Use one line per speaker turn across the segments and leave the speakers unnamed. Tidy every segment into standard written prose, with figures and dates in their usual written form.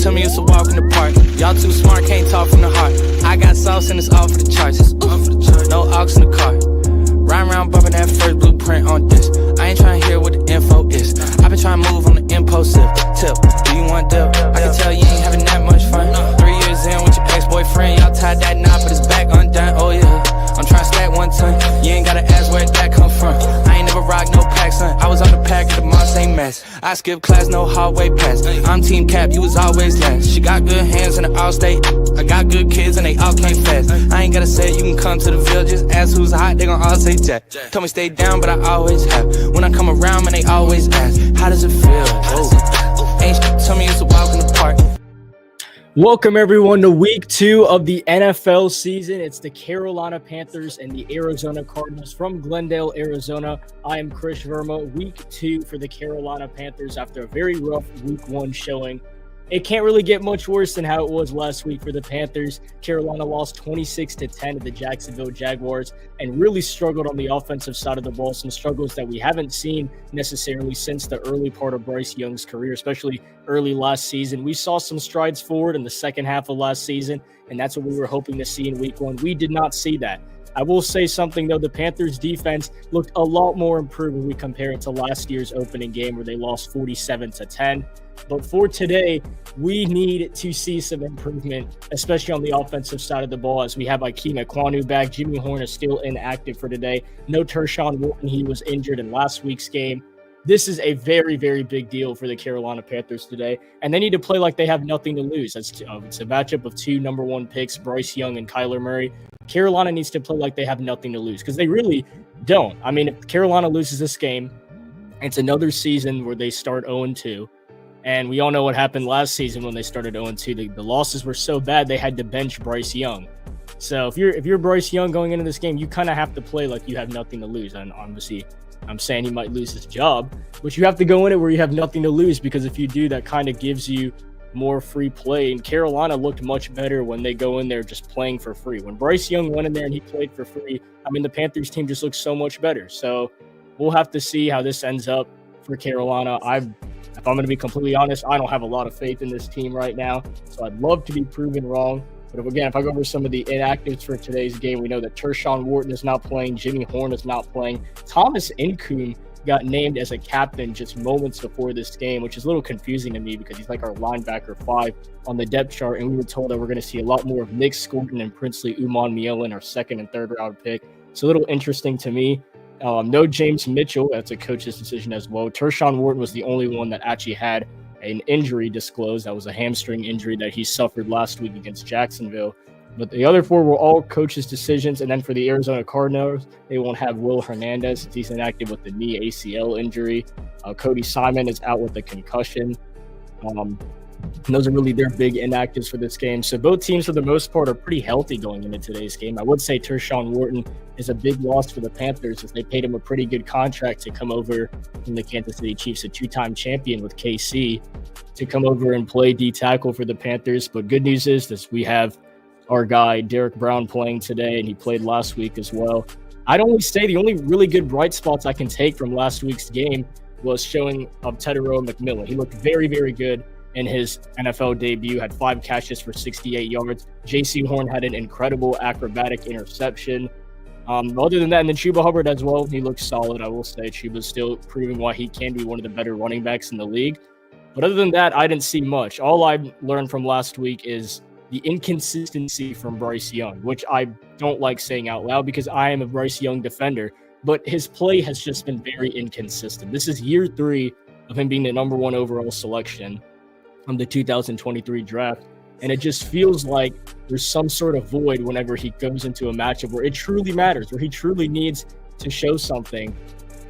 tell me it's a walk in the park. Y'all too smart, can't talk from the heart. I got sauce and it's all for the charts. No aux in the car. Riding around bumping that first blueprint on this. I ain't trying to hear what the info is. I've been trying to move on the impulsive tip. Do you want dip? I can tell you ain't having that much fun. 3 years in with your ex-boyfriend, y'all tied that knot, but it's back undone. Oh yeah, I'm trying to stack 1 ton. You ain't gotta ask where that come from. I ain't never rock no pack, son. I was on the pack of the Mars, same mess. I skip class, no hallway pass. I'm team cap, you was always last. She got good hands in the all-state. I got good kids and they all came fast. I ain't gotta say it, you can come to the Ville. Just ask who's hot, they gon' all say Jack. Told me stay down, but I always have. When I come around, man, they always ask, how does it feel? Whoa. Ain't shit, tell me it's a walk in the park.
Welcome, everyone, to week 2 of the NFL season. It's the Carolina Panthers and the Arizona Cardinals from Glendale, Arizona. I am Chris Verma. Week 2 for the Carolina Panthers after a very rough week 1 showing. It can't really get much worse than how it was last week for the Panthers. Carolina lost 26-10 to the Jacksonville Jaguars and really struggled on the offensive side of the ball. Some struggles that we haven't seen necessarily since the early part of Bryce Young's career, especially early last season. We saw some strides forward in the second half of last season, and that's what we were hoping to see in week 1. We did not see that. I will say something, though. The Panthers' defense looked a lot more improved when we compare it to last year's opening game where they lost 47-10. But for today, we need to see some improvement, especially on the offensive side of the ball, as we have Ikem Ekwonu back. Jimmy Horn is still inactive for today. No Tershawn Wharton. He was injured in last week's game. This is a very, very big deal for the Carolina Panthers today, and they need to play like they have nothing to lose. It's a matchup of 2 number 1 picks, Bryce Young and Kyler Murray. Carolina needs to play like they have nothing to lose because they really don't. I mean, if Carolina loses this game, it's another season where they start 0-2. And we all know what happened last season when they started 0-2. The losses were so bad they had to bench Bryce Young. So if you're Bryce Young going into this game, you kind of have to play like you have nothing to lose. And obviously, I'm saying he might lose his job, but you have to go in it where you have nothing to lose, because if you do, that kind of gives you more free play. And Carolina looked much better when they go in there just playing for free. When Bryce Young went in there and he played for free, I mean, the Panthers team just looks so much better. So we'll have to see how this ends up for Carolina. If I'm going to be completely honest, I don't have a lot of faith in this team right now. So I'd love to be proven wrong. But if I go over some of the inactives for today's game, we know that Tershawn Wharton is not playing. Jimmy Horn is not playing. Thomas Incoon got named as a captain just moments before this game, which is a little confusing to me because he's like our linebacker 5 on the depth chart. And we were told that we're going to see a lot more of Nick Scotton and Princely Umanmielen, our 2nd and 3rd round pick. It's a little interesting to me. No James Mitchell. That's a coach's decision as well. Tershawn Wharton was the only one that actually had an injury disclosed. That was a hamstring injury that he suffered last week against Jacksonville. But the other 4 were all coaches' decisions. And then for the Arizona Cardinals, they won't have Will Hernandez. He's inactive with the knee ACL injury. Cody Simon is out with a concussion. And those are really their big inactives for this game. So both teams, for the most part, are pretty healthy going into today's game. I would say Tershawn Wharton is a big loss for the Panthers, as they paid him a pretty good contract to come over from the Kansas City Chiefs, a 2-time champion with KC, to come over and play D-tackle for the Panthers. But good news is that we have our guy Derek Brown playing today, and he played last week as well. I'd only say the only really good bright spots I can take from last week's game was showing of Tedero McMillan. He looked very, very good in his NFL debut, had 5 catches for 68 yards. J.C. Horn had an incredible acrobatic interception. Other than that, and then Chuba Hubbard as well, he looks solid. I will say Chuba's still proving why he can be one of the better running backs in the league. But other than that, I didn't see much. All I learned from last week is the inconsistency from Bryce Young, which I don't like saying out loud because I am a Bryce Young defender, but his play has just been very inconsistent. This is year 3 of him being the number 1 overall selection on the 2023 draft. And it just feels like there's some sort of void whenever he goes into a matchup where it truly matters, where he truly needs to show something.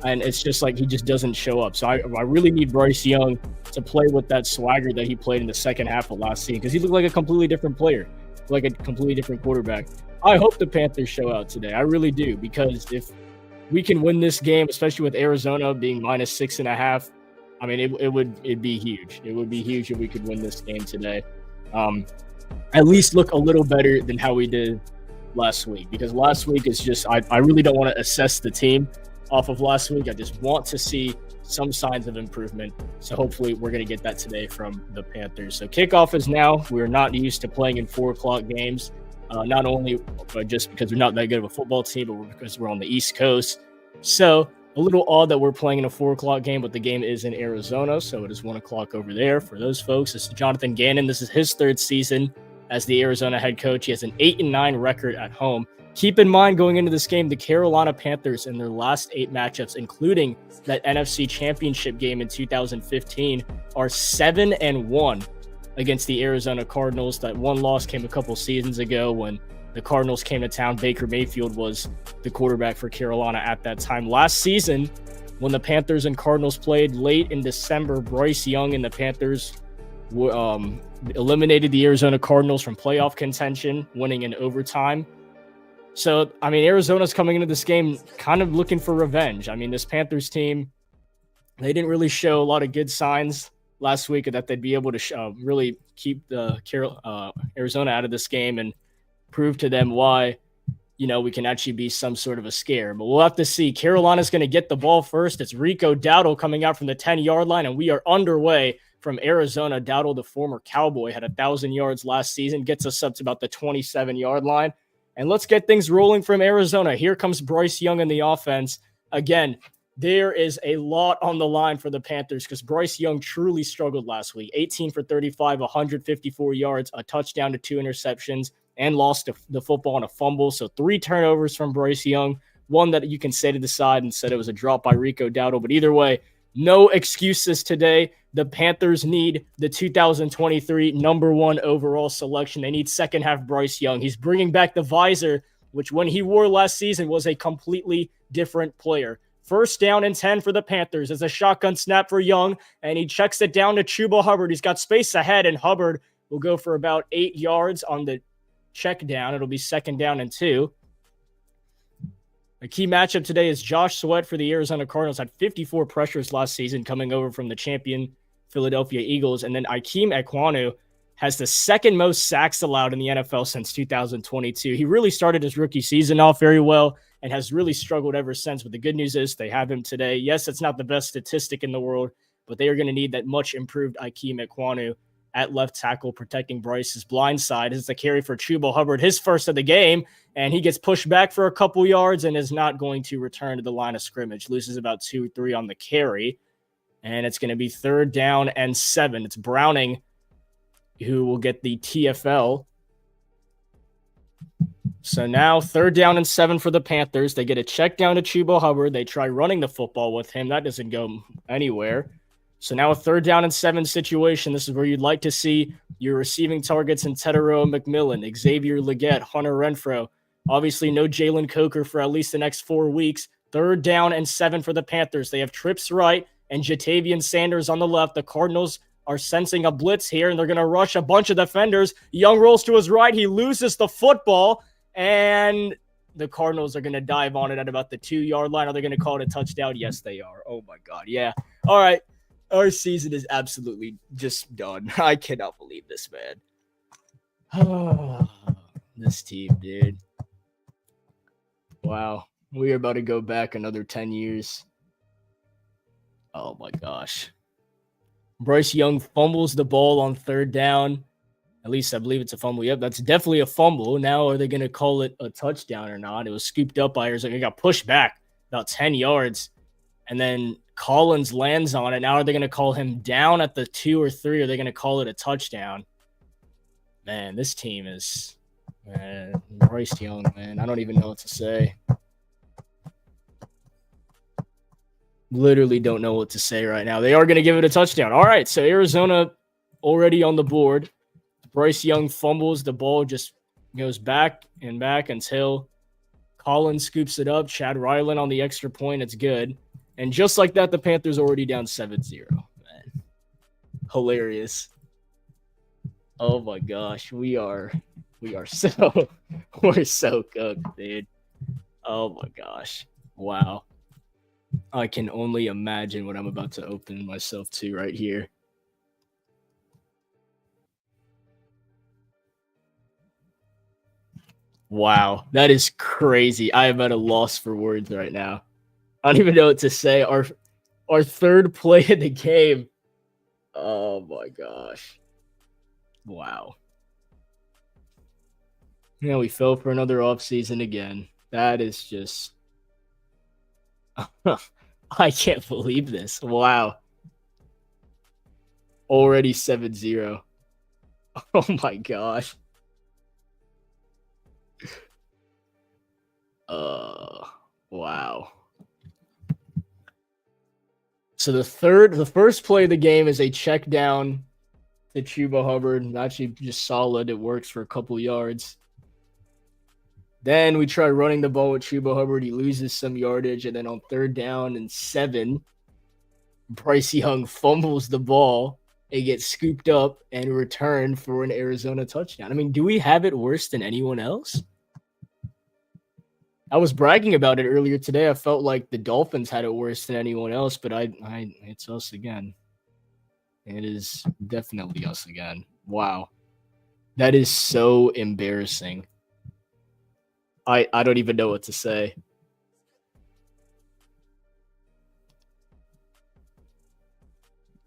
And it's just like he just doesn't show up. So I really need Bryce Young to play with that swagger that he played in the second half of last season, because he looked like a completely different player, like a completely different quarterback. I hope the Panthers show out today. I really do, because if we can win this game, especially with Arizona being -6.5, I mean, it'd be huge. It would be huge if we could win this game today. At least look a little better than how we did last week, because last week is just, I really don't want to assess the team off of last week. I just want to see some signs of improvement. So hopefully we're going to get that today from the Panthers. So kickoff is now. We're not used to playing in 4 o'clock games, not only just because we're not that good of a football team, but because we're on the East Coast. So a little odd that we're playing in a 4 o'clock game, but the game is in Arizona, so it is 1 o'clock over there for those folks. This is Jonathan Gannon. This is his 3rd season as the Arizona head coach. He has an 8-9 record at home. Keep in mind, going into this game, the Carolina Panthers in their last 8 matchups, including that NFC Championship game in 2015, are 7-1 against the Arizona Cardinals. That one loss came a couple seasons ago when the Cardinals came to town. Baker Mayfield was the quarterback for Carolina at that time. Last season, when the Panthers and Cardinals played late in December, Bryce Young and the Panthers eliminated the Arizona Cardinals from playoff contention, winning in overtime. So, I mean, Arizona's coming into this game kind of looking for revenge. I mean, this Panthers team, they didn't really show a lot of good signs last week that they'd be able to really keep the Arizona out of this game and prove to them why, we can actually be some sort of a scare. But we'll have to see. Carolina's going to get the ball first. It's Rico Dowdle coming out from the 10-yard line, and we are underway from Arizona. Dowdle, the former Cowboy, had 1,000 yards last season, gets us up to about the 27-yard line. And let's get things rolling from Arizona. Here comes Bryce Young in the offense. Again, there is a lot on the line for the Panthers because Bryce Young truly struggled last week. 18 for 35, 154 yards, a touchdown to 2 interceptions, and lost the football on a fumble. So 3 turnovers from Bryce Young, one that you can set to the side and said it was a drop by Rico Dowdle. But either way, no excuses today. The Panthers need the 2023 number 1 overall selection. They need second half Bryce Young. He's bringing back the visor, which when he wore last season was a completely different player. 1st down and 10 for the Panthers. It's a shotgun snap for Young, and he checks it down to Chuba Hubbard. He's got space ahead, and Hubbard will go for about 8 yards on the check down. It'll be 2nd down and 2. A key matchup today is Josh Sweat for the Arizona Cardinals. Had 54 pressures last season coming over from the champion Philadelphia Eagles. And then Ikem Ekwonu has the 2nd most sacks allowed in the NFL since 2022. He really started his rookie season off very well and has really struggled ever since. But the good news is they have him today. Yes, it's not the best statistic in the world, but they are going to need that much improved Ikem Ekwonu at left tackle, protecting Bryce's blind side. This is the carry for Chuba Hubbard, his first of the game, and he gets pushed back for a couple yards and is not going to return to the line of scrimmage. Loses about 2-3 on the carry, and it's going to be 3rd down and 7. It's Browning who will get the TFL. So now 3rd down and 7 for the Panthers. They get a check down to Chuba Hubbard. They try running the football with him. That doesn't go anywhere. So now a 3rd down and 7 situation. This is where you'd like to see your receiving targets in Tetero McMillan, Xavier Legette, Hunter Renfrow. Obviously no Jalen Coker for at least the next 4 weeks. 3rd down and 7 for the Panthers. They have trips right and Jatavian Sanders on the left. The Cardinals are sensing a blitz here, and they're going to rush a bunch of defenders. Young rolls to his right. He loses the football, and the Cardinals are going to dive on it at about the 2-yard line. Are they going to call it a touchdown? Yes, they are. Oh, my God. Yeah. All right. Our season is absolutely just done. I cannot believe this, man. Oh, this team, dude. Wow. We are about to go back another 10 years. Oh, my gosh. Bryce Young fumbles the ball on 3rd down. At least I believe it's a fumble. Yep, that's definitely a fumble. Now are they going to call it a touchdown or not? It was scooped up by Arizona. It got pushed back about 10 yards. And then Collins lands on it. Now are they going to call him down at the 2 or 3? Or are they going to call it a touchdown? Man, this team is Bryce Young, man. I don't even know what to say. Literally don't know what to say right now. They are going to give it a touchdown. All right, so Arizona already on the board. Bryce Young fumbles. The ball just goes back and back until Collins scoops it up. Chad Ryland on the extra point. It's good. And just like that, the Panthers already down 7-0. Man, hilarious. Oh my gosh, we're so cooked, dude. Oh my gosh, wow. I can only imagine what I'm about to open myself to right here. Wow, that is crazy. I am at a loss for words right now. I don't even know what to say. Our third play of the game. Oh my gosh. Wow. Yeah, we fell for another offseason again. That is just I can't believe this. Wow. Already 7-0. Oh my gosh. Wow. So the first play of the game is a check down to Chuba Hubbard. Actually, just solid. It works for a couple yards. Then we try running the ball with Chuba Hubbard. He loses some yardage. And then on 3rd down and 7, Bryce Young fumbles the ball. It gets scooped up and returned for an Arizona touchdown. I mean, do we have it worse than anyone else? I was bragging about it earlier today. I felt like the Dolphins had it worse than anyone else, but it's us again. It is definitely us again. Wow. That is so embarrassing. I don't even know what to say.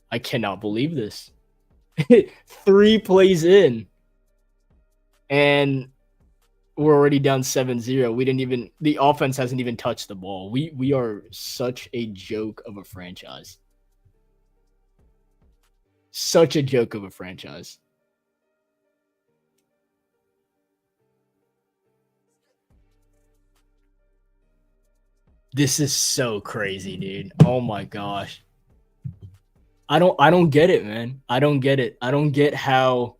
I cannot believe this. 3 plays in. And we're already down 7-0. The offense hasn't even touched the ball. We are such a joke of a franchise. Such a joke of a franchise. This is so crazy, dude. Oh my gosh. I don't get it, man. I don't get it. I don't get how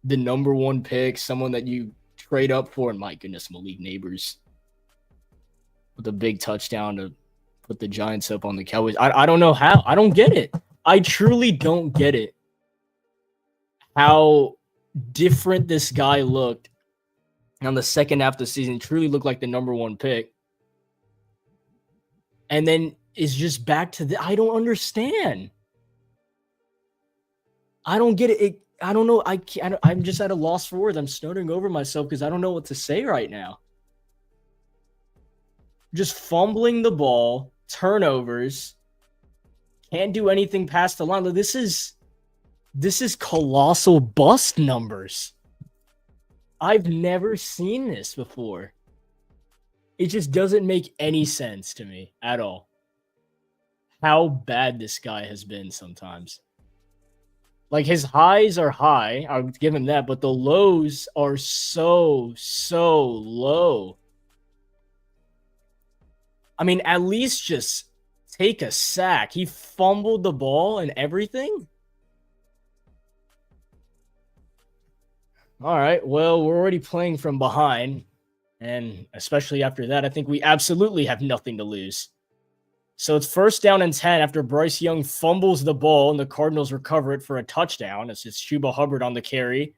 the number 1 pick, someone that you trade up for, and my goodness, Malik Neighbors with a big touchdown to put the Giants up on the Cowboys. I don't know how. I don't get it. I truly don't get it. How different this guy looked on the second half of the season. He truly looked like the number 1 pick. And then is just back to I don't understand. I don't get it. I don't know. I'm just at a loss for words. I'm stuttering over myself because I don't know what to say right now. Just fumbling the ball, turnovers, can't do anything past the line. This is colossal bust numbers. I've never seen this before. It just doesn't make any sense to me at all. How bad this guy has been sometimes. Like, his highs are high, I'll give him that, but the lows are so low. I mean, at least just take a sack. He fumbled the ball and everything. All right, well, we're already playing from behind, and especially after that, I think we absolutely have nothing to lose. So it's 1st down and 10 after Bryce Young fumbles the ball and the Cardinals recover it for a touchdown. It's just Chuba Hubbard on the carry.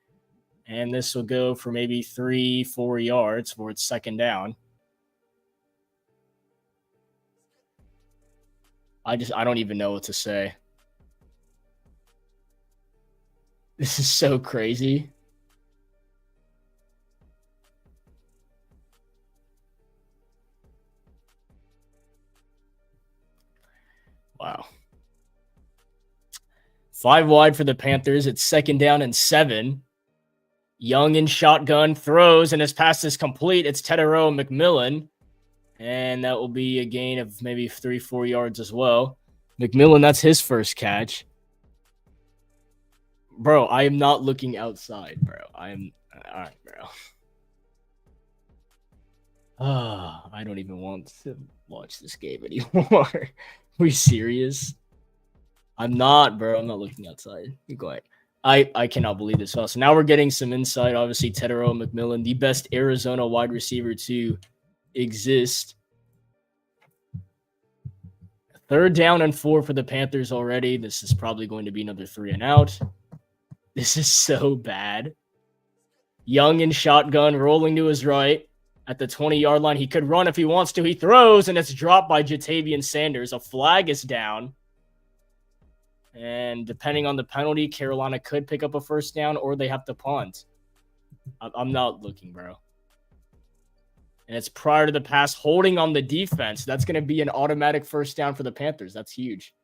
And this will go for maybe 3-4 yards for its 2nd down. I don't even know what to say. This is so crazy. Wow. 5 wide for the Panthers. It's 2nd down and 7. Young in shotgun, throws, and his pass is complete. It's Tedero McMillan. And that will be a gain of maybe 3-4 yards as well. McMillan, that's his first catch. Bro, I am not looking outside, bro. All right, bro. I don't even want to watch this game anymore. Are we serious? I'm not, bro. I'm not looking outside. You go ahead. I cannot believe this. So now we're getting some insight. Obviously, Tedero McMillan, the best Arizona wide receiver to exist. 3rd down and 4 for the Panthers already. This is probably going to be another 3 and out. This is so bad. Young in shotgun, rolling to his right at the 20-yard line. He could run if he wants to. He throws, and it's dropped by Jatavian Sanders. A flag is down. And depending on the penalty, Carolina could pick up a 1st down or they have to punt. I'm not looking, bro. And it's prior to the pass, holding on the defense. That's going to be an automatic first down for the Panthers. That's huge.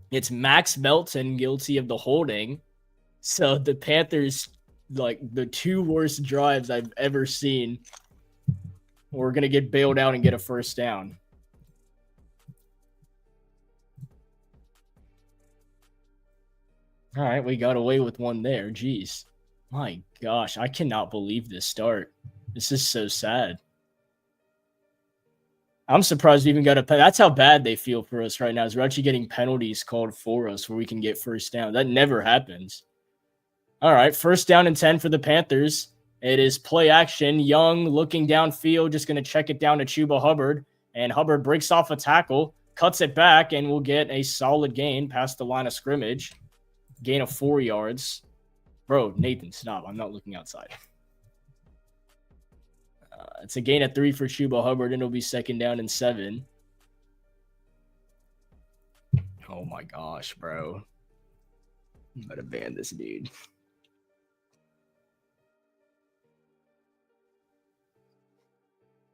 It's Max Melton guilty of the holding. So the Panthers, like the two worst drives I've ever seen, we're going to get bailed out and get a first down. All right, we got away with one there. Jeez. My gosh, I cannot believe this start. This is so sad. I'm surprised we even got a penalty. That's how bad they feel for us right now, is we're actually getting penalties called for us where we can get first down. That never happens. All right, first down and 10 for the Panthers. It is play action. Young looking downfield, just going to check it down to Chuba Hubbard. And Hubbard breaks off a tackle, cuts it back, and we'll get a solid gain past the line of scrimmage. Gain of 4 yards. Bro, Nathan, stop. I'm not looking outside. It's a gain of 3 for Chuba Hubbard, and it'll be second down and 7. Oh my gosh, bro. I'm about to ban this dude.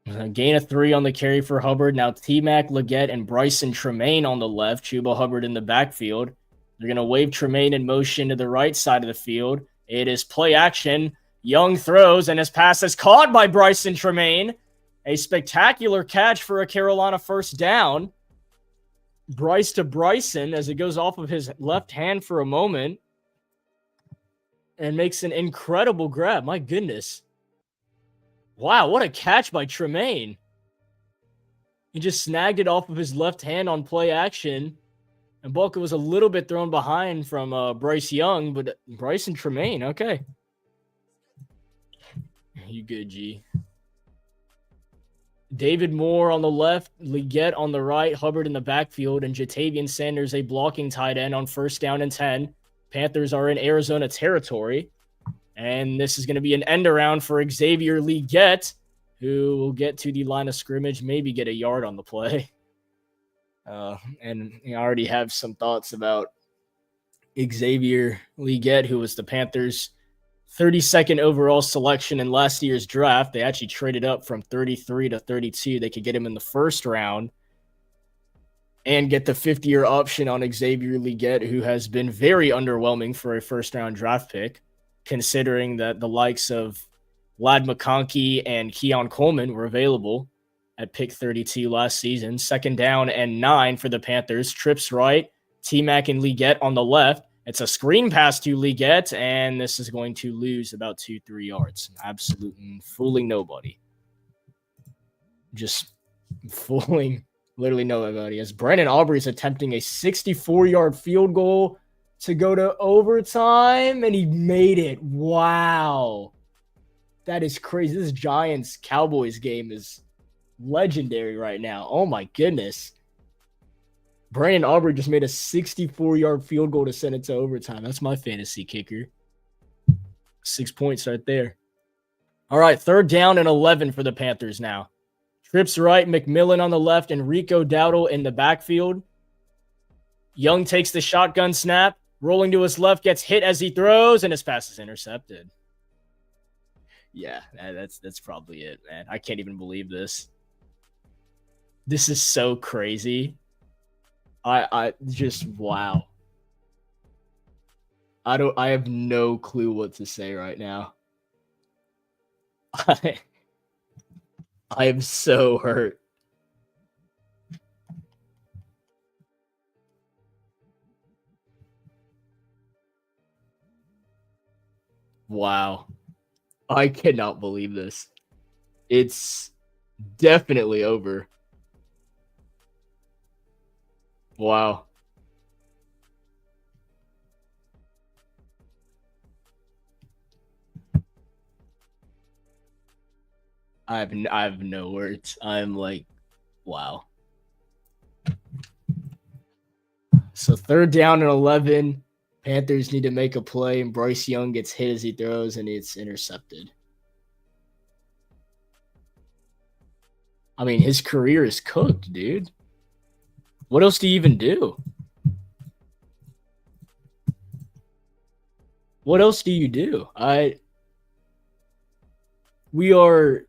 A gain of 3 on the carry for Hubbard. Now T-Mac, Leggett, and Bryson Tremaine on the left. Chuba Hubbard in the backfield. They're going to wave Tremaine in motion to the right side of the field. It is play action. Young throws, and his pass is caught by Bryson Tremaine. A spectacular catch for a Carolina first down. Bryce to Bryson as it goes off of his left hand for a moment and makes an incredible grab. My goodness. Wow, what a catch by Tremaine. He just snagged it off of his left hand on play action. And Bulka was a little bit thrown behind from Bryce Young, but Bryson Tremaine, okay. You good, G. David Moore on the left, Leggett on the right, Hubbard in the backfield, and Jatavian Sanders, a blocking tight end on first down and 10. Panthers are in Arizona territory. And this is going to be an end around for Xavier Leggett, who will get to the line of scrimmage, maybe get a yard on the play. And I already have some thoughts about Xavier Leggett, who was the Panthers' 32nd overall selection in last year's draft. They actually traded up from 33 to 32. They could get him in the first round and get the 5th-year option on Xavier Leggett, who has been very underwhelming for a first-round draft pick, considering that the likes of Ladd McConkey and Keon Coleman were available at pick 32 last season. Second down and 9 for the Panthers. Trips right, T-Mac and Leggett on the left. It's a screen pass to Leggett, and this is going to lose about 2-3 yards. Absolutely fooling nobody. Just fooling literally nobody. As Brandon Aubrey is attempting a 64-yard field goal to go to overtime, and he made it. Wow. That is crazy. This Giants-Cowboys game is legendary right now. Oh, my goodness. Brandon Aubrey just made a 64-yard field goal to send it to overtime. That's my fantasy kicker. 6 points right there. All right, third down and 11 for the Panthers now. Trips right, McMillan on the left, and Rico Dowdle in the backfield. Young takes the shotgun snap, rolling to his left, gets hit as he throws, and his pass is intercepted. Yeah, that's probably it, man. I can't even believe this. This is so crazy. I just, wow. I have no clue what to say right now. I am so hurt. Wow. I cannot believe this. It's definitely over. Wow. I have no words. I'm like, wow. So third down and 11. Panthers need to make a play, and Bryce Young gets hit as he throws, and it's intercepted. I mean, his career is cooked, dude. What else do you even do? What else do you do? We are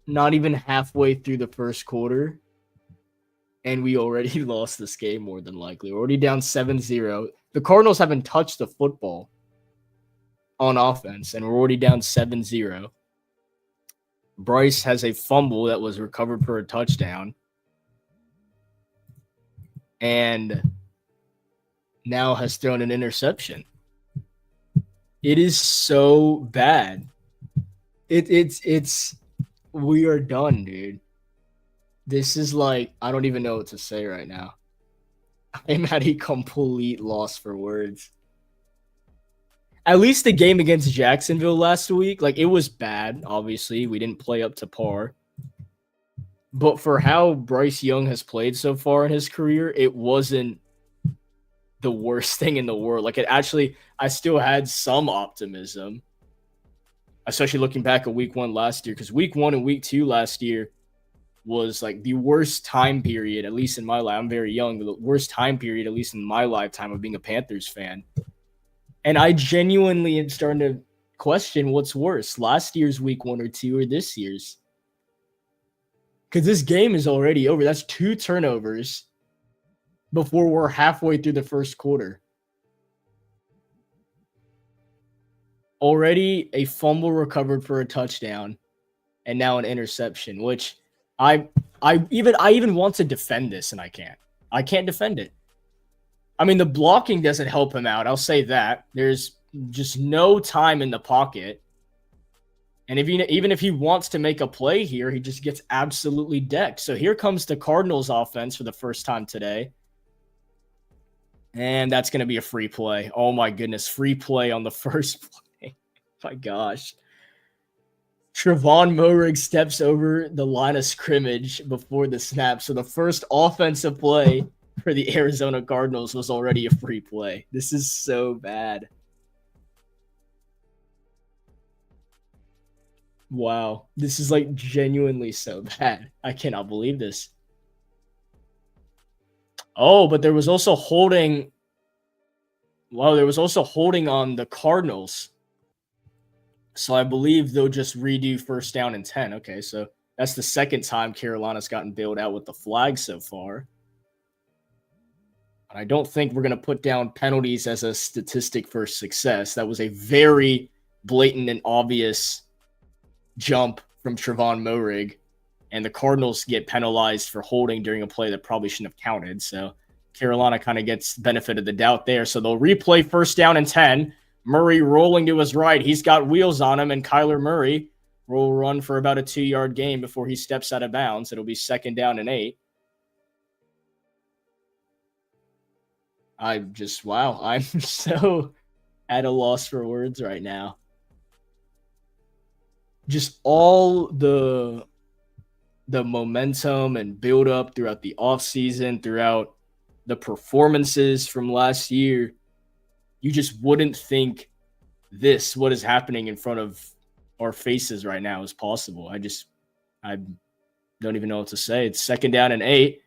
not even halfway through the first quarter, and we already lost this game more than likely. We're already down 7-0. The Cardinals haven't touched the football on offense, and we're already down 7-0. Bryce has a fumble that was recovered for a touchdown, and now has thrown an interception. It is so bad. It's we are done, dude. This is like, I don't even know what to say right now. I'm at a complete loss for words. At least the game against Jacksonville last week, like, it was bad. Obviously, we didn't play up to par. But for how Bryce Young has played so far in his career, it wasn't the worst thing in the world. Like, it actually, I still had some optimism, especially looking back at week 1 last year, because week 1 and week 2 last year was like the worst time period, at least in my life. I'm very young, but the worst time period, at least in my lifetime, of being a Panthers fan. And I genuinely am starting to question what's worse, last year's week 1 or 2 or this year's. Because this game is already over. That's 2 turnovers before we're halfway through the first quarter. Already a fumble recovered for a touchdown, and now an interception, which I even want to defend this, and I can't. I can't defend it. I mean, the blocking doesn't help him out. I'll say that. There's just no time in the pocket. And even if he wants to make a play here, he just gets absolutely decked. So here comes the Cardinals offense for the first time today. And that's going to be a free play. Oh, my goodness. Free play on the first play. My gosh. Trevon Moehrig steps over the line of scrimmage before the snap. So the first offensive play for the Arizona Cardinals was already a free play. This is so bad. Wow. This is like genuinely so bad. I cannot believe this. Oh, but there was also holding. Wow, there was also holding on the Cardinals. So I believe they'll just redo first down and 10. Okay, so that's the second time Carolina's gotten bailed out with the flag so far. I don't think we're going to put down penalties as a statistic for success. That was a very blatant and obvious jump from Trevon Moehrig, and the Cardinals get penalized for holding during a play that probably shouldn't have counted. So Carolina kind of gets benefit of the doubt there. So they'll replay first down and 10. Murray rolling to his right. He's got wheels on him, and Kyler Murray will run for about a 2-yard gain before he steps out of bounds. It'll be second down and 8. I'm so at a loss for words right now. Just all the momentum and build up throughout the offseason, throughout the performances from last year, you just wouldn't think what is happening in front of our faces right now is possible. I don't even know what to say. It's second down and 8.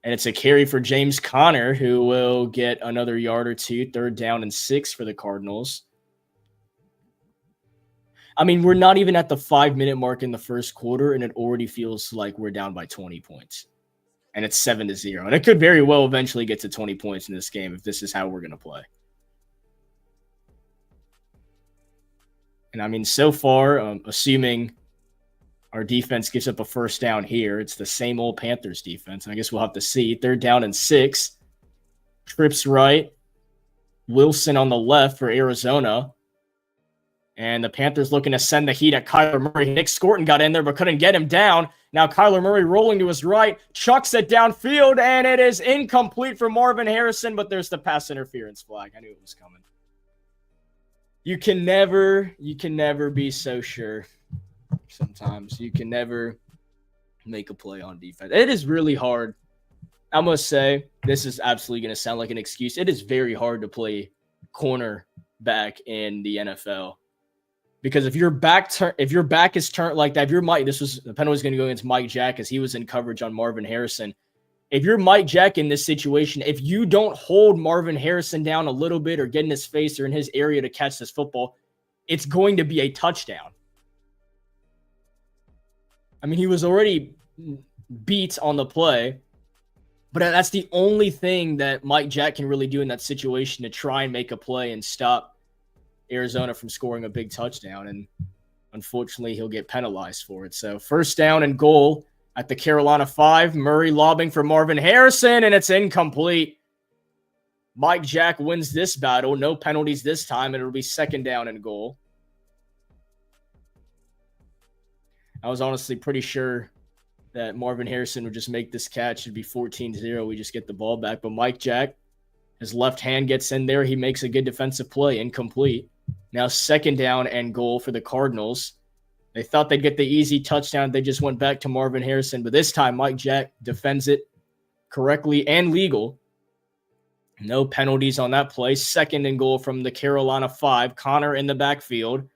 And it's a carry for James Conner, who will get another yard or 2, third down and 6 for the Cardinals. I mean, we're not even at the 5-minute mark in the first quarter, and it already feels like we're down by 20 points. And it's 7-0. And it could very well eventually get to 20 points in this game if this is how we're going to play. And I mean, so far, assuming our defense gives up a first down here, it's the same old Panthers defense. I guess we'll have to see. Third down and 6. Trips right. Wilson on the left for Arizona. And the Panthers looking to send the heat at Kyler Murray. Nick Scorton got in there but couldn't get him down. Now Kyler Murray rolling to his right. Chucks it downfield, and it is incomplete for Marvin Harrison, but there's the pass interference flag. I knew it was coming. You can never be so sure. Sometimes you can never make a play on defense. It is really hard. I must say, this is absolutely going to sound like an excuse. It is very hard to play cornerback in the NFL, because if your back is turned like that, the penalty was going to go against Mike Jack as he was in coverage on Marvin Harrison. If you're Mike Jack in this situation, if you don't hold Marvin Harrison down a little bit or get in his face or in his area to catch this football, it's going to be a touchdown. I mean, he was already beat on the play, but that's the only thing that Mike Jack can really do in that situation to try and make a play and stop Arizona from scoring a big touchdown. And unfortunately, he'll get penalized for it. So first down and goal at the Carolina 5. Murray lobbing for Marvin Harrison, and it's incomplete. Mike Jack wins this battle. No penalties this time, and it'll be second down and goal. I was honestly pretty sure that Marvin Harrison would just make this catch. It'd be 14-0. We just get the ball back. But Mike Jack, his left hand gets in there. He makes a good defensive play, incomplete. Now second down and goal for the Cardinals. They thought they'd get the easy touchdown. They just went back to Marvin Harrison. But this time, Mike Jack defends it correctly and legal. No penalties on that play. Second and goal from the Carolina 5. Connor in the backfield.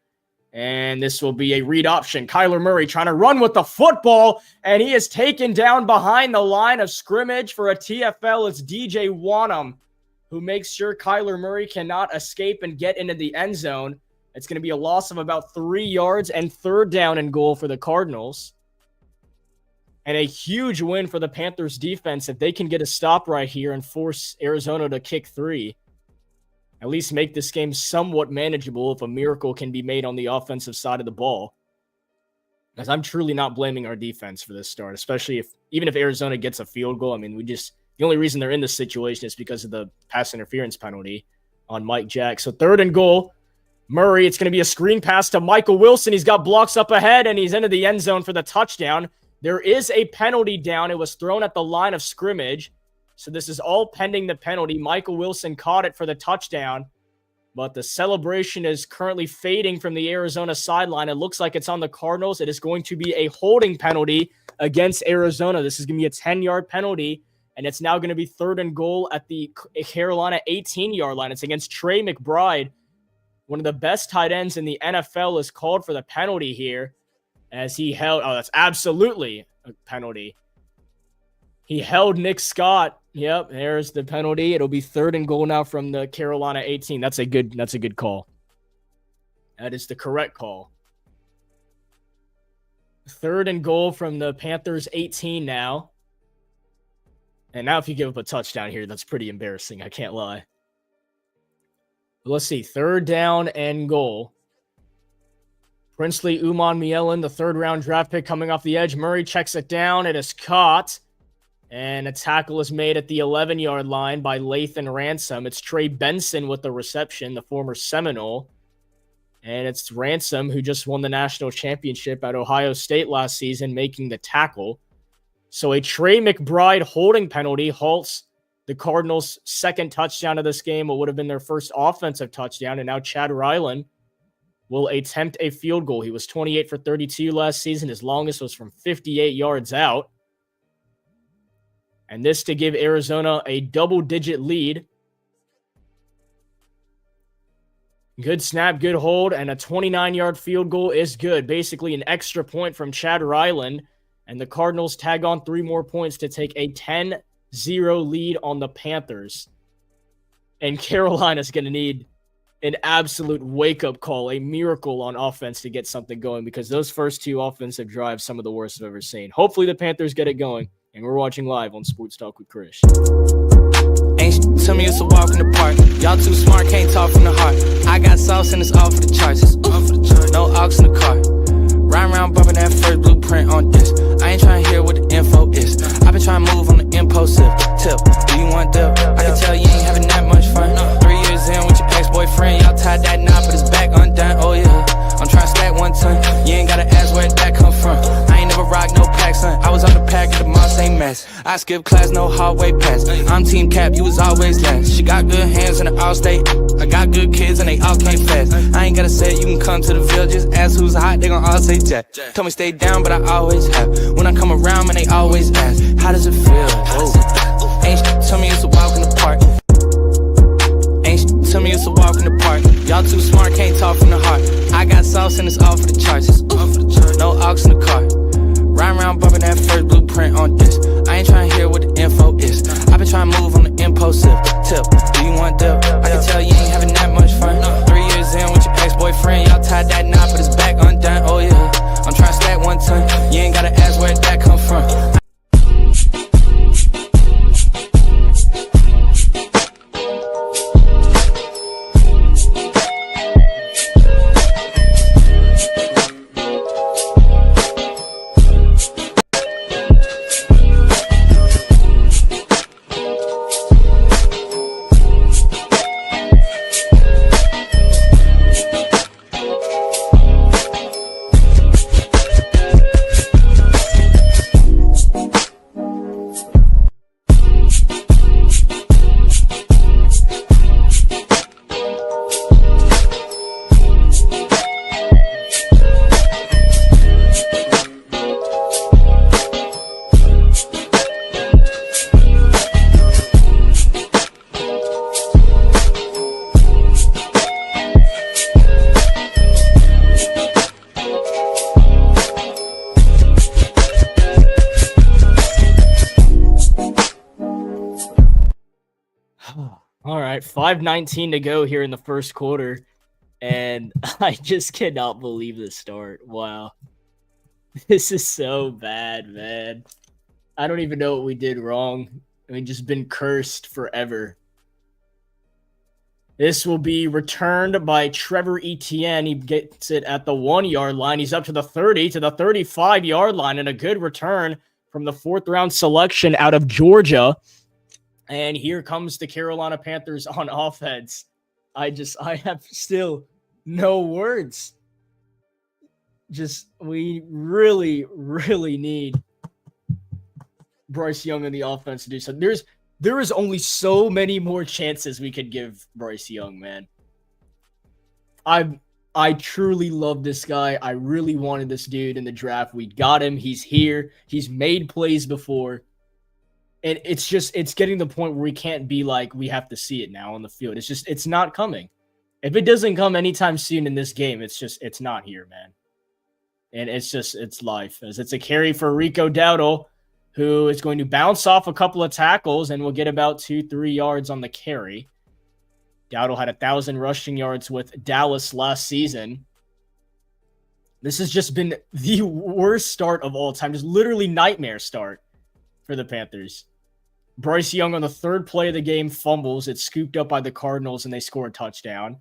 And this will be a read option. Kyler Murray trying to run with the football. And he is taken down behind the line of scrimmage for a TFL. It's DJ Wanham who makes sure Kyler Murray cannot escape and get into the end zone. It's going to be a loss of about 3 yards and third down and goal for the Cardinals. And a huge win for the Panthers defense if they can get a stop right here and force Arizona to kick 3. At least make this game somewhat manageable if a miracle can be made on the offensive side of the ball. Because I'm truly not blaming our defense for this start, especially even if Arizona gets a field goal. I mean, the only reason they're in this situation is because of the pass interference penalty on Mike Jack. So third and goal. Murray, it's going to be a screen pass to Michael Wilson. He's got blocks up ahead, and he's into the end zone for the touchdown. There is a penalty down. It was thrown at the line of scrimmage. So this is all pending the penalty. Michael Wilson caught it for the touchdown, but the celebration is currently fading from the Arizona sideline. It looks like it's on the Cardinals. It is going to be a holding penalty against Arizona. This is going to be a 10-yard penalty, and it's now going to be third and goal at the Carolina 18-yard line. It's against Trey McBride. One of the best tight ends in the NFL is called for the penalty here as he held – oh, that's absolutely a penalty. He held Nick Scott. Yep, there's the penalty. It'll be third and goal now from the Carolina 18. That's a good call. That is the correct call. Third and goal from the Panthers 18 now. And now if you give up a touchdown here, that's pretty embarrassing. I can't lie. But let's see. Third down and goal. Princely Uman-Mielen, the third-round draft pick coming off the edge. Murray checks it down. It is caught. And a tackle is made at the 11-yard line by Lathan Ransom. It's Trey Benson with the reception, the former Seminole. And it's Ransom, who just won the national championship at Ohio State last season, making the tackle. So a Trey McBride holding penalty halts the Cardinals' second touchdown of this game. What would have been their first offensive touchdown. And now Chad Ryland will attempt a field goal. He was 28 for 32 last season. His longest was from 58 yards out. And this to give Arizona a double-digit lead. Good snap, good hold, and a 29-yard field goal is good. Basically an extra point from Chad Ryland. And the Cardinals tag on 3 more points to take a 10-0 lead on the Panthers. And Carolina's going to need an absolute wake-up call, a miracle on offense to get something going, because those first 2 offensive drives, some of the worst I've ever seen. Hopefully the Panthers get it going. And we're watching live on Sports Talk with Chris.
Ain't tell me it's a walk in the park. Y'all too smart, can't talk from the heart. I got sauce and it's all for the charts. No aux in the car. Riding around bumping that first blueprint on this. I ain't trying to hear what the info is. I've been trying to move on the impulsive tip. Do you want dip? I can tell you ain't having that much fun. 3 years in with your ex-boyfriend. Y'all tied that knot, but it's back undone. Oh yeah. I'm trying to stack 1 ton. You ain't gotta ask where that come from. I ain't never rock no pack, son. I was on the pack at the mall, same mess. I skip class, no hallway pass. I'm team cap, you was always last. She got good hands in the all-state. I got good kids and they all came fast. I ain't gotta say it, you can come to the Ville. Just ask who's hot, they gon' all say Jack. Told me stay down, but I always have. When I come around, man, they always ask, how does it feel? Oh. Ain't tell me it's a walk in the park. Tell me it's a walk in the park. Y'all too smart, can't talk from the heart. I got sauce and it's all for the charts. No aux in the car. Riding around bumping that first blueprint on this. I ain't trying to hear what the info is. I've been trying to move on the impulsive tip. Do you want dip? I can tell you ain't having that much fun. 3 years in with your ex-boyfriend. Y'all tied that knot, but it's back undone. Oh yeah. I'm trying to stack 1 ton. You ain't gotta
5:19 to go here in the first quarter, and I just cannot believe this start. Wow. This is so bad, man. I don't even know what we did wrong. I mean, just been cursed forever. This will be returned by Trevor Etienne. He gets it at the 1-yard line. He's up to the 30, to the 35-yard line, and a good return from the 4th-round selection out of Georgia. And here comes the Carolina Panthers on offense. I have still no words. We really, really need Bryce Young on the offense to do something. There is only so many more chances we could give Bryce Young, man. I truly love this guy. I really wanted this dude in the draft. We got him. He's here. He's made plays before. And it's getting to the point where we can't be like, we have to see it now on the field. It's not coming. If it doesn't come anytime soon in this game, it's not here, man. And it's life. As it's a carry for Rico Dowdle, who is going to bounce off a couple of tackles and will get about 2-3 yards on the carry. Dowdle had 1,000 rushing yards with Dallas last season. This has just been the worst start of all time. Just literally nightmare start for the Panthers. Bryce Young on the 3rd play of the game fumbles. It's scooped up by the Cardinals, and they score a touchdown.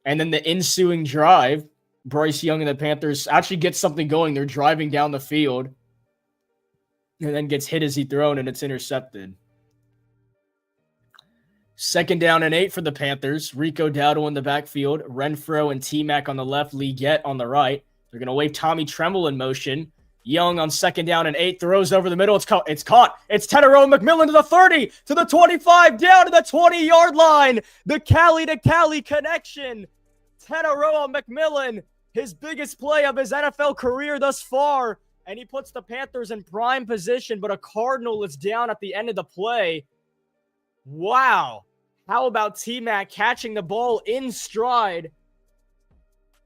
And then the ensuing drive, Bryce Young and the Panthers actually get something going. They're driving down the field, and then gets hit as he thrown, and it's intercepted. 2nd down and 8 for the Panthers. Rico Dowdle in the backfield. Renfro and T-Mac on the left. Leggett on the right. They're going to wave Tommy Tremble in motion. Young on 2nd down and 8, throws over the middle. It's caught. It's Tedero McMillan to the 30, to the 25, down to the 20-yard line. The Cali to Cali connection. Tedero McMillan, his biggest play of his NFL career thus far, and he puts the Panthers in prime position, but a Cardinal is down at the end of the play. Wow. How about T-Mac catching the ball in stride?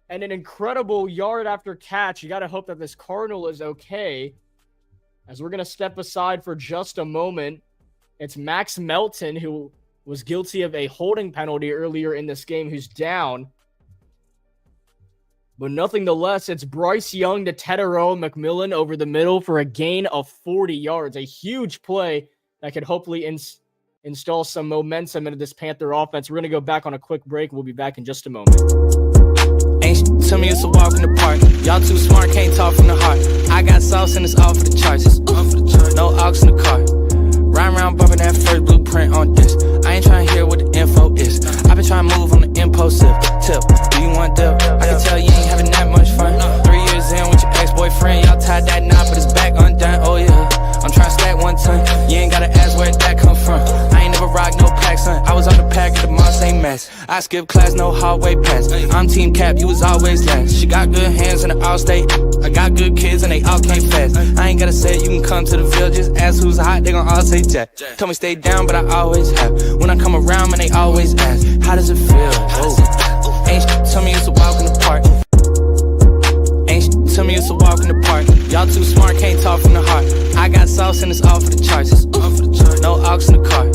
And an incredible yard after catch. You got to hope that this Cardinal is okay. As we're going to step aside for just a moment, it's Max Melton, who was guilty of a holding penalty earlier in this game, who's down. But nothing the less, it's Bryce Young to Tedero McMillan over the middle for a gain of 40 yards. A huge play that could hopefully install some momentum into this Panther offense. We're going to go back on a quick break. We'll be back in just a moment.
Tell me it's a walk in the park. Y'all too smart, can't talk from the heart. I got sauce and it's all for the charts. No aux in the car. Ride around bumping that first blueprint on this. I ain't trying to hear what the info is. I've been trying to move on the impulsive tip. Do you want dip? I can tell you ain't having that much fun. 3 years in with your ex-boyfriend, y'all tied that knot, but it's back undone. Oh yeah, I'm trying to stack 1 ton. You ain't gotta ask where that come from. I ain't never rock no pack, son. I was on the pack at the Mont St. Mass. I skipped class, no hallway pass. I'm team cap, you was always last. She got good hands in the all-state. I got good kids and they all came fast. I ain't gotta say it, you can come to the Ville. Just ask who's hot, they gon' all say Jack. Told me stay down, but I always have. When I come around, man, they always ask, how does it feel? Oh. Ain't tell me it's a walk in the park. Ain't tell me it's a walk in the park. Y'all too smart, can't talk from the heart. I got sauce and it's all for the charts. No aux in the car.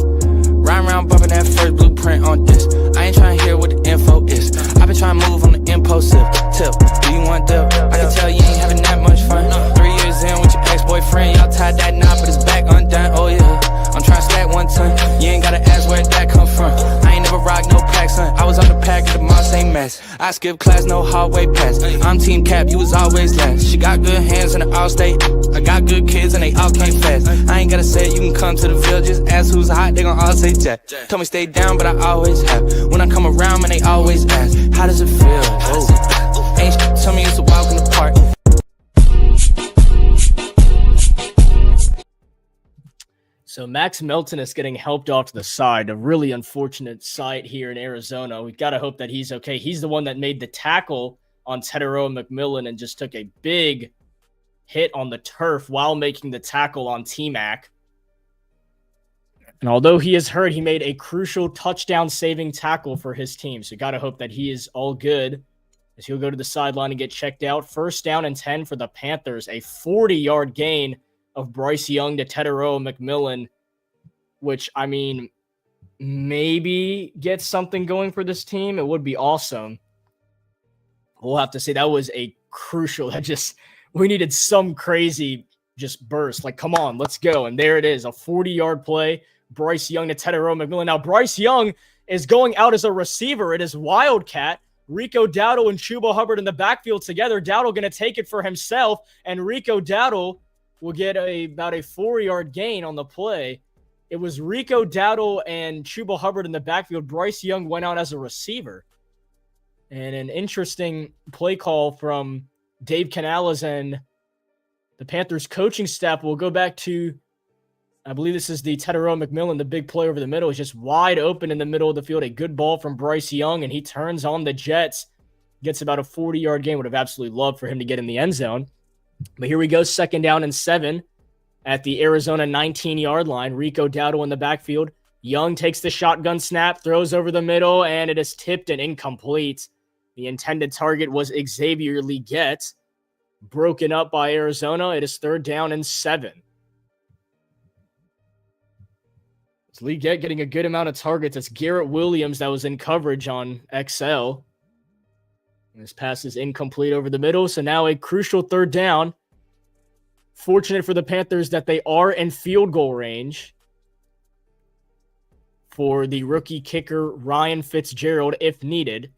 Ride around bumping that first blueprint on this. I ain't trying to hear what the info is. I've been trying to move on the impulsive tip. Do you want dip? I can tell you ain't having that much fun. 3 years in with your ex-boyfriend, y'all tied that knot, but it's back undone. Oh yeah, I'm trying to stack 1 ton. You ain't gotta ask where that come from. I ain't never rock no pack, son. I was on the pack at the Mont St. Mass. I skipped class, no hallway pass. I'm team cap, you was always last. She got good hands in the all-state. I got good kids and they all came fast. I ain't gotta say it, you can come to the Ville. Just ask who's hot, they gon' all say Jack. Told me stay down, but I always have. When I come around, man, they always ask, how does it feel? Oh. Ain't tell me it's a walk in the park.
So Max Melton is getting helped off to the side. A really unfortunate sight here in Arizona. We got to hope that he's okay. He's the one that made the tackle on Tedero McMillan and just took a big hit on the turf while making the tackle on T-Mac. And although he is hurt, he made a crucial touchdown-saving tackle for his team. So got to hope that he is all good as he'll go to the sideline and get checked out. 1st down and 10 for the Panthers. A 40-yard gain of Bryce Young to Tedero McMillan, which, I mean, maybe get something going for this team, it would be awesome. We'll have to say that was a crucial, we needed some crazy just burst. Like, come on, let's go. And there it is, a 40-yard play. Bryce Young to Tedero McMillan. Now, Bryce Young is going out as a receiver. It is Wildcat. Rico Dowdle and Chuba Hubbard in the backfield together. Dowdle going to take it for himself, and Rico Dowdle will get about a 4-yard gain on the play. It was Rico Dowdle and Chuba Hubbard in the backfield. Bryce Young went out as a receiver. And an interesting play call from Dave Canales and the Panthers coaching staff. We'll go back to, I believe this is the Tedero McMillan, the big play over the middle. Is just wide open in the middle of the field. A good ball from Bryce Young, and he turns on the Jets. Gets about a 40-yard gain. Would have absolutely loved for him to get in the end zone. But here we go, 2nd down and 7 at the Arizona 19-yard line. Rico Dowdle in the backfield. Young takes the shotgun snap, throws over the middle, and it is tipped and incomplete. The intended target was Xavier Legette. Broken up by Arizona. It is 3rd down and 7. It's Legette getting a good amount of targets. It's Garrett Williams that was in coverage on XL. And this pass is incomplete over the middle. So now a crucial 3rd down. Fortunate for the Panthers that they are in field goal range for the rookie kicker Ryan Fitzgerald if needed.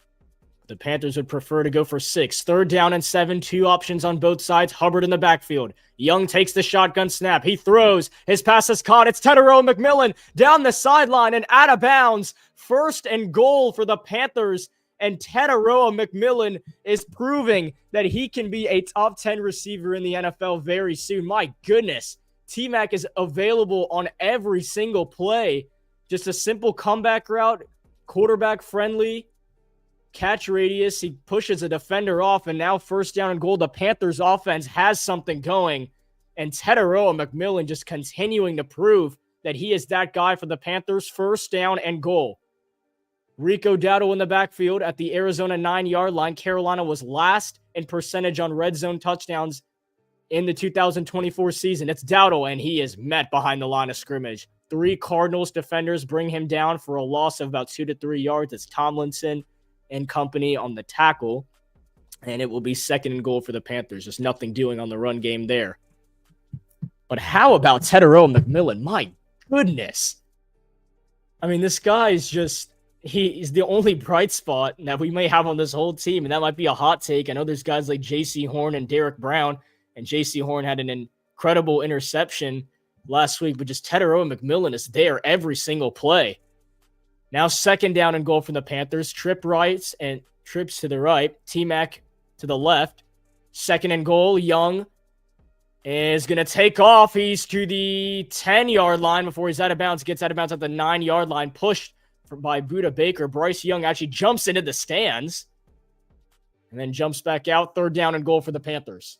The Panthers would prefer to go for 6. 3rd down and 7. 2 options on both sides. Hubbard in the backfield. Young takes the shotgun snap. He throws. His pass is caught. It's Tedero McMillan down the sideline and out of bounds. 1st and goal for the Panthers. And Tedero McMillan is proving that he can be a top 10 receiver in the NFL very soon. My goodness. T-Mac is available on every single play. Just a simple comeback route. Quarterback friendly. Catch radius, he pushes a defender off, and now 1st down and goal. The Panthers offense has something going, and Tedero McMillan just continuing to prove that he is that guy for the Panthers. 1st down and goal. Rico Dowdle in the backfield at the Arizona 9-yard line. Carolina was last in percentage on red zone touchdowns in the 2024 season. It's Dowdle, and he is met behind the line of scrimmage. 3 Cardinals defenders bring him down for a loss of about 2 to 3 yards. It's Tomlinson and company on the tackle, and it will be 2nd and goal for the Panthers. Just nothing doing on the run game there. But how about Tedero McMillan? My goodness. I mean, this guy is just, he's the only bright spot that we may have on this whole team, and that might be a hot take. I know there's guys like J.C. Horn and Derek Brown, and J.C. Horn had an incredible interception last week, but just Tedero McMillan is there every single play. Now 2nd down and goal from the Panthers. Trips to the right. T-Mac to the left. 2nd and goal. Young is going to take off. He's to the 10-yard line before he's out of bounds. Gets out of bounds at the 9-yard line. Pushed by Budda Baker. Bryce Young actually jumps into the stands and then jumps back out. 3rd down and goal for the Panthers.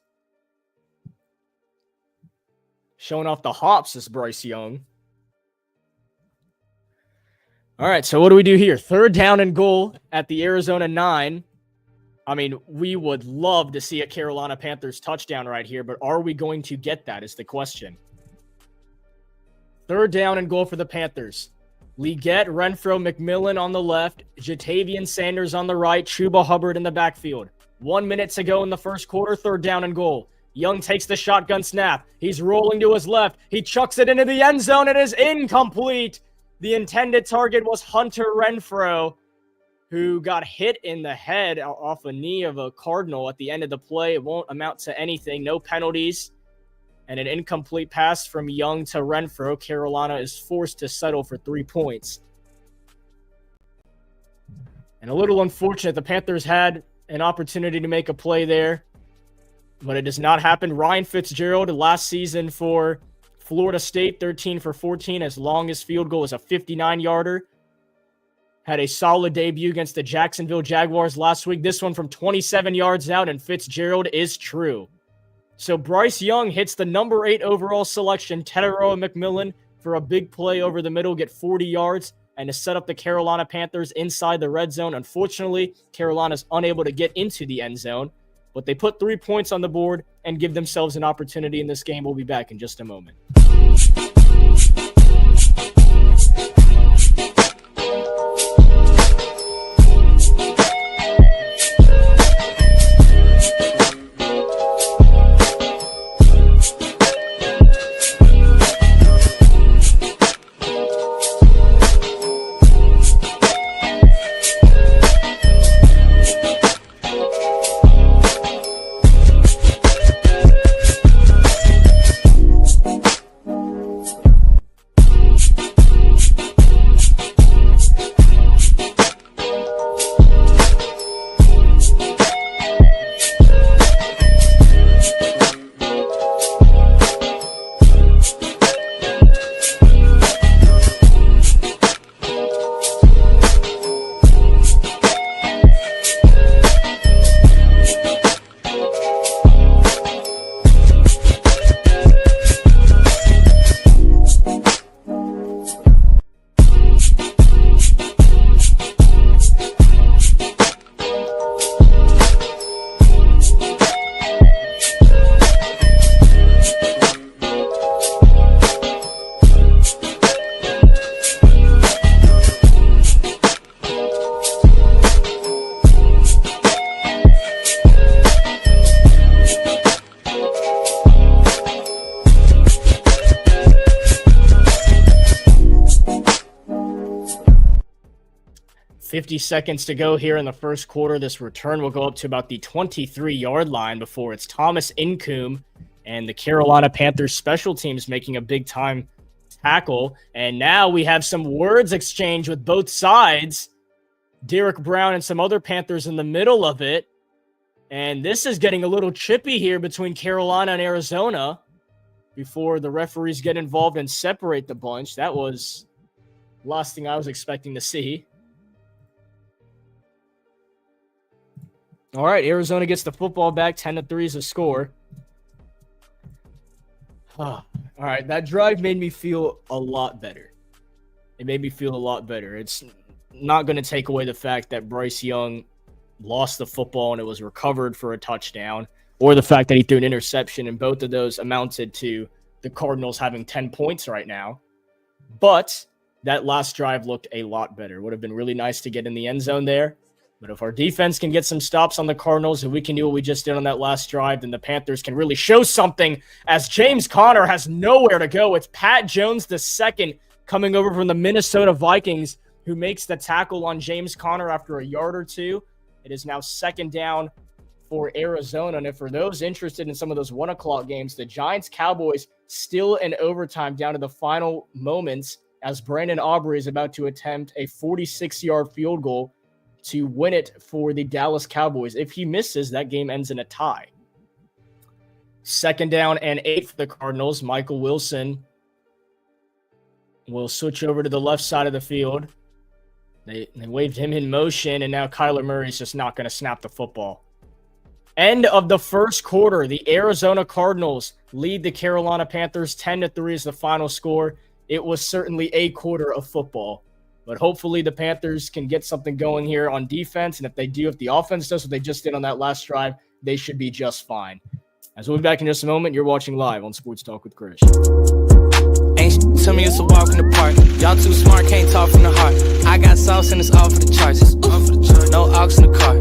Showing off the hops is Bryce Young. All right, so what do we do here? 3rd down and goal at the Arizona 9. I mean, we would love to see a Carolina Panthers touchdown right here, but are we going to get that is the question. 3rd down and goal for the Panthers. Legette, Renfro, McMillan on the left, Jatavian Sanders on the right, Chuba Hubbard in the backfield. 1 minute to go in the 1st quarter, 3rd down and goal. Young takes the shotgun snap. He's rolling to his left. He chucks it into the end zone. It is incomplete. The intended target was Hunter Renfro, who got hit in the head off a knee of a Cardinal at the end of the play. It won't amount to anything. No penalties. And an incomplete pass from Young to Renfro. Carolina is forced to settle for 3 points. And a little unfortunate. The Panthers had an opportunity to make a play there, but it does not happen. Ryan Fitzgerald last season for Florida State, 13 for 14. His longest field goal was a 59-yarder. Had a solid debut against the Jacksonville Jaguars last week. This one from 27 yards out, and Fitzgerald is true. So Bryce Young hits the number 8 overall selection, Tedero McMillan, for a big play over the middle, get 40 yards, and to set up the Carolina Panthers inside the red zone. Unfortunately, Carolina's unable to get into the end zone, but they put 3 points on the board and give themselves an opportunity in this game. We'll be back in just a moment. 50 seconds to go here in the first quarter. This return will go up to about the 23-yard line before it's Thomas Incoom and the Carolina Panthers special teams making a big-time tackle. And now we have some words exchange with both sides. Derek Brown and some other Panthers in the middle of it. And this is getting a little chippy here between Carolina and Arizona before the referees get involved and separate the bunch. That was the last thing I was expecting to see. All right, Arizona gets the football back. 10-3 is the score. All right, that drive made me feel a lot better. It made me feel a lot better. It's not going to take away the fact that Bryce Young lost the football and it was recovered for a touchdown, or the fact that he threw an interception, and both of those amounted to the Cardinals having 10 points right now. But that last drive looked a lot better. Would have been really nice to get in the end zone there. But if our defense can get some stops on the Cardinals and we can do what we just did on that last drive, then the Panthers can really show something, as James Conner has nowhere to go. It's Pat Jones II coming over from the Minnesota Vikings, who makes the tackle on James Conner after a yard or two. It is now second down for Arizona. And if for those interested in some of those 1 o'clock games, the Giants-Cowboys still in overtime down to the final moments, as Brandon Aubrey is about to attempt a 46-yard field goal to win it for the Dallas Cowboys. If he misses, that game ends in a tie. Second down and 8 for the Cardinals. Michael Wilson will switch over to the left side of the field. They waved him in motion, and now Kyler Murray's just not going to snap the football. End of the first quarter. The Arizona Cardinals lead the Carolina Panthers. 10-3 is the final score. It was certainly a quarter of football. But hopefully the Panthers can get something going here on defense. And if they do, if the offense does what they just did on that last drive, they should be just fine. As we'll be back in just a moment, you're watching live on Sports Talk with Chris.
Ain't shit to me, it's a walk in the park. Y'all too smart, can't talk from the heart. I got sauce and it's all for the charts. No aux in the car.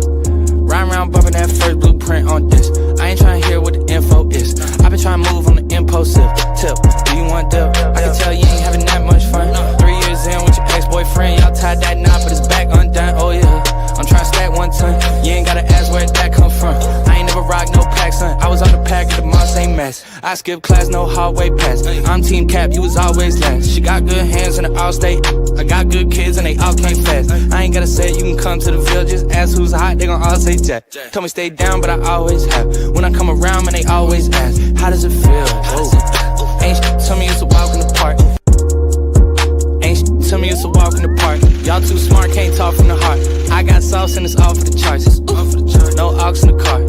Ride around bumping that first blueprint on this. I ain't trying to hear what the info is. I've been trying to move on the impulsive tip. Do you want dip? I can tell you ain't having that much fun. 3 years in with your ex-boyfriend, y'all tied that knot, but it's back undone. Oh yeah, I'm trying to stack 1 ton. You ain't gotta ask where that come from. I ain't never rock no pack, son. I was on the pack at the mall, same mess. I skipped class, no hallway pass. I'm team cap, you was always last. She got good hands in the all-state. I got good kids and they all came fast. I ain't gotta say it, you can come to the Ville. Just ask who's hot, they gon' all say Jack. Tell me stay down, but I always have. When I come around, man, they always ask, how does it feel? Whoa. Ain't shit to me, it's a walk in the park. Ain't shit to me, it's a walk in the park. Y'all too smart, can't talk from the heart. I got sauce and it's all for the charts. No aux in the car.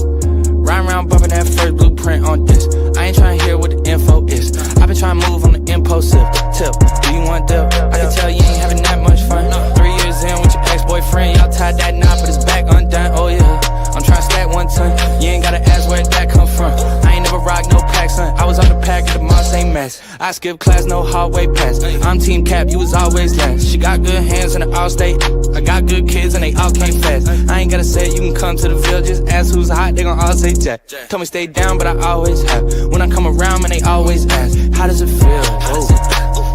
Ride around bumping that first blueprint on this. I ain't trying to hear what the info is. I've been trying to move on the impulsive tip. Do you want dip? I can tell you ain't having that much fun. 3 years in with your ex-boyfriend, y'all tied that knot, but it's back undone. Oh yeah, I'm trying to stack 1 ton. You ain't gotta ask where that come from. I ain't never rock no pack, son. I was on the pack at the mall, same mess. I skipped class, no hallway pass. I'm team cap, you was always last. She got good hands in the all-state. I got good kids and they all came fast. I ain't gotta say it, you can come to the Ville. Just ask who's hot, they gon' all say Jack. Tell me stay down, but I always have. When I come around, man, they always ask, how does it feel? Whoa.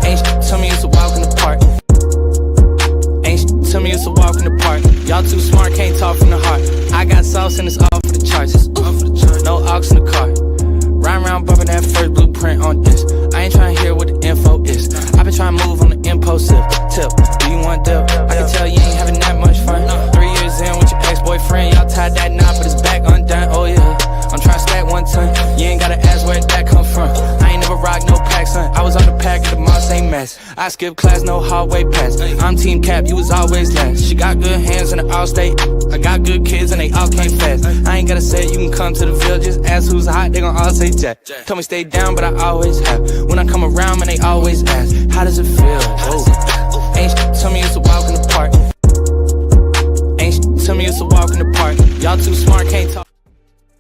Ain't shit to me, it's a walk in the park. Ain't shit to me, it's a walk in the park. Y'all too smart, can't talk from the heart. I got sauce and it's all for the charts. No aux in the car. Ride around bumping that first blueprint on this. I ain't trying to hear what the info is. I've been trying to move on the impulsive tip. Do you want dip? I can tell you ain't having that much fun. 3 years in with your ex-boyfriend, y'all tied that knot, but it's back undone. Oh yeah, I'm trying to stack 1 ton. You ain't gotta ask where that come from. I ain't never rock no pack, son. I was on the pack at the mall, same mess. I skipped class, no hallway pass. I'm team cap, you was always last. She got good hands in the all-state. I got good kids and they all came fast. I ain't gotta say it, you can come to the Ville. Just ask who's hot, they gon' all say Jack. Tell me stay down, but I always have. When I come around, man, they always ask, how does it feel? Whoa. Ain't shit to me, it's a walk in the park. Ain't shit to me, it's a walk in the park. Y'all too smart, can't talk.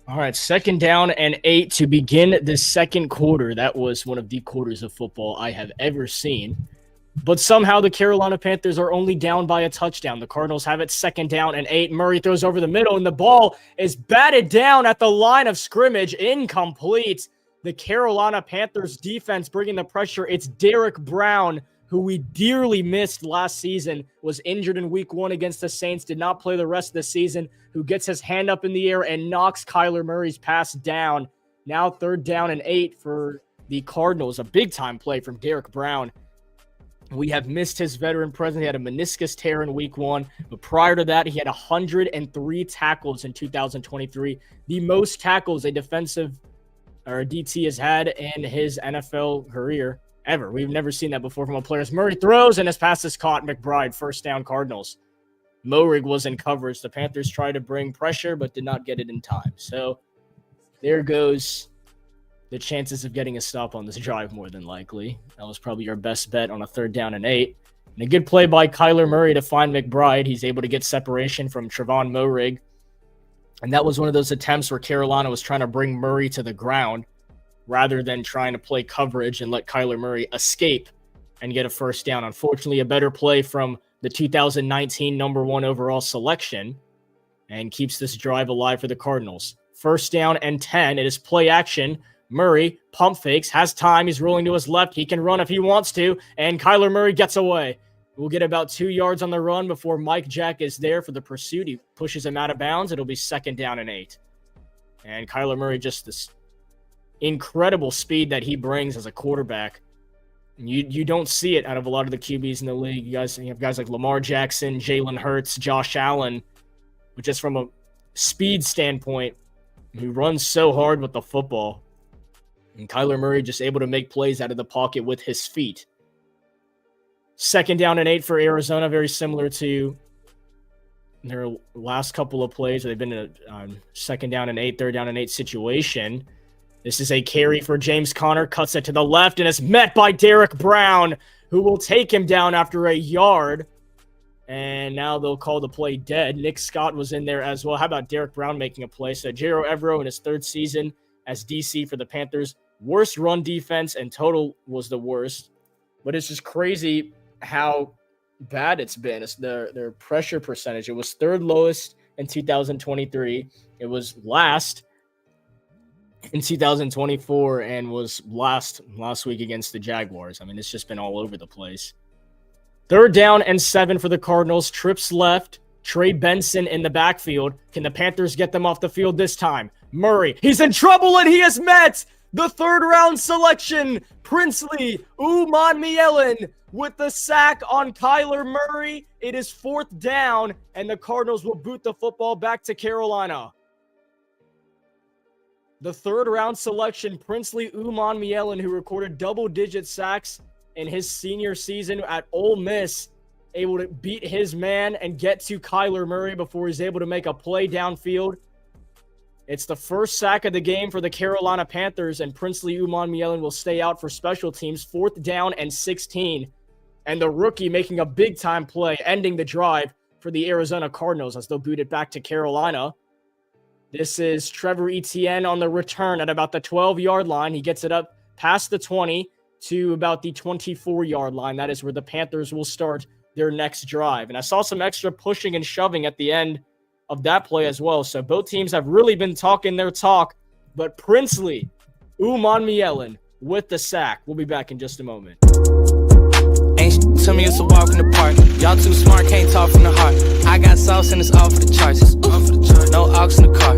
All right, second down and 8 to begin the second quarter. That was one of the quarters of football I have ever seen. But somehow the Carolina Panthers are only down by a touchdown. The Cardinals have it second down and 8. Murray throws over the middle, and the ball is batted down at the line of scrimmage. Incomplete. The Carolina Panthers defense bringing the pressure. It's Derek Brown who we dearly missed last season, was injured in week 1 against the Saints, did not play the rest of the season, who gets his hand up in the air and knocks Kyler Murray's pass down. Now 3rd down and 8 for the Cardinals. A big-time play from Derek Brown. We have missed his veteran presence. He had a meniscus tear in week 1, but prior to that, he had 103 tackles in 2023, the most tackles a defensive or a DT has had in his NFL career ever. We've never seen that before from a player. As Murray throws and his pass is caught. McBride, 1st down Cardinals. Moehrig was in coverage. The Panthers tried to bring pressure, but did not get it in time. So there goes the chances of getting a stop on this drive, more than likely. That was probably your best bet on a 3rd down and 8. And a good play by Kyler Murray to find McBride. He's able to get separation from Trevon Moehrig. And that was one of those attempts where Carolina was trying to bring Murray to the ground rather than trying to play coverage and let Kyler Murray escape and get a 1st down. Unfortunately, a better play from the 2019 number 1 overall selection and keeps this drive alive for the Cardinals. 1st down and 10. It is play action. Murray pump fakes, has time. He's rolling to his left. He can run if he wants to, and Kyler Murray gets away. We'll get about 2 yards on the run before Mike Jack is there for the pursuit. He pushes him out of bounds. It'll be 2nd down and 8. And Kyler Murray, just this incredible speed that he brings as a quarterback. You don't see it out of a lot of the QBs in the league. You have guys like Lamar Jackson, Jalen Hurts, Josh Allen, but just from a speed standpoint, he runs so hard with the football. And Kyler Murray just able to make plays out of the pocket with his feet. 2nd down and 8 for Arizona, very similar to their last couple of plays. They've been in a 2nd down and 8, 3rd down and 8 situation. This is a carry for James Conner, cuts it to the left, and is met by Derek Brown, who will take him down after a yard. And now they'll call the play dead. Nick Scott was in there as well. How about Derek Brown making a play? So Jero Evero in his 3rd season as DC for the Panthers. Worst run defense, and total was the worst. But it's just crazy how bad it's been. It's their pressure percentage. It was 3rd lowest in 2023. It was last in 2024 and was last week against the Jaguars. I mean, it's just been all over the place. 3rd down and 7 for the Cardinals. Trips left. Trey Benson in the backfield. Can the Panthers get them off the field this time? Murray, he's in trouble, and he is met. The 3rd round selection, Princely Umanmielen, with the sack on Kyler Murray. It is 4th down, and the Cardinals will boot the football back to Carolina. The 3rd round selection, Princely Umanmielen, who recorded double-digit sacks in his senior season at Ole Miss, able to beat his man and get to Kyler Murray before he's able to make a play downfield. It's the 1st sack of the game for the Carolina Panthers, and Princely Umanmielen will stay out for special teams. 4th down and 16. And the rookie making a big-time play, ending the drive for the Arizona Cardinals as they'll boot it back to Carolina. This is Trevor Etienne on the return at about the 12-yard line. He gets it up past the 20 to about the 24-yard line. That is where the Panthers will start their next drive. And I saw some extra pushing and shoving at the end of that play as well. So both teams have really been talking their talk, but Princely Umanmielen with the sack. We'll be back in just a moment.
Ain't to me, it's a walk in the park. Y'all too smart, can't talk from the heart. I got sauce and it's all for the charts. No aux in the car.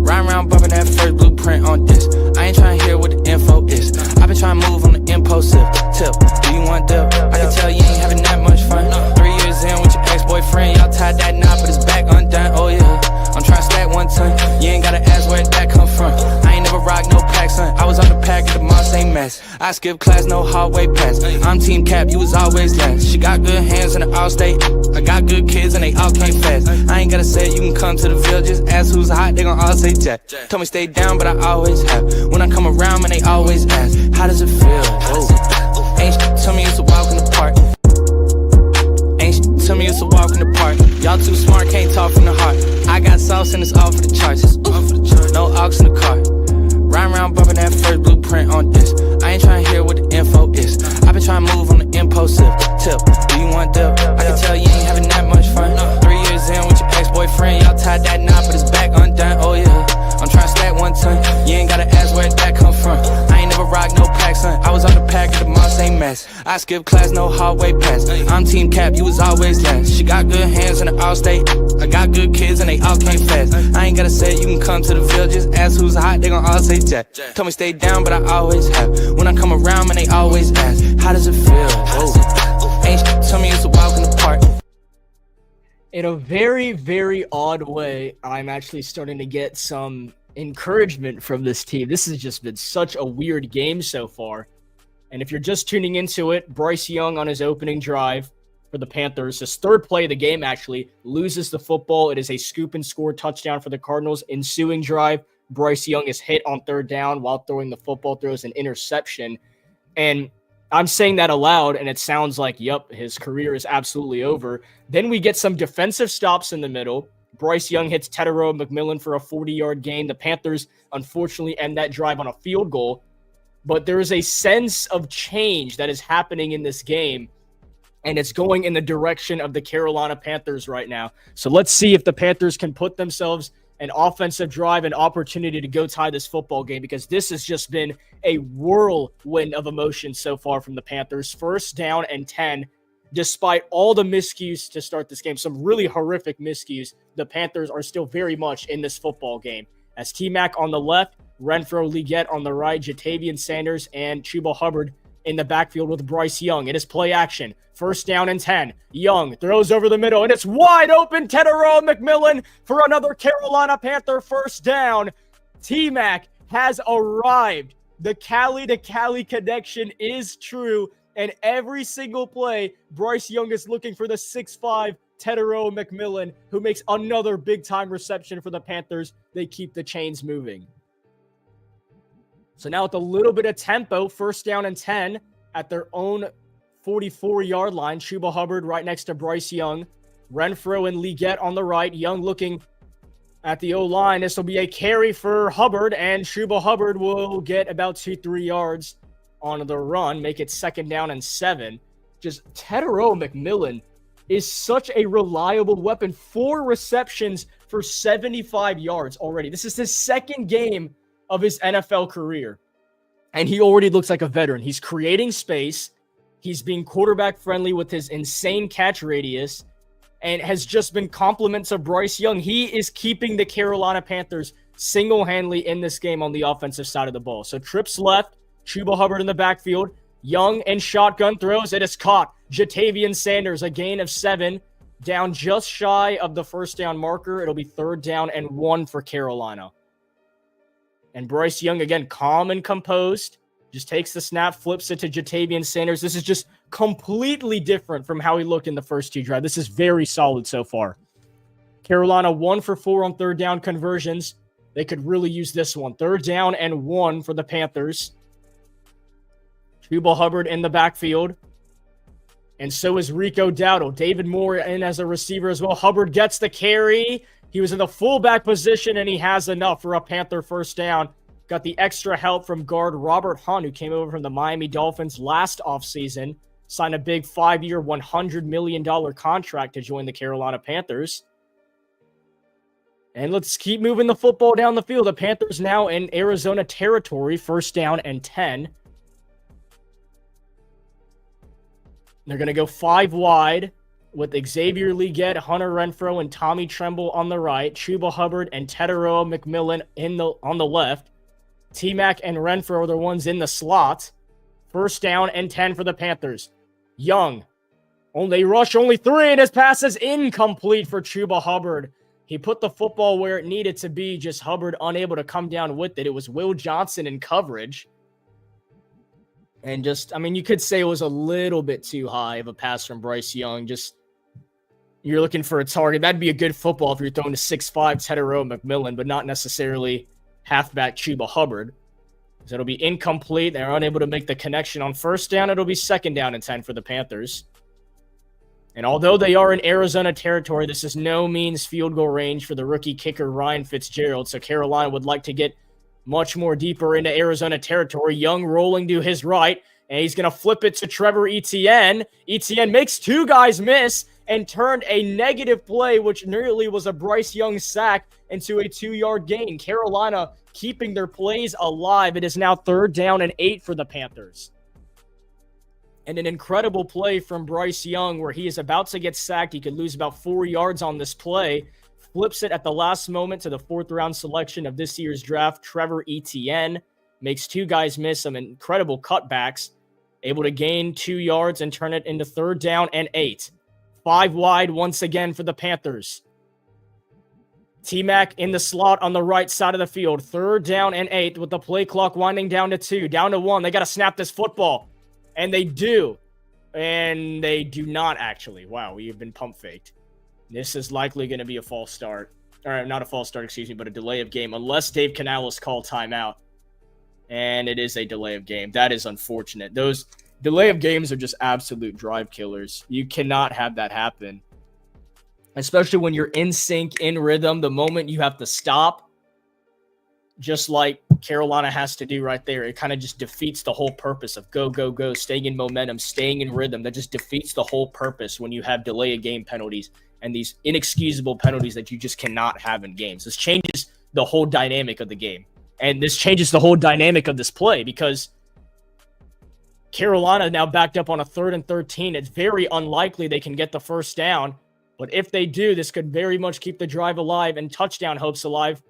Ride around bumping that first blueprint on this. I ain't trying to hear what the info is. I been trying to move on the impulsive tip. Do you want dip? I can tell you ain't having that much fun. 3 years in with your ex-boyfriend, y'all tied that knot, but it's back undone. Oh yeah, I'm trying to stack 1 ton. You ain't gotta ask where that come from. I ain't never rock no pack, son. I was on the pack at the mall, same mess. I skip class, no hallway pass. I'm team cap, you was always last. She got good hands in the all-state. I got good kids and they all came fast. I ain't gotta say it, you can come to the village. Just ask who's hot, they gon' all say Jack. Told me stay down, but I always have. When I come around, man, they always ask, how does it feel? Oh. Ain't tell me it's a walk in the park. Ain't tell me it's a walk in the park. Y'all too smart, can't talk from the heart. I got sauce and it's all for the charts. No aux in the car. Ride around bumping that first blueprint on this. I ain't trying to hear what the info is. I been trying to move on the impulsive tip. Do you want dip? I can tell you ain't having that much fun. 3 years in with your ex-boyfriend, y'all tied that knot, but it's back undone. Oh yeah, I'm trying to stack 1 ton. You ain't gotta ask where that come from. I ain't never rock no pack, son. I was on the pack at the mall, same mess. I skip class, no hallway pass. I'm team cap, you was always last. She got good hands and they all stay. I got good kids and they all came fast. I ain't gotta say it, you can come to the Ville. Just ask who's hot, they gon' all say Jack. Told me stay down, but I always have. When I come around, man, they always ask, how does it feel? Whoa. Ain't shit, tell me it's a walk in the park.
In a very, very odd way, I'm actually starting to get some encouragement from this team. This has just been such a weird game so far. And if you're just tuning into it, Bryce Young on his opening drive for the Panthers, his third play of the game actually, loses the football. It is a scoop and score touchdown for the Cardinals. Ensuing drive, Bryce Young is hit on third down while throwing the football, throws an interception. And I'm saying that aloud, and it sounds like, yep, his career is absolutely over. Then we get some defensive stops in the middle. Bryce Young hits Tetero McMillan for a 40-yard gain. The Panthers, unfortunately, end that drive on a field goal. But there is a sense of change that is happening in this game, and it's going in the direction of the Carolina Panthers right now. So let's see if the Panthers can put themselves an offensive drive, an opportunity to go tie this football game, because this has just been a whirlwind of emotions so far from the Panthers. First down and 10, despite all the miscues to start this game, some really horrific miscues, the Panthers are still very much in this football game. As T-Mac on the left, Renfro, Leggett on the right, Jatavian Sanders, and Chuba Hubbard in the backfield with Bryce Young. It is play action. First down and 10. Young throws over the middle, and it's wide open. Tetero McMillan for another Carolina Panther first down. T-Mac has arrived. The Cali to Cali connection is true, and every single play, Bryce Young is looking for the 6'5" Tetero McMillan, who makes another big-time reception for the Panthers. They keep the chains moving. So now with a little bit of tempo, first down and 10 at their own 44-yard line. Chuba Hubbard right next to Bryce Young. Renfro and Leggett on the right. Young looking at the O-line. This will be a carry for Hubbard, and Chuba Hubbard will get about 2-3 yards on the run, make it second down and 7. Just Tetero McMillan is such a reliable weapon. 4 receptions for 75 yards already. This is his second game of his NFL career, and he already looks like a veteran. He's creating space. He's being quarterback friendly with his insane catch radius, and has just been compliments of Bryce Young. He is keeping the Carolina Panthers single-handedly in this game on the offensive side of the ball. So trips left, Chuba Hubbard in the backfield. Young and shotgun throws. It is caught. Jatavian Sanders, a gain of 7, down just shy of the first down marker. It'll be third down and 1 for Carolina. And Bryce Young, again, calm and composed, just takes the snap, flips it to Jatavian Sanders. This is just completely different from how he looked in the first 2 drives. This is very solid so far. Carolina 1 for 4 on third down conversions. They could really use this one. Third down and 1 for the Panthers. Chuba Hubbard in the backfield. And so is Rico Dowdle. David Moore in as a receiver as well. Hubbard gets the carry. He was in the fullback position, and he has enough for a Panther first down. Got the extra help from guard Robert Hunt, who came over from the Miami Dolphins last offseason. Signed a big 5-year, $100 million contract to join the Carolina Panthers. And let's keep moving the football down the field. The Panthers now in Arizona territory, first down and 10. They're going to go 5 wide with Xavier Leggett, Hunter Renfro, and Tommy Tremble on the right. Chuba Hubbard and Tetero McMillan on the left. T-Mac and Renfro are the ones in the slot. First down and 10 for the Panthers. Young. Only 3, and his pass is incomplete for Chuba Hubbard. He put the football where it needed to be, just Hubbard unable to come down with it. It was Will Johnson in coverage. And just, you could say it was a little bit too high of a pass from Bryce Young. Just, you're looking for a target. That'd be a good football if you're throwing to 6'5" Tetero McMillan, but not necessarily halfback Chuba Hubbard. So it'll be incomplete. They're unable to make the connection on first down. It'll be second down and 10 for the Panthers. And although they are in Arizona territory, this is no means field goal range for the rookie kicker Ryan Fitzgerald. So Carolina would like to get much more deeper into Arizona territory. Young rolling to his right, and he's going to flip it to Trevor Etienne. Etienne makes 2 guys miss and turned a negative play, which nearly was a Bryce Young sack, into a 2-yard gain. Carolina keeping their plays alive. It is now third down and 8 for the Panthers. And an incredible play from Bryce Young where he is about to get sacked. He could lose about 4 yards on this play. Flips it at the last moment to the 4th-round selection of this year's draft, Trevor Etienne. Makes 2 guys miss some incredible cutbacks. Able to gain 2 yards and turn it into 3rd down and 8. 5 wide once again for the Panthers. T-Mac in the slot on the right side of the field. 3rd down and 8 with the play clock winding down to 2. Down to 1. They got to snap this football. And they do. And they do not actually. Wow, we have been pump faked. This is likely going to be a false start. Or not a false start, excuse me, but a delay of game. Unless Dave Canales called timeout. And it is a delay of game. That is unfortunate. Those delay of games are just absolute drive killers. You cannot have that happen. Especially when you're in sync, in rhythm. The moment you have to stop, just like Carolina has to do right there, it kind of just defeats the whole purpose of go, go, go, staying in momentum, staying in rhythm. That just defeats the whole purpose when you have delay of game penalties and these inexcusable penalties that you just cannot have in games. This changes the whole dynamic of the game. And this changes the whole dynamic of this play because Carolina now backed up on a 3rd and 13. It's very unlikely they can get the 1st down. But if they do, this could very much keep the drive alive and touchdown hopes alive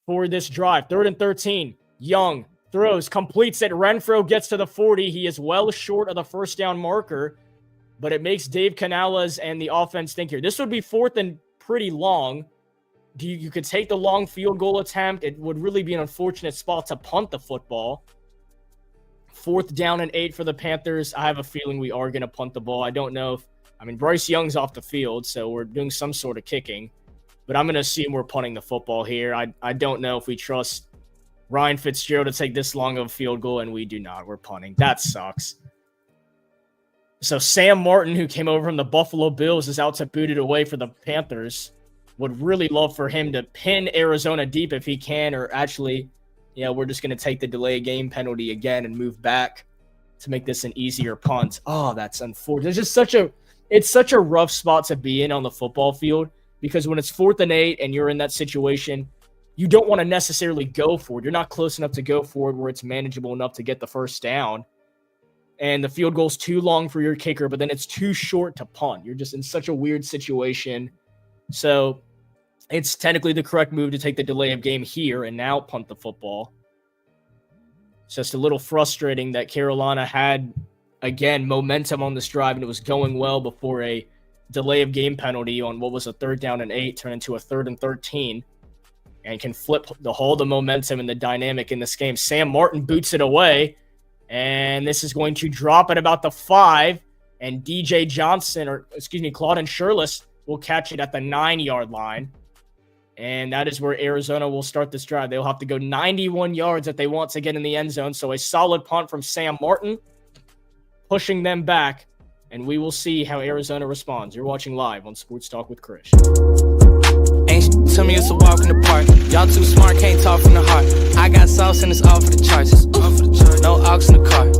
for this drive. 3rd and 13. Young throws, completes it. Renfro gets to the 40. He is well short of the 1st down marker, but it makes Dave Canales and the offense think here. This would be 4th and pretty long. You could take the long field goal attempt. It would really be an unfortunate spot to punt the football. 4th down and 8 for the Panthers. I have a feeling we are going to punt the ball. I don't know if, Bryce Young's off the field, so we're doing some sort of kicking. But I'm going to assume we're punting the football here. I don't know if we trust Ryan Fitzgerald to take this long of a field goal, and we do not. We're punting. That sucks. So Sam Martin, who came over from the Buffalo Bills, is out to boot it away for the Panthers. Would really love for him to pin Arizona deep if he can, or actually, we're just going to take the delay game penalty again and move back to make this an easier punt. Oh, that's unfortunate. It's such a rough spot to be in on the football field because when it's 4th and 8 and you're in that situation, you don't want to necessarily go for it. You're not close enough to go for it where it's manageable enough to get the 1st down. And the field goal's too long for your kicker, but then it's too short to punt. You're just in such a weird situation. So it's technically the correct move to take the delay of game here and now punt the football. It's just a little frustrating that Carolina had, again, momentum on this drive, and it was going well before a delay of game penalty on what was a 3rd down and 8 turned into a 3rd and 13 and can flip the momentum and the dynamic in this game. Sam Martin boots it away, and this is going to drop at about the 5, and DJ Johnson, Claudin Shirless will catch it at the 9-yard line. And that is where Arizona will start this drive. They'll have to go 91 yards if they want to get in the end zone. So a solid punt from Sam Martin, pushing them back, and we will see how Arizona responds. You're watching live on Sports Talk with Chris.
Ain't tell me it's a walk in the park. Y'all too smart, can't talk from the heart. I got sauce and it's all for the charts. No aux in the car.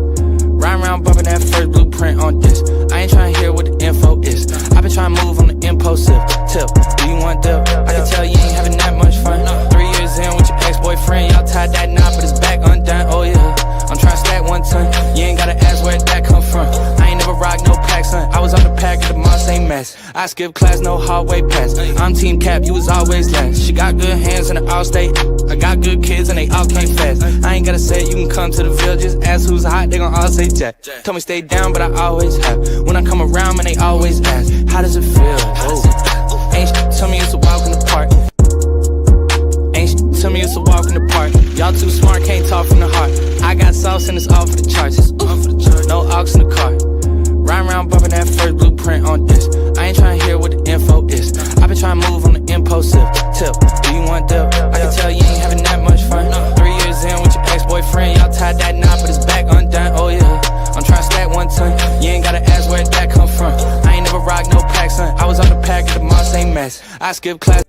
Ride around bumping that first blueprint on this. I ain't trying to hear what the info is. I've been trying to move on the impulsive tip. Do you want dip? I can tell you ain't having that much fun. 3 years in with your ex-boyfriend, y'all tied that knot, but it's back undone. Oh yeah, I'm trying to stack 1 ton. You ain't gotta ask where that come from. I ain't never rock no pack, son. I was on the pack at the Moss ain't mess. I skip class, no hallway pass. I'm team cap, you was always last. She got good hands and the all state. I got good kids and they all came fast. I ain't gotta say you can come to the Ville, just ask who's hot, they gon' all say Jack. Told me stay down, but I always have. When I come around, man, they always ask, how does it feel? Oh. Ain't tell me it's a walk in the park. Ain't tell me it's a walk in the park. Y'all too smart, can't talk from the heart. I got sauce and it's all for the charts. No aux in the car. Ride around bumping that first blueprint on this. I ain't trying to hear what the info is. I've been trying to move on the impulsive tip. Do you want dip? I can tell you ain't having that much fun. 3 years in with your ex-boyfriend, y'all tied that knot, but it's back undone. Oh yeah, I'm trying to stack 1 ton. You ain't gotta ask where that come from. I ain't never rock no pack, son. I was on the pack at the Moss ain't mess. I skip class.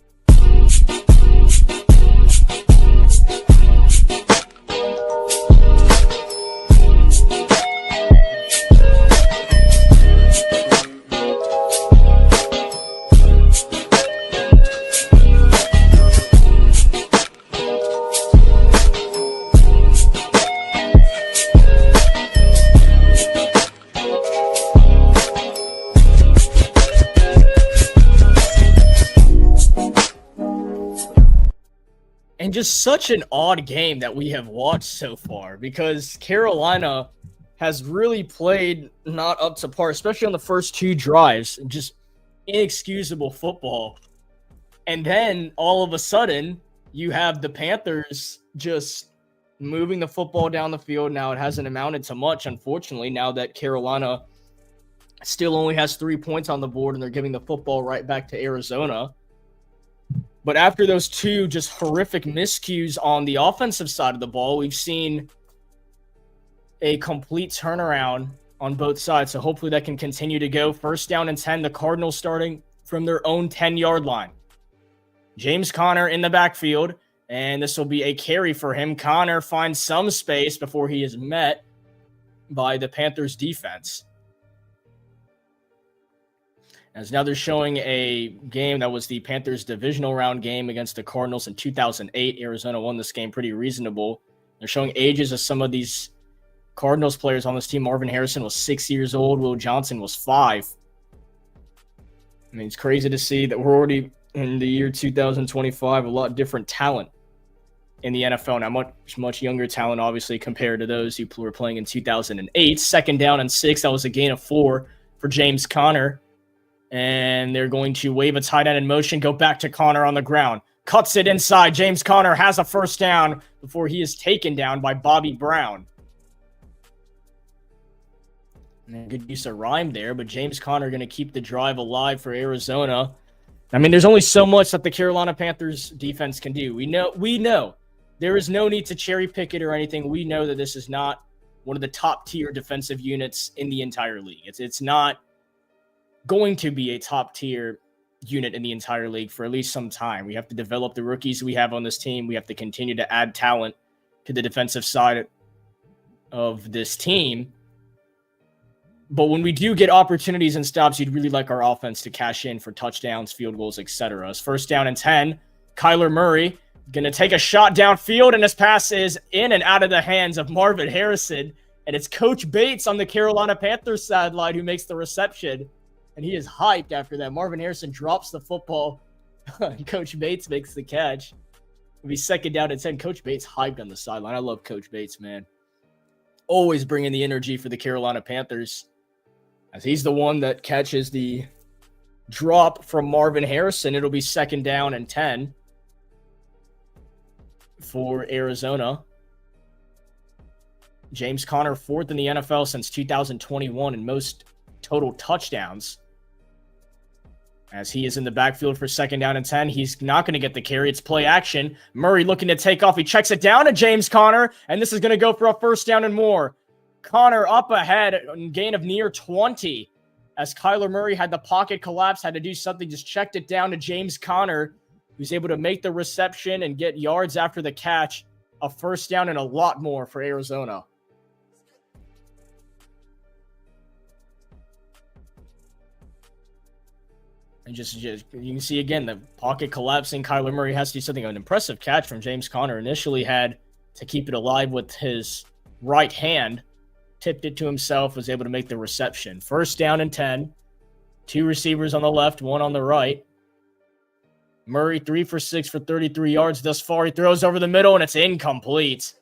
just such an odd game that we have watched so far because Carolina has really played not up to par, especially on the first two drives. Just inexcusable football. And then all of a sudden, you have the Panthers just moving the football down the field. Now it hasn't amounted to much, unfortunately, now that Carolina still only has 3 points on the board and they're giving the football right back to Arizona. But after those two just horrific miscues on the offensive side of the ball, we've seen a complete turnaround on both sides. So hopefully that can continue to go. First down and 10, the Cardinals starting from their own 10-yard line. James Conner in the backfield, and this will be a carry for him. Conner finds some space before he is met by the Panthers defense. As now they're showing a game that was the Panthers divisional round game against the Cardinals in 2008. Arizona won this game pretty reasonable. They're showing ages of some of these Cardinals players on this team. Marvin Harrison was 6 years old. Will Johnson was 5. I mean, it's crazy to see that we're already in the year 2025, a lot different talent in the NFL. Now, much younger talent, obviously, compared to those who were playing in 2008. Second down and 6. That was a gain of 4 for James Conner. And they're going to wave a tight end in motion, go back to Conner on the ground. Cuts it inside. James Conner has a first down before he is taken down by Bobby Brown. And good use of rhyme there, but James Conner going to keep the drive alive for Arizona. I mean, there's only so much that the Carolina Panthers defense can do. We know. There is no need to cherry pick it or anything. We know that this is not one of the top tier defensive units in the entire league. It's not going to be a top tier unit in the entire league for at least some time. We have to develop the rookies we have on this team. We have to continue to add talent to the defensive side of this team. But when we do get opportunities and stops, you'd really like our offense to cash in for touchdowns, field goals, etc. It's first down and 10. Kyler Murray going to take a shot downfield, and this pass is in and out of the hands of Marvin Harrison. And it's Coach Bates on the Carolina Panthers sideline who makes the reception. And he is hyped after that. Marvin Harrison drops the football. Coach Bates makes the catch. It'll be second down and 10. Coach Bates hyped on the sideline. I love Coach Bates, man. Always bringing the energy for the Carolina Panthers, as he's the one that catches the drop from Marvin Harrison. It'll be second down and 10 for Arizona. James Conner, 4th in the NFL since 2021 in most total touchdowns. As he is in the backfield for second down and 10, he's not going to get the carry. It's play action. Murray looking to take off. He checks it down to James Conner, and this is going to go for a first down and more. Conner up ahead, gain of near 20. As Kyler Murray had the pocket collapse, had to do something, just checked it down to James Conner, who's able to make the reception and get yards after the catch. A first down and a lot more for Arizona. And just you can see again the pocket collapsing. Kyler Murray has to do something. An impressive catch from James Conner. Initially had to keep it alive with his right hand. Tipped it to himself, was able to make the reception. First down and 10. 2 receivers on the left, 1 on the right. Murray 3 for 6 for 33 yards thus far. He throws over the middle, and it's incomplete.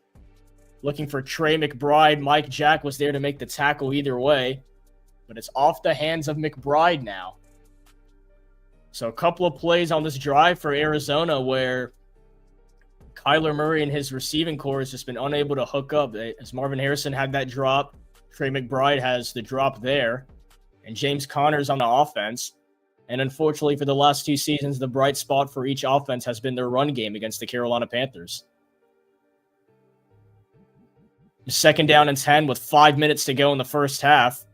Looking for Trey McBride. Mike Jack was there to make the tackle either way. But it's off the hands of McBride now. So a couple of plays on this drive for Arizona where Kyler Murray and his receiving core has just been unable to hook up. As Marvin Harrison had that drop, Trey McBride has the drop there, and James Conner's on the offense. And unfortunately for the last 2 seasons, the bright spot for each offense has been their run game against the Carolina Panthers. Second down and 10 with 5 minutes to go in the first half.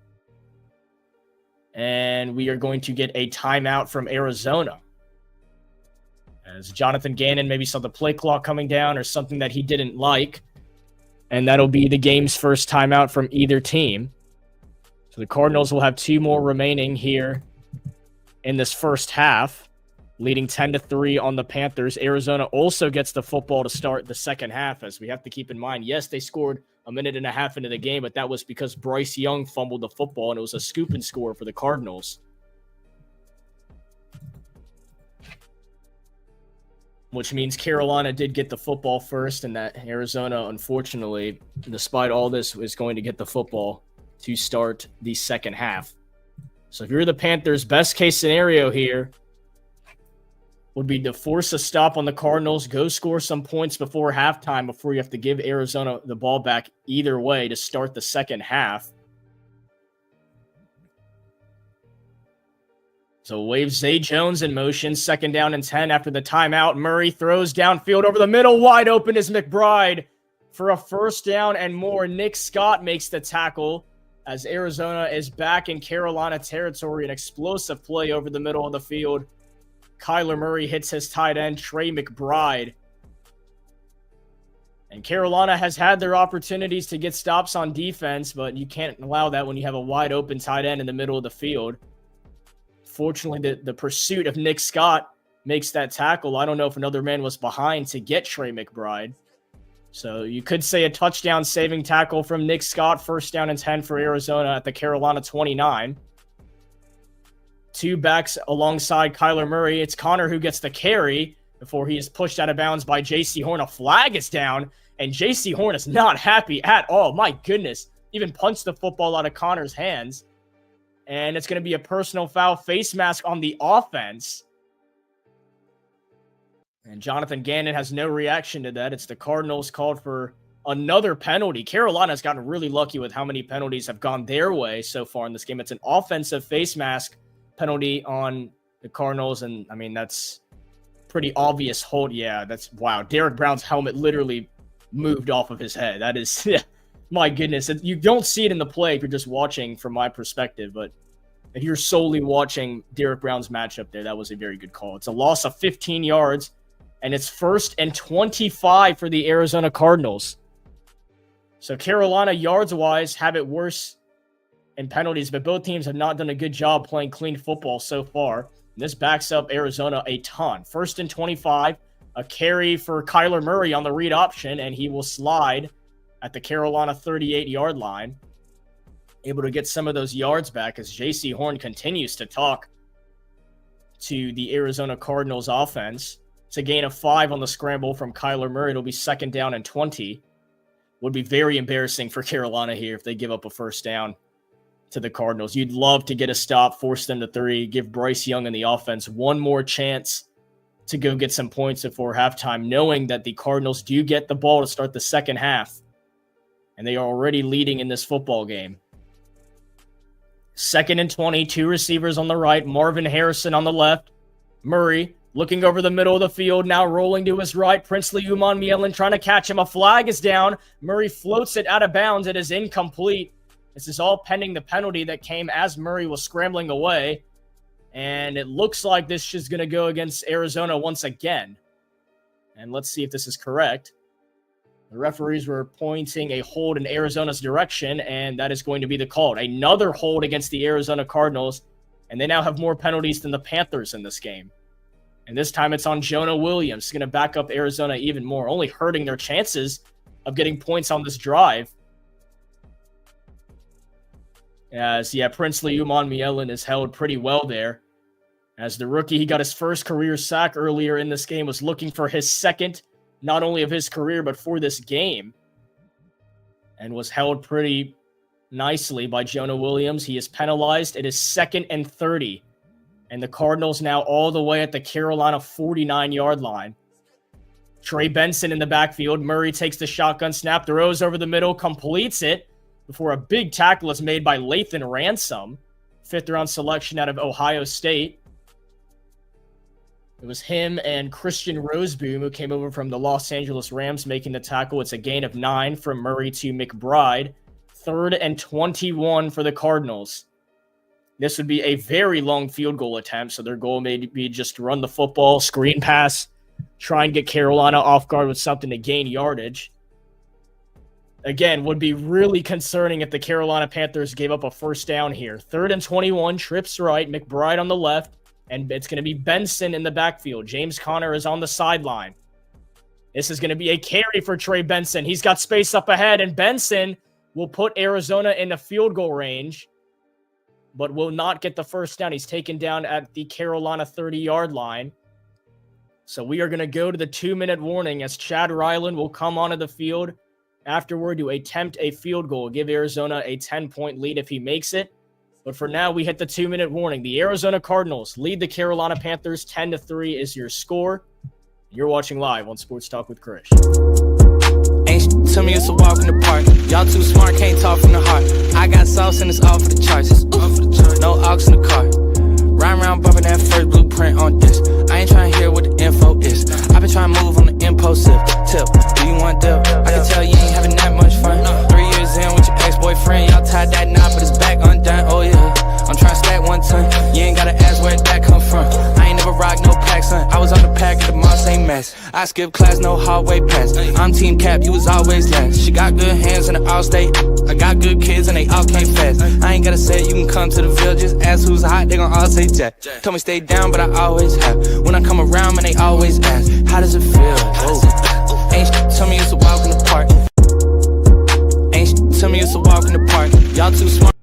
And we are going to get a timeout from Arizona. As Jonathan Gannon maybe saw the play clock coming down or something that he didn't like. And that'll be the game's first timeout from either team. So the Cardinals will have 2 more remaining here in this first half, leading 10-3 on the Panthers. Arizona also gets the football to start the second half, as we have to keep in mind, yes, they scored a minute and a half into the game, but that was because Bryce Young fumbled the football, and it was a scoop and score for the Cardinals. which means Carolina did get the football first, and that Arizona, unfortunately, despite all this, is going to get the football to start the second half. So if you're the Panthers, best case scenario here would be to force a stop on the Cardinals, go score some points before halftime before you have to give Arizona the ball back either way to start the second half. So wave Zay Jones in motion, 2nd down and 10 after the timeout. Murray throws downfield over the middle, wide open is McBride for a 1st down and more. Nick Scott makes the tackle as Arizona is back in Carolina territory. An explosive play over the middle of the field. Kyler Murray hits his tight end, Trey McBride. And Carolina has had their opportunities to get stops on defense, but you can't allow that when you have a wide open tight end in the middle of the field. Fortunately, the pursuit of Nick Scott makes that tackle. I don't know if another man was behind to get Trey McBride. So you could say a touchdown saving tackle from Nick Scott, 1st down and 10 for Arizona at the Carolina 29. 2 backs alongside Kyler Murray. It's Connor who gets the carry before he is pushed out of bounds by J.C. Horn. A flag is down, and J.C. Horn is not happy at all. My goodness. Even punched the football out of Connor's hands. And it's going to be a personal foul, face mask on the offense. And Jonathan Gannon has no reaction to that. It's the Cardinals called for another penalty. Carolina's gotten really lucky with how many penalties have gone their way so far in this game. It's an offensive face mask penalty on the Cardinals, and I mean, that's pretty obvious hold. Yeah, that's wow. Derek Brown's helmet literally moved off of his head. That is, my goodness. You don't see it in the play if you're just watching from my perspective, but if you're solely watching Derek Brown's matchup there, that was a very good call. It's a loss of 15 yards, and it's 1st and 25 for the Arizona Cardinals. So Carolina, yards-wise, have it worse in penalties, but both teams have not done a good job playing clean football so far. This backs up Arizona a ton. 1st and 25, a carry for Kyler Murray on the read option, and he will slide at the Carolina 38-yard line. Able to get some of those yards back as J.C. Horn continues to talk to the Arizona Cardinals offense. It's a gain of 5 on the scramble from Kyler Murray. It'll be 2nd down and 20. Would be very embarrassing for Carolina here if they give up a 1st down to the Cardinals. You'd love to get a stop, force them to 3, give Bryce Young and the offense one more chance to go get some points before halftime, knowing that the Cardinals do get the ball to start the second half, and they are already leading in this football game. 2nd and 20, 2 receivers on the right, Marvin Harrison on the left. Murray looking over the middle of the field, now rolling to his right. Princely Umanmielen trying to catch him. A flag is down. Murray floats it out of bounds. It is incomplete. This is all pending the penalty that came as Murray was scrambling away. And it looks like this is going to go against Arizona once again. And let's see if this is correct. The referees were pointing a hold in Arizona's direction, and that is going to be the call. Another hold against the Arizona Cardinals, and they now have more penalties than the Panthers in this game. And this time it's on Jonah Williams. It's going to back up Arizona even more, only hurting their chances of getting points on this drive. As, Princely Umanmielen is held pretty well there. As the rookie, he got his first career sack earlier in this game, was looking for his second, not only of his career, but for this game. And was held pretty nicely by Jonah Williams. He is penalized. It is 2nd and 30. And the Cardinals now all the way at the Carolina 49-yard line. Trey Benson in the backfield. Murray takes the shotgun snap, throws over the middle, completes it before a big tackle is made by Lathan Ransom, 5th-round selection out of Ohio State. It was him and Christian Roseboom who came over from the Los Angeles Rams making the tackle. It's a gain of 9 from Murray to McBride. 3rd and 21 for the Cardinals. This would be a very long field goal attempt, so their goal may be just to run the football, screen pass, try and get Carolina off guard with something to gain yardage. Again, would be really concerning if the Carolina Panthers gave up a 1st down here. 3rd and 21, trips right, McBride on the left, and it's going to be Benson in the backfield. James Conner is on the sideline. This is going to be a carry for Trey Benson. He's got space up ahead, and Benson will put Arizona in the field goal range, but will not get the 1st down. He's taken down at the Carolina 30-yard line. So we are going to go to the 2-minute warning as Chad Ryland will come onto the field afterward to attempt a field goal, give Arizona a 10-point lead if he makes it. But for now, we hit the 2-minute warning. The Arizona Cardinals lead the Carolina Panthers 10-3 is your score. You're watching live on Sports Talk with Krish.
Ain't to me, it's a walk in the park. Y'all too smart, can't talk from the heart. I got sauce and it's all for the charts. No aux in the car. Ride around bumping that first blueprint on this. I ain't trying to hear what the info is. I've been trying to move on the impulsive tip. Do you want dip? I can tell you ain't having that much fun. 3 years in with your ex-boyfriend, y'all tied that knot, but it's back undone. Oh yeah, I'm trying to stack 1 ton. You ain't gotta ask where that come from. I ain't never rock no pack, son. I was on the pack at the mall, same mess. I skipped class, no hallway pass. I'm team cap, you was always last. She got good hands in the all-state. I got good kids and they all came fast. I ain't gotta say it, you can come to the Ville. Just ask who's hot, they gon' all say Jack. Told me stay down, but I always have. When I come around, man, they always ask, how does it feel? Whoa. Ain't to me, it's a walk in the park. Ain't to me, it's a walk in the park. Y'all too smart.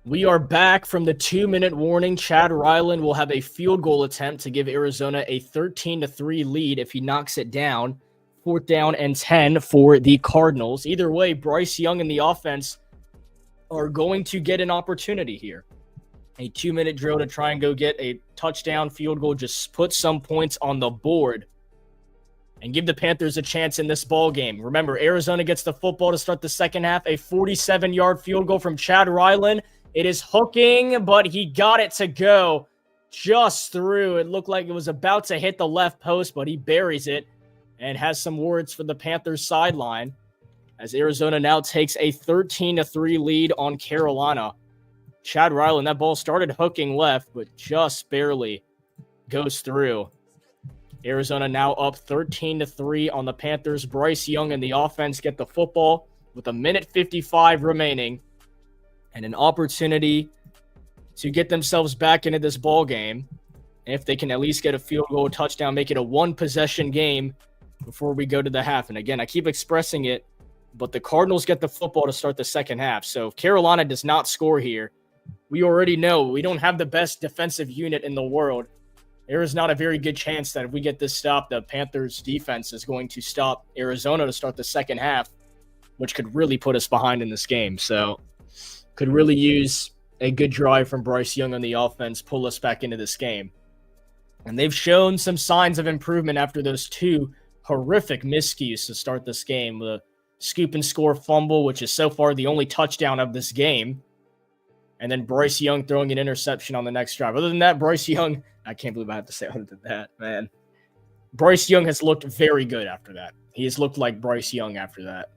We are back from the 2-minute warning. Chad Ryland will have a field goal attempt to give Arizona a 13-3 lead if he knocks it down. 4th down and 10 for the Cardinals. Either way, Bryce Young and the offense are going to get an opportunity here. A 2-minute drill to try and go get a touchdown field goal, just put some points on the board and give the Panthers a chance in this ball game. Remember, Arizona gets the football to start the second half. A 47-yard field goal from Chad Ryland. It is hooking, but he got it to go just through. It looked like it was about to hit the left post, but he buries it and has some words for the Panthers sideline as Arizona now takes a 13-3 lead on Carolina. Chad Ryland, that ball started hooking left, but just barely goes through. Arizona now up 13-3 on the Panthers. Bryce Young and the offense get the football with 1:55 remaining. And an opportunity to get themselves back into this ball game. If they can at least get a field goal, touchdown, make it a 1-possession game before we go to the half. And again, I keep expressing it, but the Cardinals get the football to start the second half. So if Carolina does not score here, we already know we don't have the best defensive unit in the world. There is not a very good chance that if we get this stop, the Panthers defense is going to stop Arizona to start the second half, which could really put us behind in this game. So could really use a good drive from Bryce Young on the offense, pull us back into this game. And they've shown some signs of improvement after those 2 horrific miscues to start this game. The scoop and score fumble, which is so far the only touchdown of this game. And then Bryce Young throwing an interception on the next drive. Other than that, Bryce Young, I can't believe I have to say other than that, man. Bryce Young has looked very good after that. He has looked like Bryce Young after that.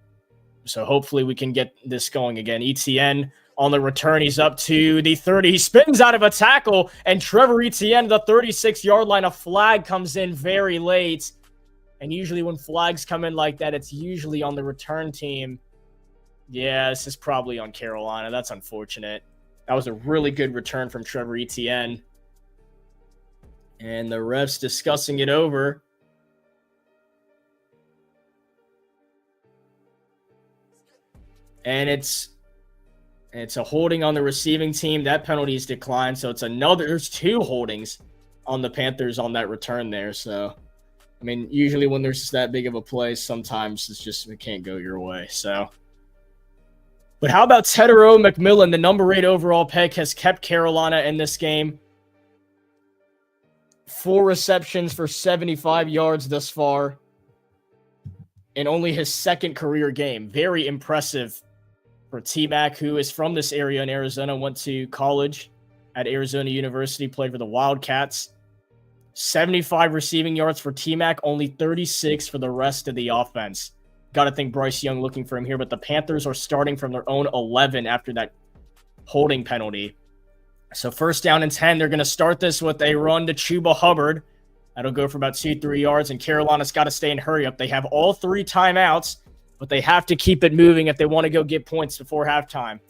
So hopefully we can get this going again. Etienne on the return, he's up to the 30. He spins out of a tackle, and Trevor Etienne, the 36-yard line, a flag comes in very late. And usually when flags come in like that, it's usually on the return team. Yeah, this is probably on Carolina. That's unfortunate. That was a really good return from Trevor Etienne. And the refs discussing it over. And it's a holding on the receiving team. That penalty is declined. So there's 2 holdings on the Panthers on that return there. So, I mean, usually when there's that big of a play, sometimes it can't go your way. So, but how about Tetero McMillan, the number 8 overall pick, has kept Carolina in this game. 4 receptions for 75 yards thus far in only his 2nd career game. Very impressive for T-Mac, who is from this area in Arizona, went to college at Arizona University, played for the Wildcats. 75 receiving yards for T-Mac, only 36 for the rest of the offense. Got to think Bryce Young looking for him here, but the Panthers are starting from their own 11 after that holding penalty. So 1st down and 10, they're going to start this with a run to Chuba Hubbard. That'll go for about 2-3 yards, and Carolina's got to stay in hurry up. They have all 3 timeouts, but they have to keep it moving if they want to go get points before halftime.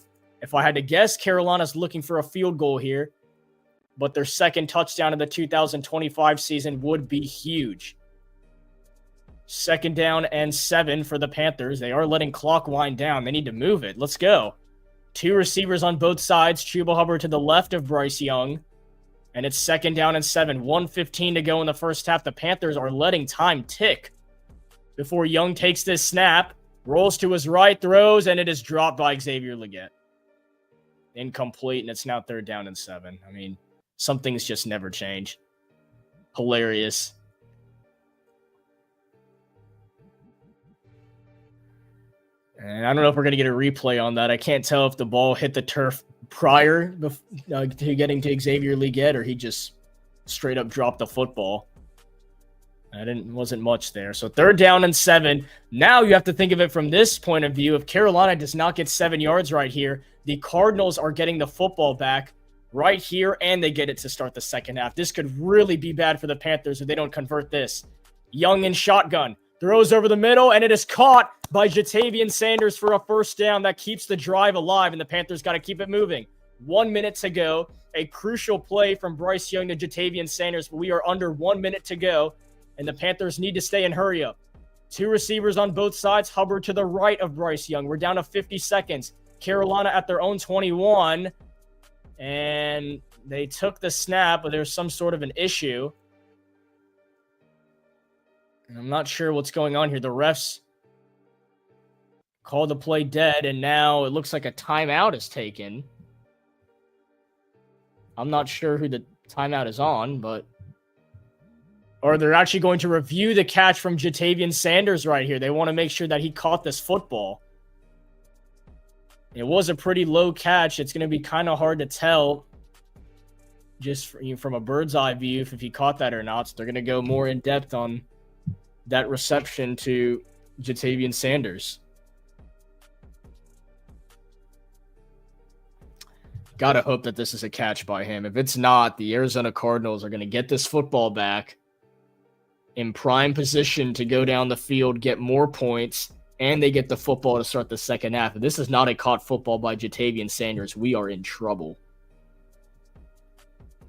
If I had to guess, Carolina's looking for a field goal here, but their 2nd touchdown of the 2025 season would be huge. 2nd down and 7 for the Panthers. They are letting clock wind down. They need to move it. Let's go. 2 receivers on both sides. Chuba Hubbard to the left of Bryce Young. And it's 2nd down and 7. 1:15 to go in the first half. The Panthers are letting time tick before Young takes this snap, rolls to his right, throws, and it is dropped by Xavier Legette. Incomplete, and it's now 3rd down and 7. I mean, some things just never change. Hilarious. And I don't know if we're going to get a replay on that. I can't tell if the ball hit the turf prior to getting to Xavier Legette, or he just straight up dropped the football. Wasn't much there. So 3rd down and 7. Now you have to think of it from this point of view. If Carolina does not get 7 yards right here, the Cardinals are getting the football back right here, and they get it to start the second half. This could really be bad for the Panthers if they don't convert this. Young in shotgun. Throws over the middle, and it is caught by Jatavian Sanders for a 1st down. That keeps the drive alive, and the Panthers got to keep it moving. 1 minute to go. A crucial play from Bryce Young to Jatavian Sanders, but we are under 1 minute to go, and the Panthers need to stay in hurry up. 2 receivers on both sides. Hubbard to the right of Bryce Young. We're down to 50 seconds. Carolina at their own 21, and they took the snap, but there's some sort of an issue. And I'm not sure what's going on here. The refs called the play dead, and now it looks like a timeout is taken. I'm not sure who the timeout is on, but... Or they're actually going to review the catch from Jatavian Sanders right here. They want to make sure that he caught this football. It was a pretty low catch. It's going to be kind of hard to tell just from a bird's eye view if he caught that or not. So they're going to go more in depth on that reception to Jatavian Sanders. Gotta hope that this is a catch by him. If it's not, the Arizona Cardinals are going to get this football back in prime position to go down the field, get more points, and they get the football to start the second half. If this is not a caught football by Jatavian Sanders, we are in trouble.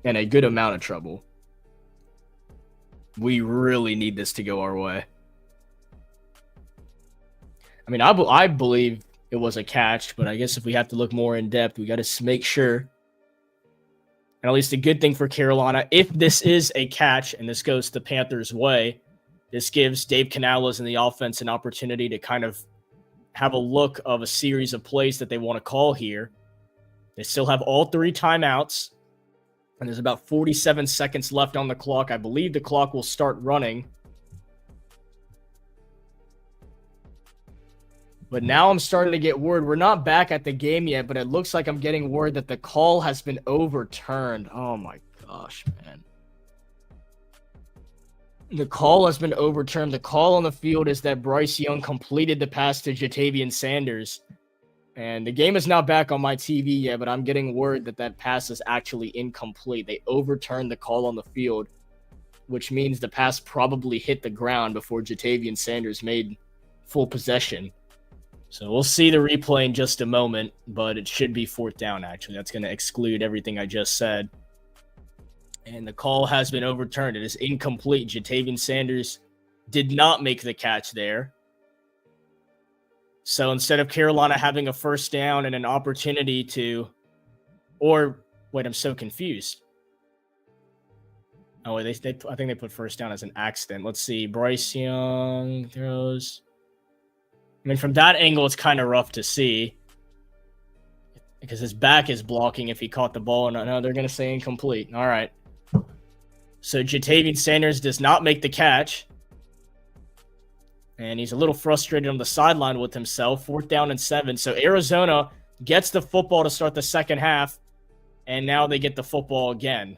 And a good amount of trouble. We really need this to go our way. I mean, I believe it was a catch, but I guess if we have to look more in depth, we got to make sure. And at least a good thing for Carolina, if this is a catch and this goes the Panthers' way, this gives Dave Canales and the offense an opportunity to kind of have a look of a series of plays that they want to call here. They still have all 3 timeouts, and there's about 47 seconds left on the clock. I believe the clock will start running. But now I'm starting to get word. We're not back at the game yet, but it looks like I'm getting word that the call has been overturned. Oh my gosh, man. The call has been overturned. The call on the field is that Bryce Young completed the pass to Jatavian Sanders. And the game is not back on my TV yet, but I'm getting word that that pass is actually incomplete. They overturned the call on the field, which means the pass probably hit the ground before Jatavian Sanders made full possession. So we'll see the replay in just a moment, but it should be fourth down, actually. That's going to exclude everything I just said. And the call has been overturned. It is incomplete. Jatavian Sanders did not make the catch there. So instead of Carolina having a first down and an opportunity to, or wait, I'm so confused. Oh, I think they put first down as an accident. Let's see. Bryce Young throws. I mean, from that angle, it's kind of rough to see because his back is blocking if he caught the ball. No, they're going to say incomplete. All right. So Jatavian Sanders does not make the catch. And he's a little frustrated on the sideline with himself. 4th down and 7. So Arizona gets the football to start the second half. And now they get the football again.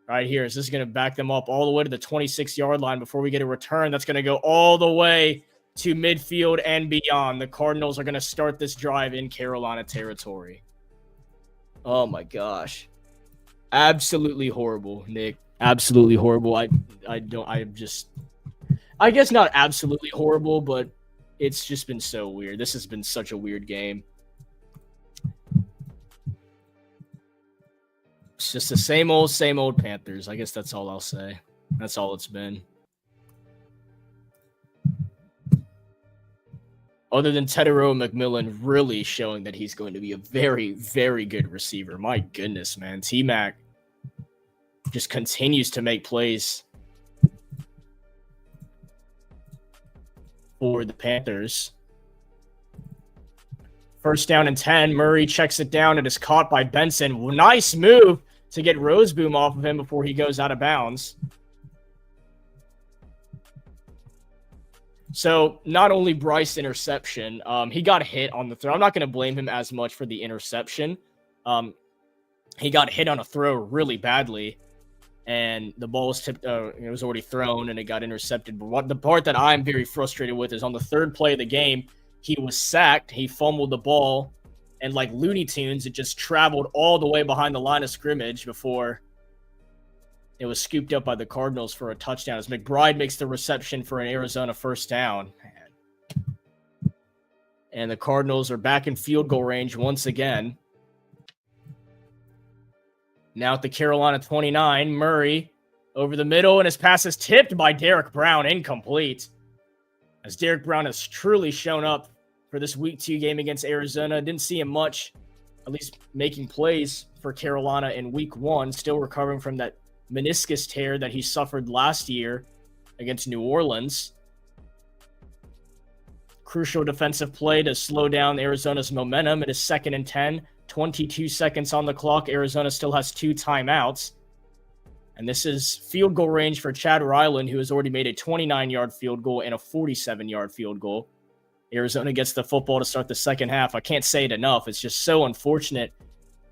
Right here. Is this going to back them up all the way to the 26-yard line before we get a return? That's going to go all the way to midfield and beyond. The Cardinals are going to start this drive in Carolina territory. Oh my gosh. Absolutely horrible, Nick. Absolutely horrible. I guess not absolutely horrible, but it's just been so weird. This has been such a weird game. It's just the same old Panthers. I guess that's all I'll say. That's all it's been. Other than Tedero McMillan really showing that he's going to be a very, very good receiver. My goodness, man. T-Mac just continues to make plays for the Panthers. 1st down and 10. Murray checks it down. It is caught by Benson. Nice move to get Roseboom off of him before he goes out of bounds. So not only Bryce interception, he got hit on the throw. I'm not going to blame him as much for the interception. He got hit on a throw really badly, and the ball was tipped. It was already thrown, and it got intercepted. But the part that I'm very frustrated with is on the 3rd play of the game, he was sacked. He fumbled the ball, and like Looney Tunes, it just traveled all the way behind the line of scrimmage before it was scooped up by the Cardinals for a touchdown as McBride makes the reception for an Arizona 1st down. And the Cardinals are back in field goal range once again. Now at the Carolina 29, Murray over the middle, and his pass is tipped by Derek Brown, incomplete. As Derek Brown has truly shown up for this Week 2 game against Arizona. Didn't see him much, at least making plays for Carolina in Week 1, still recovering from that meniscus tear that he suffered last year against New Orleans. Crucial defensive play to slow down Arizona's momentum. It is 2nd and 10, 22 seconds on the clock. Arizona still has 2 timeouts. And this is field goal range for Chad Ryland, who has already made a 29-yard field goal and a 47-yard field goal. Arizona gets the football to start the second half. I can't say it enough. It's just so unfortunate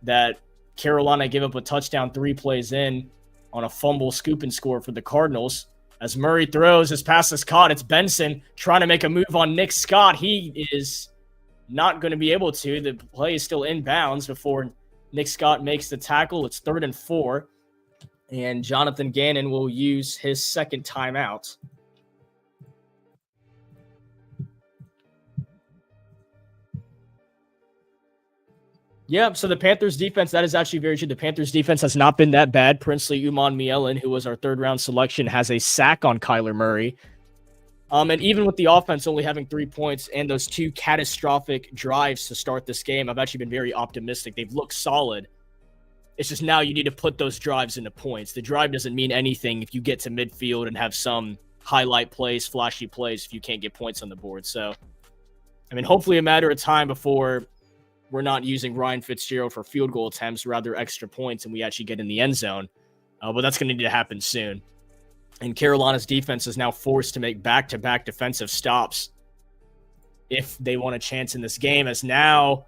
that Carolina gave up a touchdown 3 plays in on a fumble scoop and score for the Cardinals. As Murray throws, his pass is caught. It's Benson trying to make a move on Nick Scott. He is not going to be able to. The play is still in bounds before Nick Scott makes the tackle. It's 3rd and 4. And Jonathan Gannon will use his 2nd timeout. Yeah, so the Panthers defense, that is actually very true. The Panthers defense has not been that bad. Princely Uman-Mielen, who was our 3rd-round selection, has a sack on Kyler Murray. And even with the offense only having 3 points and those 2 catastrophic drives to start this game, I've actually been very optimistic. They've looked solid. It's just now you need to put those drives into points. The drive doesn't mean anything if you get to midfield and have some highlight plays, flashy plays, if you can't get points on the board. So, I mean, hopefully a matter of time before we're not using Ryan Fitzgerald for field goal attempts, rather extra points, and we actually get in the end zone. But that's going to need to happen soon. And Carolina's defense is now forced to make back-to-back defensive stops if they want a chance in this game, as now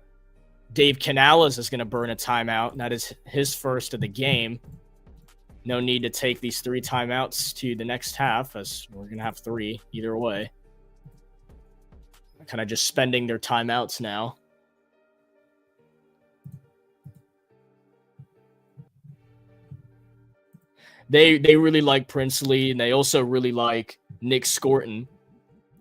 Dave Canales is going to burn a timeout, and that is his first of the game. No need to take these 3 timeouts to the next half, as we're going to have 3 either way. Kind of just spending their timeouts now. They really like Princely, and they also really like Nick Scorton,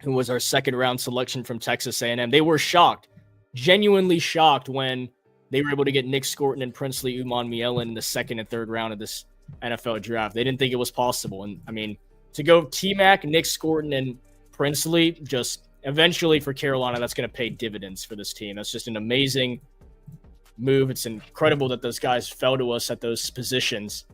who was our second round selection from Texas A&M. They were shocked, genuinely shocked when they were able to get Nick Scorton and Princely Umanmielen in the second and third round of this NFL draft. They didn't think it was possible. And I mean, to go T-Mac, Nick Scorton, and Princely, just eventually for Carolina, that's going to pay dividends for this team. That's just an amazing move. It's incredible that those guys fell to us at those positions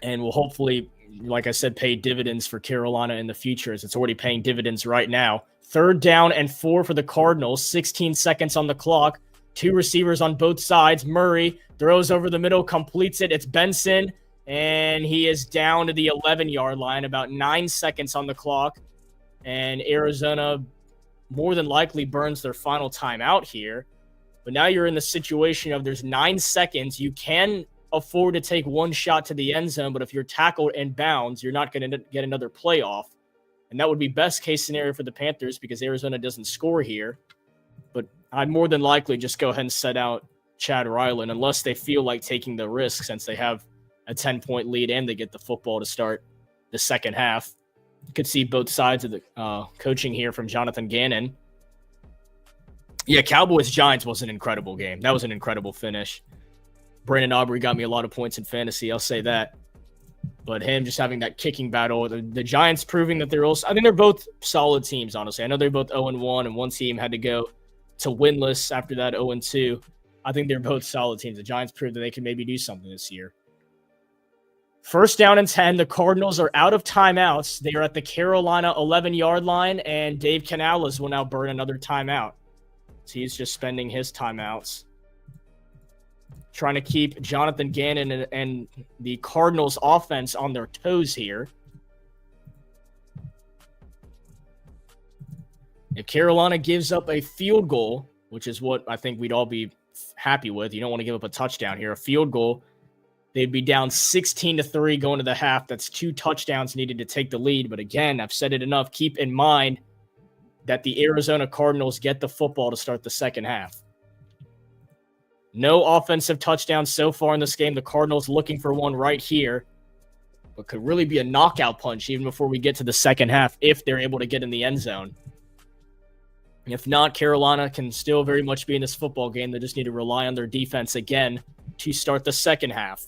and will hopefully, like I said, pay dividends for Carolina in the future, as it's already paying dividends right now. 3rd down and 4 for the Cardinals, 16 seconds on the clock, 2 receivers on both sides. Murray throws over the middle, completes it. It's Benson, and he is down to the 11-yard line, about 9 seconds on the clock. And Arizona more than likely burns their final timeout here. But now you're in the situation of there's 9 seconds. You can afford to take one shot to the end zone, but if you're tackled and bounds, you're not going to get another playoff. And that would be best case scenario for the Panthers because Arizona doesn't score here. But I'd more than likely just go ahead and set out Chad Ryland unless they feel like taking the risk since they have a 10-point lead and they get the football to start the second half. You could see both sides of the coaching here from Jonathan Gannon. Yeah, Cowboys-Giants was an incredible game. That was an incredible finish. Brandon Aubrey got me a lot of points in fantasy, I'll say that. But him just having that kicking battle, the Giants proving that they're also – I think they're both solid teams, honestly. I know they're both 0-1, and one team had to go to winless after that 0-2. I think they're both solid teams. The Giants proved that they can maybe do something this year. 1st down and 10. The Cardinals are out of timeouts. They are at the Carolina 11-yard line, and Dave Canales will now burn another timeout. So he's just spending his timeouts, trying to keep Jonathan Gannon and the Cardinals offense on their toes here. If Carolina gives up a field goal, which is what I think we'd all be happy with, you don't want to give up a touchdown here, a field goal, they'd be down 16-3 going to the half. That's 2 touchdowns needed to take the lead. But again, I've said it enough. Keep in mind that the Arizona Cardinals get the football to start the second half. No offensive touchdowns so far in this game. The Cardinals looking for one right here, but could really be a knockout punch even before we get to the second half if they're able to get in the end zone. If not, Carolina can still very much be in this football game. They just need to rely on their defense again to start the second half.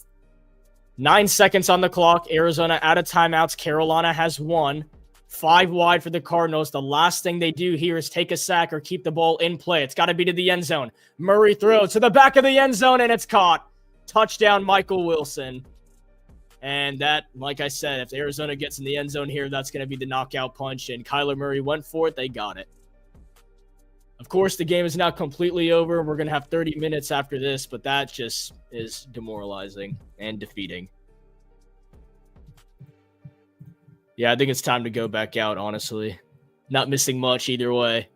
9 seconds on the clock. Arizona out of timeouts. Carolina has 1. 5 wide for the Cardinals. The last thing they do here is take a sack or keep the ball in play. It's got to be to the end zone. Murray throws to the back of the end zone, and it's caught. Touchdown, Michael Wilson. And that, like I said, if Arizona gets in the end zone here, that's going to be the knockout punch. And Kyler Murray went for it. They got it. Of course, the game is now completely over. We're going to have 30 minutes after this, but that just is demoralizing and defeating. Yeah, I think it's time to go back out, honestly. Not missing much either way.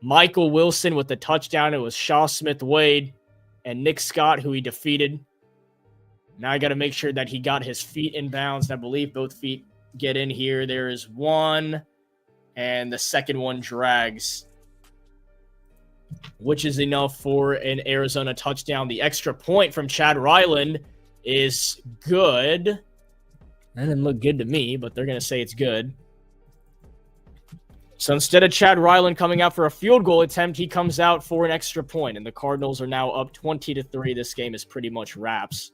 Michael Wilson with the touchdown. It was Shaw Smith-Wade and Nick Scott, who he defeated. Now I got to make sure that he got his feet in bounds. I believe both feet get in here. There is one, and the second one drags, which is enough for an Arizona touchdown. The extra point from Chad Ryland is good. That didn't look good to me, but they're going to say it's good. So instead of Chad Ryland coming out for a field goal attempt, he comes out for an extra point, and the Cardinals are now up 20-3. This game is pretty much wraps.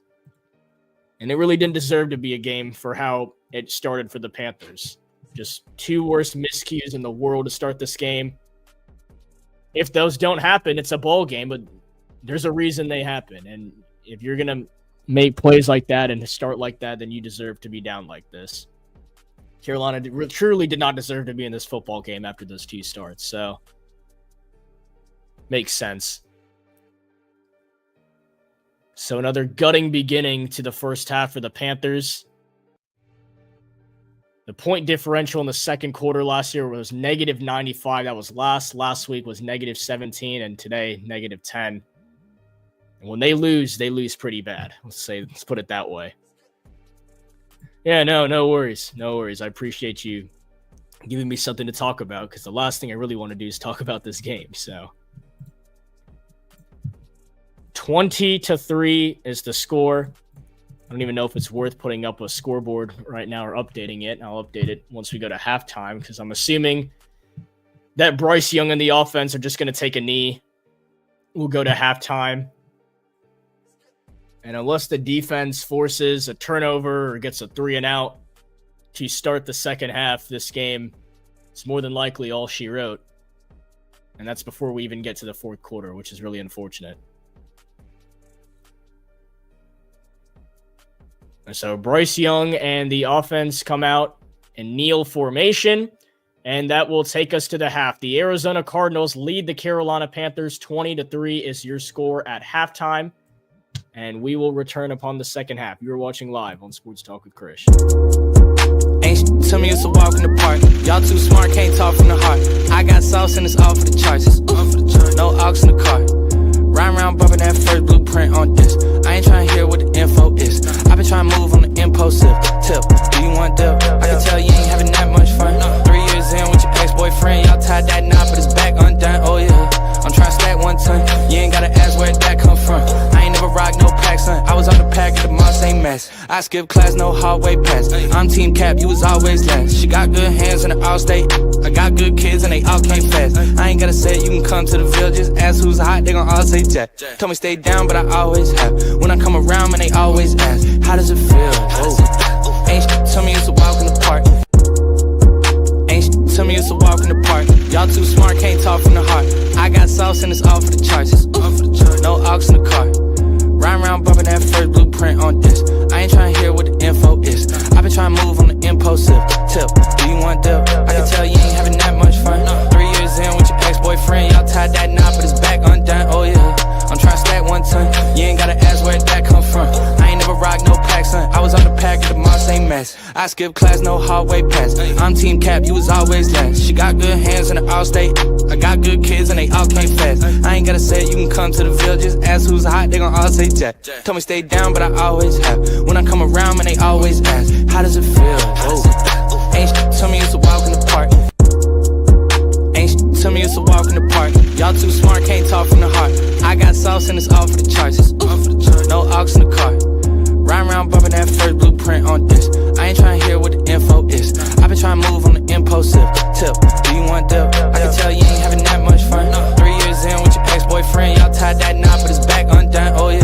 And it really didn't deserve to be a game for how it started for the Panthers. Just 2 worst miscues in the world to start this game. If those don't happen, it's a ball game, but there's a reason they happen. And if you're going to make plays like that and start like that, then you deserve to be down like this. Carolina truly did not deserve to be in this football game after those 2 starts. So, makes sense. So another gutting beginning to the first half for the Panthers. The point differential in the second quarter last year was negative 95. That was last week was negative 17, and today negative 10. And when they lose pretty bad. Let's put it that way. Yeah, no worries. No worries. I appreciate you giving me something to talk about because the last thing I really want to do is talk about this game. So 20-3 is the score. I don't even know if it's worth putting up a scoreboard right now or updating it. I'll update it once we go to halftime because I'm assuming that Bryce Young and the offense are just going to take a knee. We'll go to halftime. And unless the defense forces a turnover or gets a 3-and-out to start the second half, this game is more than likely all she wrote. And that's before we even get to the fourth quarter, which is really unfortunate. And so Bryce Young and the offense come out in kneel formation, and that will take us to the half. The Arizona Cardinals lead the Carolina Panthers 20-3 is your score at halftime. And we will return upon the second half. You're watching live on Sports Talk with Chris.
Ain't tell me it's a walk in the park. Y'all too smart, can't talk from the heart. I got sauce and it's all for the charts. No aux in the car. Ride around bumping that first blueprint on this. I ain't trying to hear what the info is. I been trying to move on the impulsive tip. Do you want dip? I can tell you ain't having that much fun. 3 years in with your ex-boyfriend. Y'all tied that knot, but it's back undone. Oh yeah. I'm trying to stack 1 ton. You ain't gotta ask where that come from. I ain't never rock no pack, son. I was on the pack of the moss, ain't mess. I skip class, no hallway pass. I'm team cap, you was always last. She got good hands in the all-state. I got good kids and they all came fast. I ain't gotta say it, you can come to the villages. Ask who's hot, they gon' all say Jack. Told me stay down, but I always have. When I come around, man, they always ask, how does it feel? Whoa. Ain't tell me it's a walk in the park. Tell me it's a walk in the park. Y'all too smart, can't talk from the heart. I got sauce and it's all for the charts. No aux in the car. Ride around bumping that first blueprint on this. I ain't trying to hear what the info is. I been trying to move on the impulsive tip. Do you want dip? I can tell you ain't having that much fun. 3 years in with your ex-boyfriend. Y'all tied that knot, but it's back undone. Oh yeah. I'm trying to stack 1 ton. You ain't gotta ask where that come from. I ain't never rock no pack, son. I was on the pack of the moss, ain't mess. I skip class, no hallway pass. I'm team cap, you was always last. She got good hands in the all-state. I got good kids and they all came fast. I ain't gotta say it, you can come to the villages. Ask who's hot, they gon' all say Jack. Told me stay down, but I always have. When I come around, man, they always ask, how does it feel? Whoa. Ain't tell me it's a walk in the park. Tell me it's a walk in the park. Y'all too smart, can't talk from the heart. I got sauce and it's all for the charts. No aux in the car. Ride around bumping that first blueprint on this. I ain't trying to hear what the info is. I been trying to move on the impulsive tip. Do you want dip? I can tell you ain't having that much fun. 3 years in with your ex-boyfriend. Y'all tied that knot, but it's back undone. Oh yeah.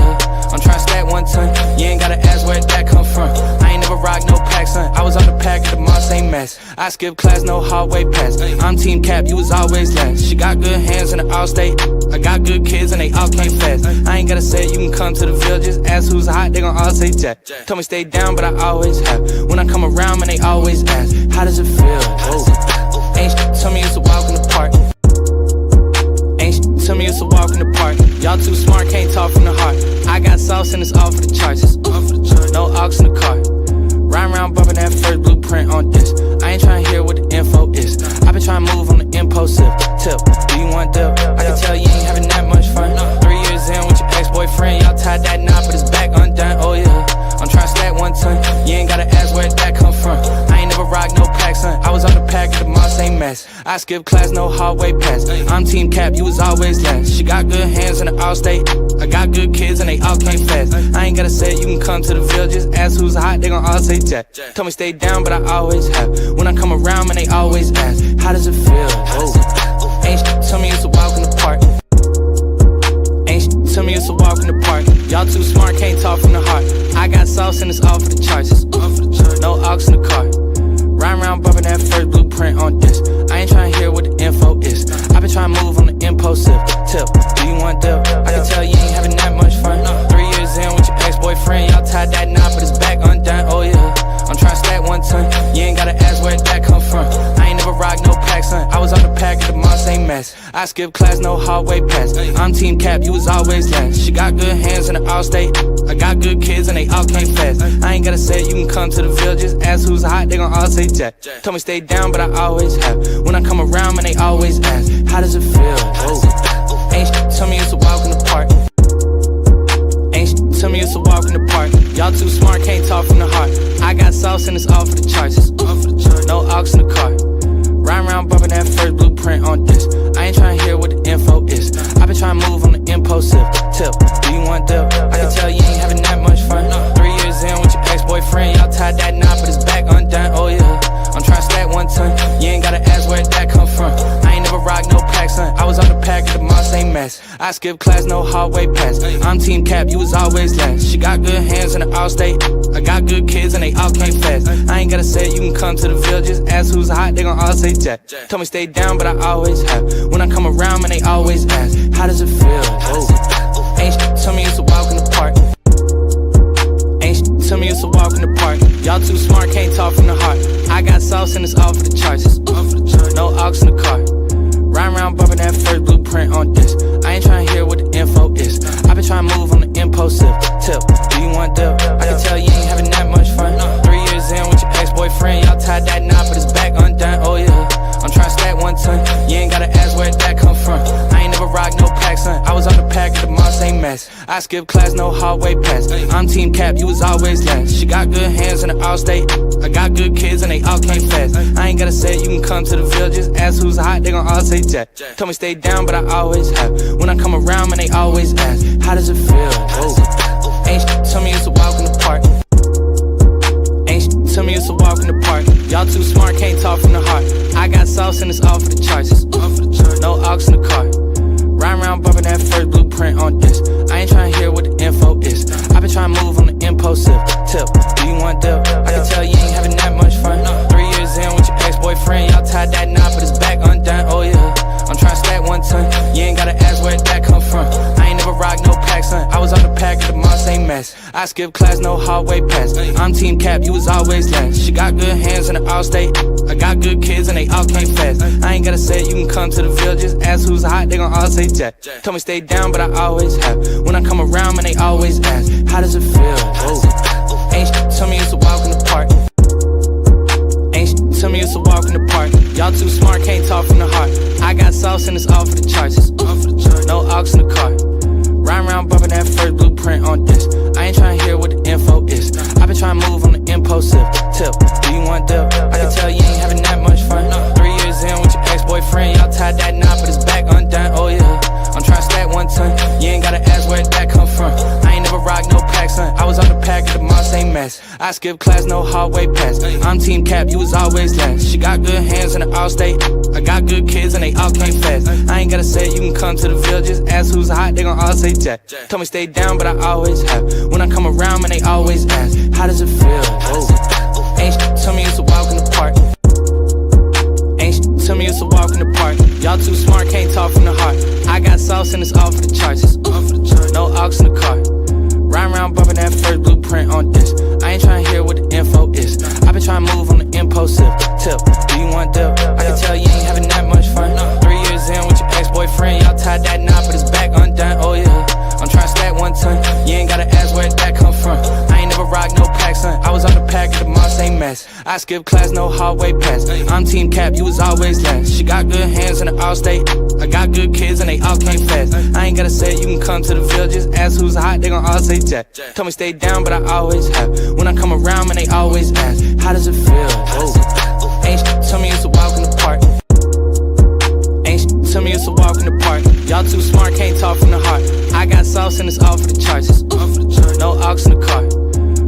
I'm trying to stack 1 ton. You ain't gotta ask where that come from. I ain't never rock no pack, son. I was on the pack of the moss, ain't mess. I skip class, no hallway pass. I'm team cap, you was always last. She got good hands in the all-state. I got good kids and they all came fast. I ain't gotta say it, you can come to the villages. Ask who's hot, they gon' all say Jack. Told me stay down, but I always have. When I come around, man, they always ask, how does it feel? Whoa. Ain't tell me it's a walk in the park. Tell me it's a walk in the park. Y'all too smart, can't talk from the heart. I got sauce and it's all for the charts. No aux in the car. Ride around bumping that first blueprint on this. I ain't trying to hear what the info is. I been trying to move on the impulsive tip. Do you want dip? I can tell you ain't having that much fun. 3 years in with your ex-boyfriend. Y'all tied that knot, but it's back undone. Oh yeah. I'm trying to stack 1 ton. You ain't gotta ask where that come from. I ain't never rock no pack, son. I was on the pack of the moss, ain't mess. I skip class, no hallway pass. I'm team cap, you was always last. She got good hands in the all-state. I got good kids and they all came fast. I ain't gotta say it, you can come to the villages. Ask who's hot, they gon' all say Jack. Told me stay down, but I always have. When I come around, man, they always ask, how does it feel? Whoa. Ain't tell me it's a walk in the park. Tell me it's a walk in the park. Y'all too smart, can't talk from the heart. I got sauce and it's all for the charts. No aux in the car. Ride around bumping that first blueprint on this. I ain't trying to hear what the info is. I been trying to move on the impulsive tip. Do you want dip? I can tell you ain't having that much fun. 3 years in with your ex-boyfriend. Y'all tied that knot, but it's back undone. Oh yeah. I'm trying to stack 1 ton. You ain't gotta ask where that come from. I ain't never rock no pack, son. I was on the pack of the moss, ain't mess. I skip class, no hallway pass. I'm team cap, you was always last. She got good hands in the all-state. I got good kids and they all came fast. I ain't gotta say it, you can come to the villages. Ask who's hot, they gon' all say Jack. Told me stay down, but I always have. When I come around, man, they always ask, how does it feel? Whoa. Ain't tell me it's a walk in the park. Tell me it's a walk in the park. Y'all too smart, can't talk from the heart. I got sauce and it's all for the charts. No aux in the car. Ride around bumping that first blueprint on this. I ain't trying to hear what the info is. I been trying to move on the impulsive tip. Do you want dip? I can tell you ain't having that much fun. 3 years in I skip class, no hallway pass. I'm team cap, you was always last. She got good hands in the all state. I got good kids and they all came fast. I ain't gotta say it, you can come to the Ville. Just ask who's hot, they gon' all say Jack. Told me stay down, but I always have. When I come around, man, they always ask, how does it feel? Whoa. Ain't shit, tell me it's a walk in the park. Ain't shit, tell me it's a walk in the park. Y'all too smart, can't talk from the heart. I got sauce and it's all for the charts. No aux in the car. Ride around bumping that first blueprint on this. I ain't tryna hear what the info is. I been tryna move on the impulsive tip. Do you want dip? I can tell you ain't having that much fun. 3 years in with your ex-boyfriend, y'all tied that knot, but it's back undone. Oh yeah, I'm tryna stack 1 ton. You ain't gotta ask where that come from. I ain't never rock no pack, son. I was on the pack at the mall, same mess. I skip class, no hallway pass. I'm team cap, you was always last. She got good hands in the all state. I got good kids and they all came fast. I ain't gotta say it, you can come to the Ville. Just ask who's hot, they gon' all say Jack. Told me stay down, but I always have. When I come around, man, they always ask, how does it feel? Whoa. Ain't shit, tell me it's a walk in the park. Ain't shit, tell me it's a walk in the park. Y'all too smart, can't talk from the heart. I got sauce and it's all for the charts. No aux in the car. Ride around bumping that first blueprint on this. I ain't tryna hear what the info is. I been tryna move on the impulsive tip. Do you want dip? I can tell you ain't having that much fun. 3 years in with your ex-boyfriend, y'all tied that knot, but it's back undone. Oh yeah, I'm tryna stack 1 ton. You ain't gotta ask where that come from. I ain't never rock no pack, son. I was on the pack at the mall, same mess. I skip class, no hallway pass. I'm team cap, you was always last. She got good hands in the all state. I got good kids and they all came fast. I ain't gotta say it, you can come to the Ville. Just ask who's hot, they gon' all say Jack. Told me stay down, but I always have. When I come around, man, they always ask, how does it feel? Whoa. Ain't shit, tell me it's a walk in the park. Ain't shit, tell me it's a walk in the park. Y'all too smart, can't talk from the heart. I got sauce and it's all for the charts. No aux in the car. Ride around bumping that first blueprint on this. I ain't tryna hear what the info is. I been tryna move on the impulsive tip. Do you want dip? I can tell you ain't having that much fun. 3 years in with your ex-boyfriend, y'all tied that knot, but it's back undone. Oh yeah, I'm tryna stack 1 ton. You ain't gotta ask where that come from. I ain't never rock no pack, son. I was on the pack at the mall, same mess. I skip class, no hallway pass. I'm team cap, you was always last. She got good hands in the all state. I got good kids and they all came fast. I ain't gotta say it, you can come to the Ville. Just ask who's hot, they gon' all say Jack. Told me stay down, but I always have. When I come around, man, they always ask, how does it feel? Whoa. Ain't shit, tell me it's a walk in the park. Ain't shit, tell me it's a walk in the park. Y'all too smart, can't talk from the heart. I got sauce and it's all for the charts. No aux in the car. Ride around bumping that first blueprint on this. I ain't tryna hear what the info is. I been tryna move on the impulsive tip. Do you want dip? I can tell you ain't having that much fun. 3 years in with your ex-boyfriend, y'all tied that knot, but it's back undone. Oh yeah, I'm tryna stack 1 ton. You ain't gotta ask where that come from. I ain't never rock no pack, son. I was on the pack at the mall, same mess. I skip class, no hallway pass. I'm team cap, you was always last. She got good hands in the all state. I got good kids and they all came fast. I ain't gotta say it, you can come to the Ville. Just ask who's hot, they gon' all say Jack. Told me stay down, but I always have. When I come around, man, they always ask, how does it feel? Whoa. Ain't shit, tell me it's a walk in the park. Ain't shit, tell me it's a walk in the park. Y'all too smart, can't talk from the heart. I got sauce and it's all for the charts. No aux in the car.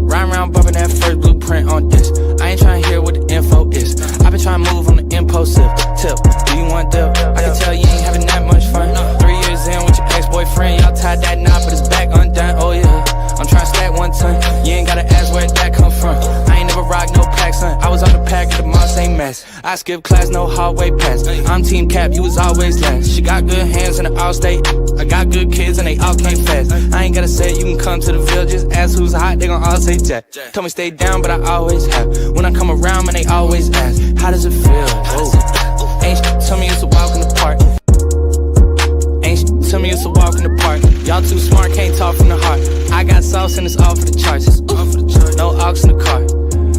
Ride around bumping that first blueprint on this. I ain't tryna hear what the info is. I been tryna move on the impulsive tip. Do you want dip? I can tell you ain't having that much fun. 3 years in with your ex-boyfriend, y'all tied that knot, but it's back undone. Oh yeah, I'm tryna stack 1 ton. You ain't gotta ask where that come from. I ain't never rock no pack, son. I was on the pack at the mall, same mess. I skip class, no hallway pass. I'm team cap, you was always last. She got good hands in the all state. I got good kids and they all came fast. I ain't gotta say it, you can come to the Ville. Just ask who's hot, they gon' all say Jack. Told me stay down, but I always have. When I come around, man, they always ask, how does it feel? Whoa. Ain't shit, tell me it's a walk in the park. Ain't shit, tell me it's a walk in the park. Y'all too smart, can't talk from the heart. I got sauce and it's all for the charts. No aux in the car.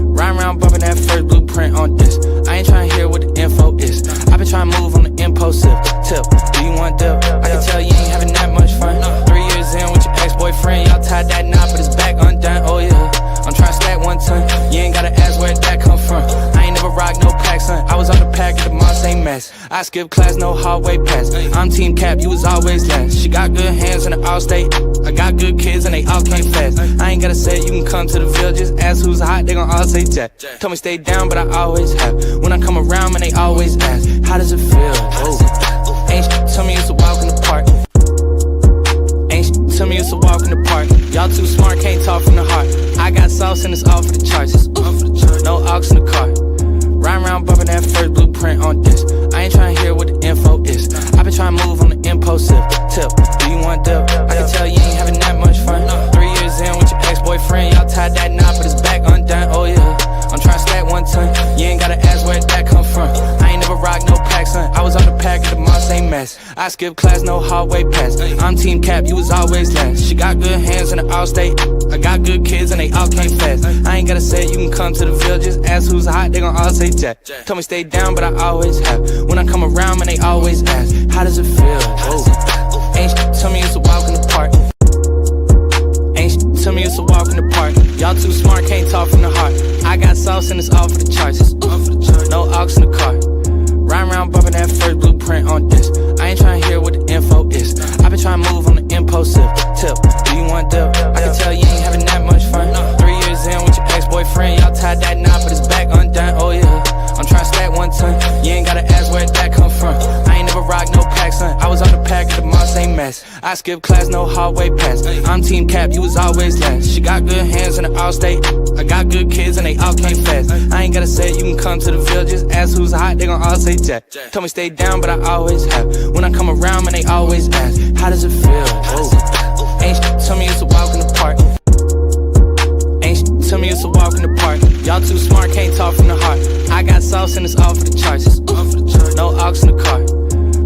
Ride around bumping that first blueprint on this. I ain't tryna hear what the info is. I been tryna move on the impulsive tip. Do you want dip? I can tell you ain't having that much fun. 3 years in with your ex-boyfriend, y'all tied that knot, but it's back undone. Oh yeah, I'm tryna stack 1 ton. You ain't gotta ask where that come from. I ain't never rock no pack, son. I was on the pack at the mall, same mess. I skip class, no hallway pass. I'm team cap, you was always last. She got good hands in the all state. I got good kids and they all came fast. I ain't gotta say it, you can come to the Ville. Just ask who's hot, they gon' all say Jack. Told me stay down, but I always have. When I come around, man, they always ask, how does it feel? Whoa. Ain't shit, tell me it's a walk in the park. tell me it's a walk in the park. Y'all too smart, can't talk from the heart. I got sauce and it's all for the charts. No aux in the car. Riding around bumping that first blueprint on this. I ain't trying to hear what the info is. I been trying to move on the impulsive tip. Do you want dip? I can tell you ain't having that much fun. 3 years in with your ex-boyfriend, y'all tied that knot, but it's back undone. Oh yeah, I'm trying to stack 1 ton. You ain't gotta ask where that come from. I ain't never rock no pack, son. I was on the pack of the Moss ain't mess. I skip class, no hallway pass. I'm team cap, you was always last. She got good hands in the all-state. I got good kids and they all came fast. I ain't gotta say it, you can come to the Ville. Just ask who's hot, they gon' all say Jack. Told me stay down, but I always have. When I come around, man, they always ask, how does it feel? Whoa. Ain't tell me it's a walk in the park. Ain't tell me it's a walk in the park. Y'all too smart, can't talk from the heart. I got sauce and it's all for the charts. No aux in the car. Riding around bumping that first blueprint on this. I ain't trying to hear what the info is. I been trying to move on the impulsive tip. Do you want dip? I can tell you ain't having that much fun. 3 years in with your ex-boyfriend, y'all tied that knot, but it's back undone. Oh yeah, I'm trying to stack 1 ton. You ain't gotta ask where that come from. I ain't never rock no pack, son. I was on the pack of the Moss ain't mess. I skip class, no hallway pass. I'm team cap, you was always last. She got good hands in the all-state. I got good kids and they all came fast. I ain't gotta say it, you can come to the Ville. Just ask who's hot, they gon' all say Jack. Told me stay down, but I always have. When I come around, man, they always ask, how does it feel? Whoa. Ain't tell me it's a walk in the park. Ain't tell me it's a walk in the park. Y'all too smart, can't talk from the heart. I got sauce and it's all for the charts. No aux in the car.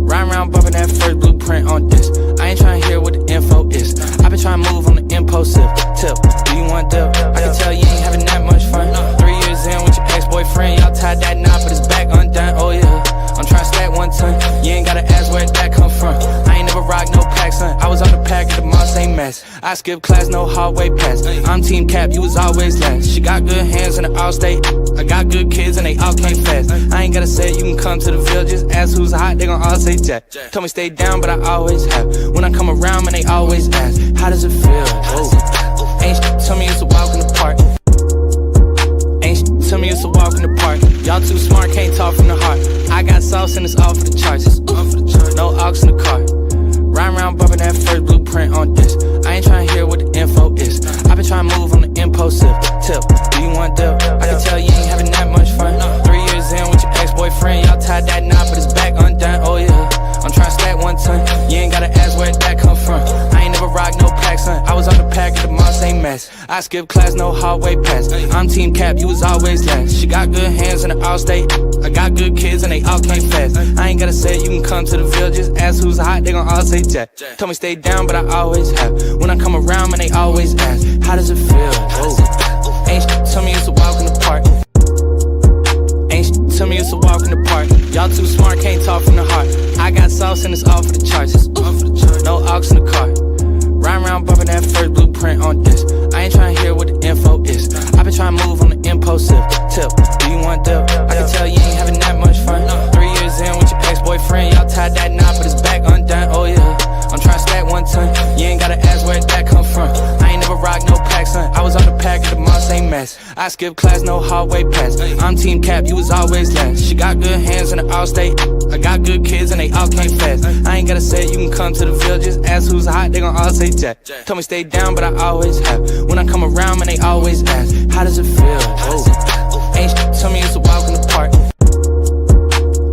Riding around bumping that first blueprint on this. I ain't trying to hear what the info is. I been trying to move on the impulsive tip. Do you want dip? I can tell you ain't having that much fun. 3 years in with your ex-boyfriend, y'all tied that knot, but it's back undone. Oh yeah, I'm trying to stack 1 ton. You ain't gotta ask where that come from. I ain't never rock no pack, son. I was on the pack of the Moss ain't mess. I skip class, no hallway pass. I'm team cap, you was always last. She got good hands in the all-state. I got good kids and they all came fast. I ain't gotta say it, you can come to the Ville. Just ask who's hot, they gon' all say Jack. Told me stay down, but I always have. When I come around, man, they always ask, how does it feel? Whoa. Ain't tell me it's a walk in the park. Ain't tell me it's a walk in the park. Y'all too smart, can't talk from the heart. I got sauce and it's all for the charts. No aux in the car. Riding around bumping that first blueprint on this. I ain't trying to hear what the info is. I been trying to move on the impulsive tip. Do you want dip? I can tell you ain't having that much fun. 3 years in with your ex-boyfriend, y'all tied that knot, but it's back undone. Oh yeah, I'm trying to stack 1 ton. You ain't gotta ask where that come from. I ain't never rock no pack, son. I was on the pack of the Moss ain't mess. I skip class, no hallway pass. I'm team cap, you was always last. She got good hands in the all-state. I got good kids and they all came fast. I ain't gotta say it, you can come to the Ville. Just ask who's hot, they gon' all say Jack. Told me stay down, but I always have. When I come around, man, they always ask, how does it feel? Whoa. Ain't tell me it's a walk in the park. Ain't tell me it's a walk in the park. Y'all too smart, can't talk from the heart. I got sauce and it's all for the charts. No aux in the car. Riding around bumping that first blueprint on this. I ain't trying to hear what the info is. I been trying to move on the impulsive tip. Do you want dip? I can tell you ain't having that much fun. 3 years in with your ex-boyfriend, y'all tied that knot, but it's back undone. Oh yeah, I'm trying to stack 1 ton. You ain't gotta ask where that come from. I ain't never rock no pack, son. I was on the pack of the Moss ain't mess. I skip class, no hallway pass. I'm team cap, you was always last. She got good hands in the all-state. I got good kids and they all came fast. I ain't gotta say it, you can come to the Ville. Just ask who's hot, they gon' all say Jack. Told me stay down, but I always have. When I come around, man, they always ask, how does it feel? Whoa. Ain't tell me it's a walk in the park.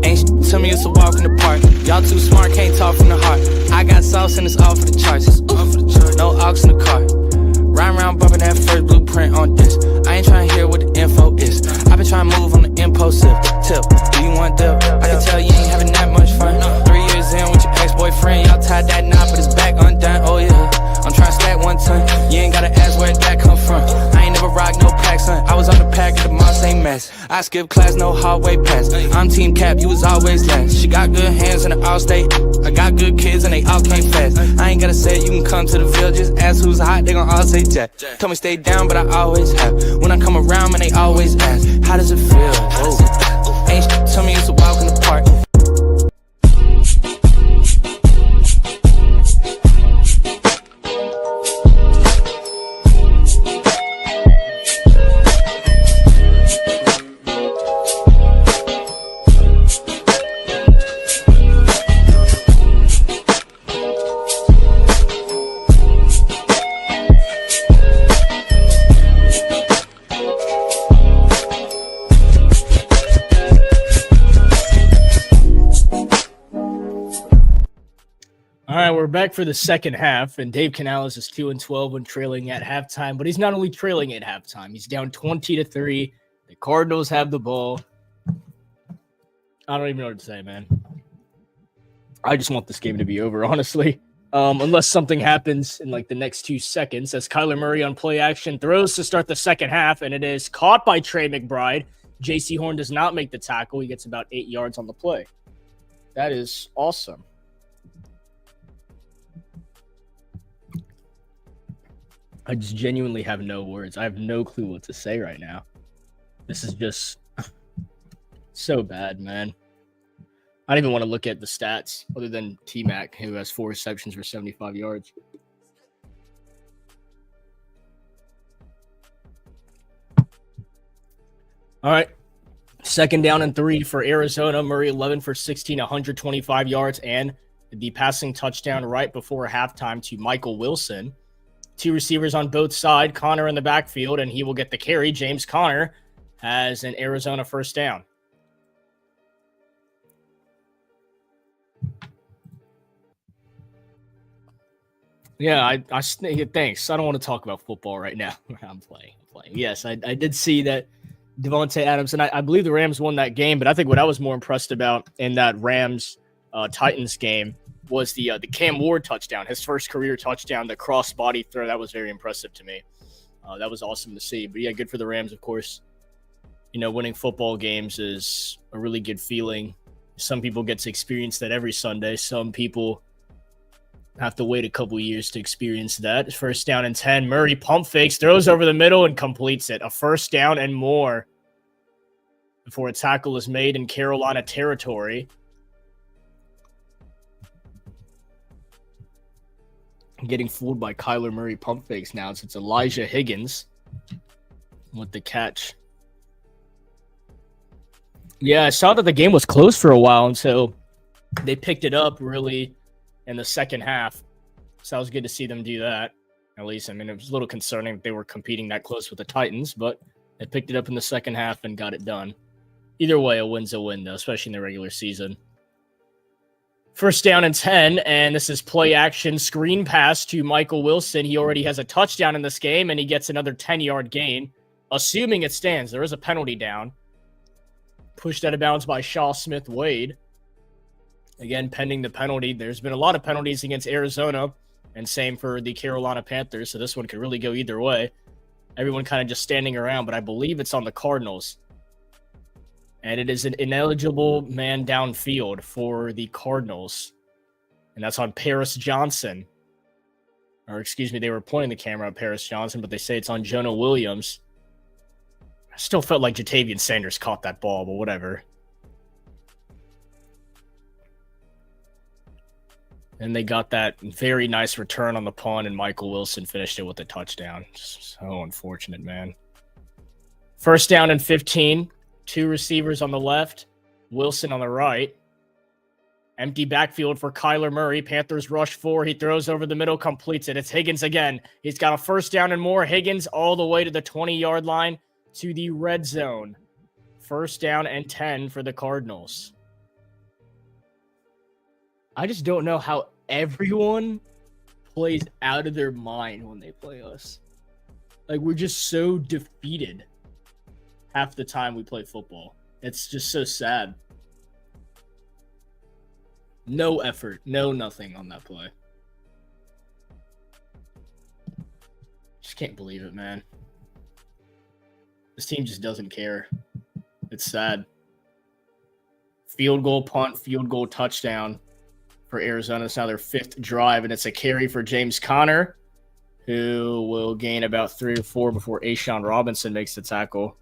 Ain't tell me it's a walk in the park. Y'all too smart, can't talk from the heart. I got sauce and it's all for the charts. No aux in the car. Riding around bumping that first blueprint on this. I ain't trying to hear what the info is. I been trying to move on the impulsive tip. Do you want dip? I can tell you ain't having that much fun. 3 years in with your ex-boyfriend, y'all tied that knot, but it's back undone. Oh yeah, I'm trying to stack 1 ton. You ain't gotta ask where that come from. I ain't never rock no pack, son. I was on the pack of the Moss ain't mess. I skip class, no hallway pass. I'm team cap, you was always last. She got good hands in the all-state. I got good kids and they all came fast. I ain't gotta say it, you can come to the Ville. Just ask who's hot, they gon' all say Jack. Told me stay down, but I always have. When I come around, man, they always ask, how does it feel? Whoa. Ain't tell me it's a walk in the park.
back for the second half, and Dave Canales is 2-12 when trailing at halftime. But he's not only trailing at halftime; he's down 20-3. The Cardinals have the ball. I don't even know what to say, man. I just want this game to be over, honestly. Unless something happens in like the next 2 seconds, as Kyler Murray on play action throws to start the second half, and it is caught by Trey McBride. J.C. Horn does not make the tackle. He gets about 8 yards on the play. That is awesome. I just genuinely have no words. I have no clue what to say right now. This is just so bad, man. I don't even want to look at the stats other than T-Mac, who has 4 receptions for 75 yards. All right. 2nd down and 3 for Arizona. Murray 11 for 16, 125 yards, and the passing touchdown right before halftime to Michael Wilson. 2 receivers on both sides. Connor in the backfield, and he will get the carry. James Conner has an Arizona first down. Yeah, thanks. I don't want to talk about football right now. I'm playing. Yes, I did see that Devontae Adams, and I believe the Rams won that game, but I think what I was more impressed about in that Rams-Titans game was the Cam Ward touchdown, his first career touchdown, the cross-body throw. That was very impressive to me. That was awesome to see. But, yeah, good for the Rams, of course. You know, winning football games is a really good feeling. Some people get to experience that every Sunday. Some people have to wait a couple years to experience that. 1st down and 10. Murray pump fakes, throws over the middle, and completes it. A 1st down and more before a tackle is made in Carolina territory. Getting fooled by Kyler Murray pump fakes now. So it's Elijah Higgins with the catch. Yeah, I saw that the game was close for a while until they picked it up really in the second half. So it was good to see them do that. At least, I mean, it was a little concerning that they were competing that close with the Titans, but they picked it up in the second half and got it done. Either way, a win's a win, though, especially in the regular season. 1st down and 10, and this is play action screen pass to Michael Wilson. He already has a touchdown in this game, and he gets another 10-yard gain. Assuming it stands, there is a penalty down. Pushed out of bounds by Shaw Smith-Wade. Again, pending the penalty. There's been a lot of penalties against Arizona, and same for the Carolina Panthers, so this one could really go either way. Everyone kind of just standing around, but I believe it's on the Cardinals. And it is an ineligible man downfield for the Cardinals. And that's on Paris Johnson. Or, excuse me, they were pointing the camera at Paris Johnson, but they say it's on Jonah Williams. I still felt like Jatavian Sanders caught that ball, but whatever. And they got that very nice return on the punt, and Michael Wilson finished it with a touchdown. Just so unfortunate, man. 1st down and 15. 2 receivers on the left, Wilson on the right. Empty backfield for Kyler Murray. Panthers rush 4. He throws over the middle, completes it. It's Higgins again. He's got a 1st down and more. Higgins all the way to the 20-yard line to the red zone. 1st down and 10 for the Cardinals. I just don't know how everyone plays out of their mind when they play us. Like, we're just so defeated half the time we play football. It's just so sad. No effort, no nothing on that play. Just can't believe it, man. This team just doesn't care. It's sad. Field goal, punt, field goal, touchdown for Arizona. It's now their 5th drive, and it's a carry for James Conner, who will gain about 3 or 4 before Ashawn Robinson makes the tackle.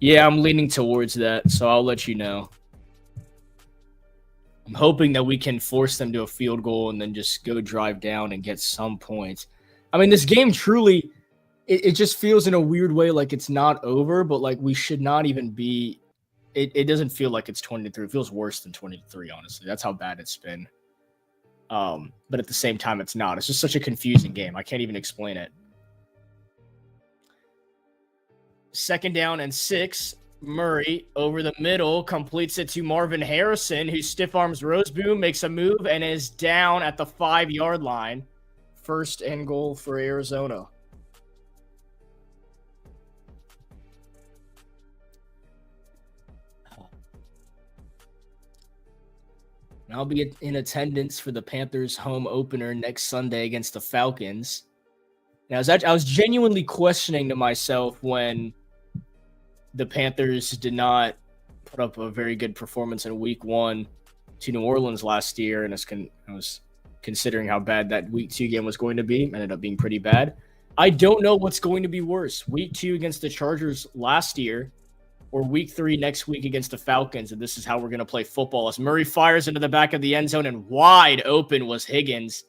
Yeah, I'm leaning towards that, so I'll let you know. I'm hoping that we can force them to a field goal and then just go drive down and get some points. I mean, this game truly, it just feels in a weird way like it's not over, but like we should not even be. It doesn't feel like it's 20-3. It feels worse than 20-3, honestly. That's how bad it's been. But at the same time, it's not. It's just such a confusing game. I can't even explain it. 2nd down and 6. Murray over the middle, completes it to Marvin Harrison, who stiff arms Roseboom, makes a move, and is down at the 5-yard line. First and goal for Arizona. I'll be in attendance for the Panthers home opener next Sunday against the Falcons. Now, I was genuinely questioning to myself when the Panthers did not put up a very good performance in Week 1 to New Orleans last year, and I was considering how bad that Week 2 game was going to be. Ended up being pretty bad. I don't know what's going to be worse, Week 2 against the Chargers last year or Week 3 next week against the Falcons, and this is how we're going to play football. As Murray fires into the back of the end zone, and wide open was Higgins,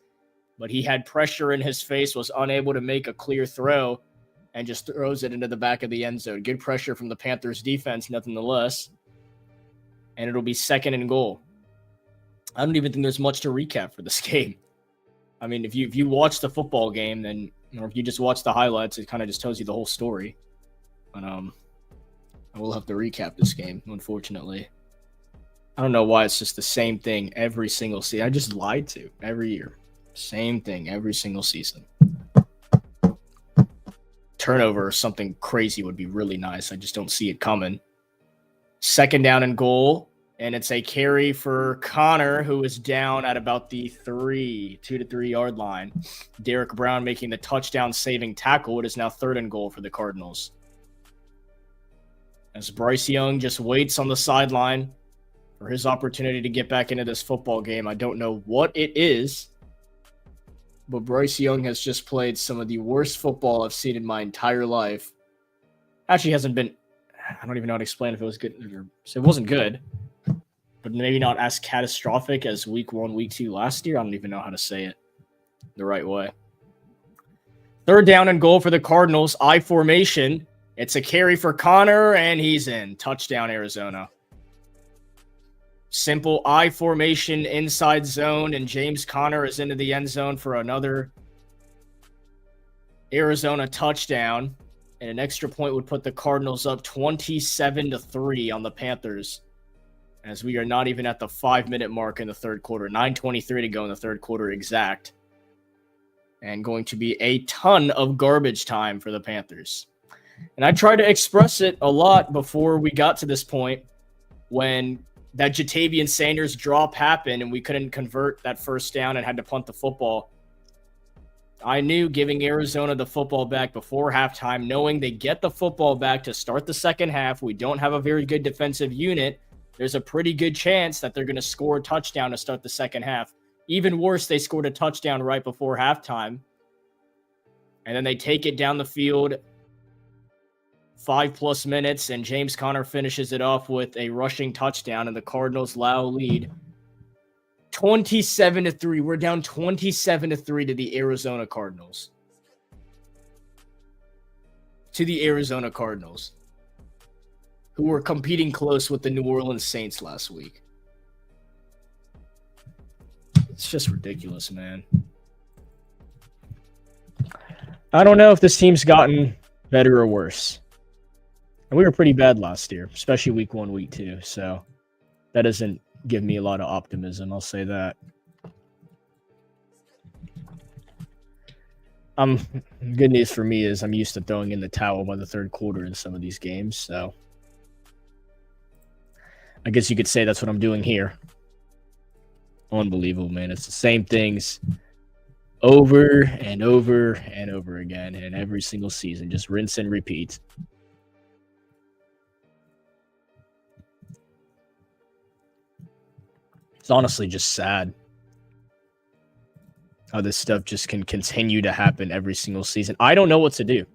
but he had pressure in his face, was unable to make a clear throw, and just throws it into the back of the end zone. Good pressure from the Panthers defense, nonetheless. And it'll be second and goal. I don't even think there's much to recap for this game. I mean, if you watch the football game, then, or if you just watch the highlights, it kind of just tells you the whole story. But I will have to recap this game, unfortunately. I don't know why it's just the same thing every single season. I just lied to every year. Same thing every single season. Turnover or something crazy would be really nice. I just don't see it coming. Second down and goal, and it's a carry for Connor, who is down at about the 2 to 3 yard line. Derek Brown making the touchdown saving tackle. It is now third and goal for the Cardinals. As Bryce Young just waits on the sideline for his opportunity to get back into this football game. I don't know what it is, but Bryce Young has just played some of the worst football I've seen in my entire life. Actually hasn't been, I don't even know how to explain if it was good. It wasn't good, but maybe not as catastrophic as Week 1, Week 2 last year. I don't even know how to say it the right way. Third down and goal for the Cardinals. I formation. It's a carry for Connor, and he's in. Touchdown, Arizona. Simple I formation inside zone, and James Conner is into the end zone for another Arizona touchdown. And an extra point would put the Cardinals up 27-3 on the Panthers, as we are not even at the 5-minute mark in the third quarter. 9:23 to go in the third quarter exact. And going to be a ton of garbage time for the Panthers. And I tried to express it a lot before we got to this point when that Jatavian Sanders drop happened and we couldn't convert that first down and had to punt the football. I knew giving Arizona the football back before halftime, knowing they get the football back to start the second half, we don't have a very good defensive unit, there's a pretty good chance that they're going to score a touchdown to start the second half. Even worse, they scored a touchdown right before halftime. And then they take it down the field 5+ minutes, and James Conner finishes it off with a rushing touchdown, and the Cardinals lead 27-3. We're down 27-3 to the Arizona Cardinals. Who were competing close with the New Orleans Saints last week. It's just ridiculous, man. I don't know if this team's gotten better or worse. And we were pretty bad last year, especially Week 1, Week 2. So that doesn't give me a lot of optimism, I'll say that. Good news for me is I'm used to throwing in the towel by the third quarter in some of these games. So I guess you could say that's what I'm doing here. Unbelievable, man. It's the same things over and over and over again in every single season. Just rinse and repeat. It's honestly just sad how this stuff just can continue to happen every single season. I don't know what to do.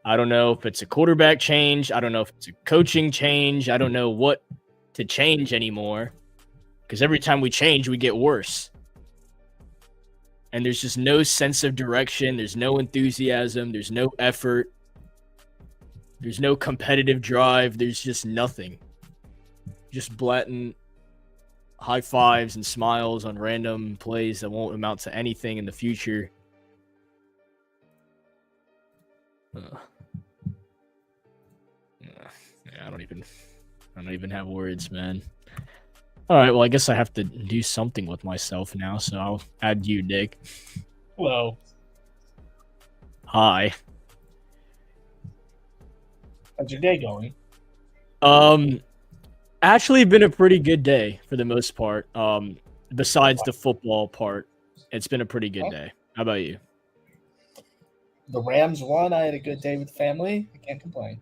I don't know if it's a quarterback change. I don't know if it's a coaching change. I don't know what to change anymore, because every time we change, we get worse. And there's just no sense of direction. There's no enthusiasm. There's no effort. There's no competitive drive. There's just nothing. Just blatant high fives and smiles on random plays that won't amount to anything in the future. don't even have words, man. All right, well, I guess I have to do something with myself now, so I'll add you, Nick.
Hello.
Hi.
How's your day going?
Actually been a pretty good day for the most part. Besides the football part, it's been a pretty good day. How about you?
The Rams won. I had a good day with the family. I can't complain.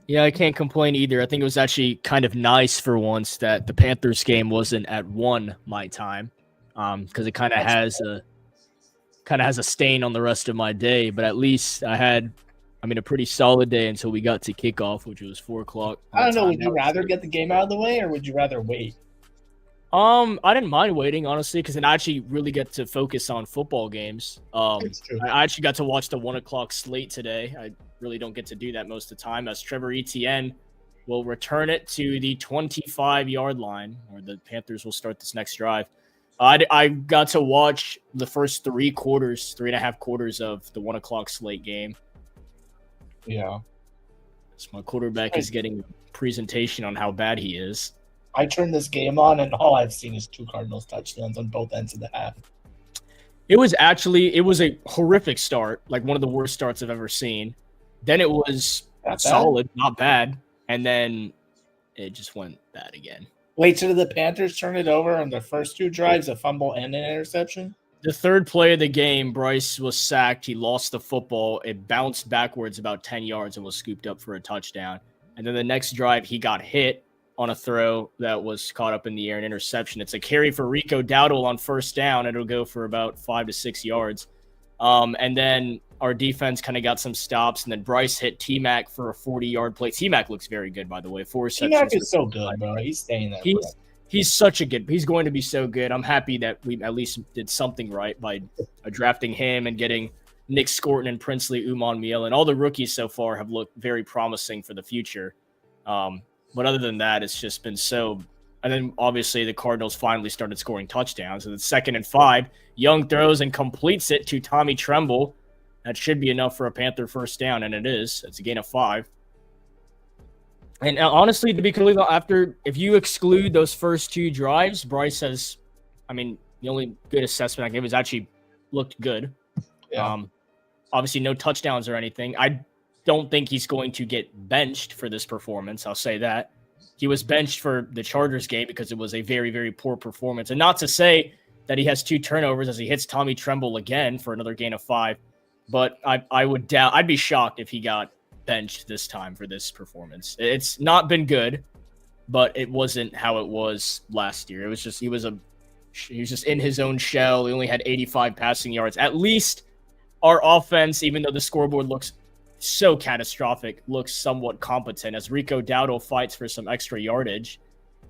Yeah, I can't complain either. I think it was actually kind of nice for once that the Panthers game wasn't at 1 my time, because it kind of has a stain on the rest of my day. But at least I had, a pretty solid day until we got to kickoff, which was 4:00.
I don't know. Would you rather get the game out of the way, or would you rather wait?
I didn't mind waiting, honestly, because then I actually really get to focus on football games.
That's true.
I actually got to watch the 1:00 slate today. I really don't get to do that most of the time, as Trevor Etienne will return it to the 25-yard line, or the Panthers will start this next drive. I got to watch the first 3.5 quarters of the 1:00 slate game.
Yeah.
So my quarterback is getting a presentation on how bad he is.
I turned this game on, and all I've seen is 2 Cardinals touchdowns on both ends of the half.
It was a horrific start, like one of the worst starts I've ever seen. Then it was solid, not bad, and then it just went bad again.
Wait, so did the Panthers turn it over on their first 2 drives, a fumble and an interception?
The third play of the game, Bryce was sacked. He lost the football. It bounced backwards about 10 yards and was scooped up for a touchdown. And then the next drive, he got hit on a throw that was caught up in the air, an interception. It's a carry for Rico Dowdle on first down. It'll go for about 5 to 6 yards. And then our defense kind of got some stops, and then Bryce hit T-Mac for a 40-yard play. T-Mac looks very good, by the way. 4 receptions.
T-Mac is so good, bro. He's staying there.
He's going to be so good. I'm happy that we at least did something right by drafting him and getting Nick Scorton and Princely Uman and all the rookies so far have looked very promising for the future. But other than that, it's just been so. And then obviously the Cardinals finally started scoring touchdowns. And it's 2nd and 5. Young throws and completes it to Tommy Tremble. That should be enough for a Panther first down, and it is. It's a gain of 5. And honestly, to be completely if you exclude those first 2 drives, Bryce has, the only good assessment I gave is actually looked good.
Yeah.
Obviously, no touchdowns or anything. I don't think he's going to get benched for this performance. I'll say that. He was benched for the Chargers game because it was a very, very poor performance. And not to say that he has 2 turnovers as he hits Tommy Tremble again for another gain of 5. But I'd be shocked if he got benched this time for this performance. It's not been good, but it wasn't how it was last year. It was just he was just in his own shell. He only had 85 passing yards. At least our offense, even though the scoreboard looks so catastrophic, looks somewhat competent as Rico Dowdle fights for some extra yardage,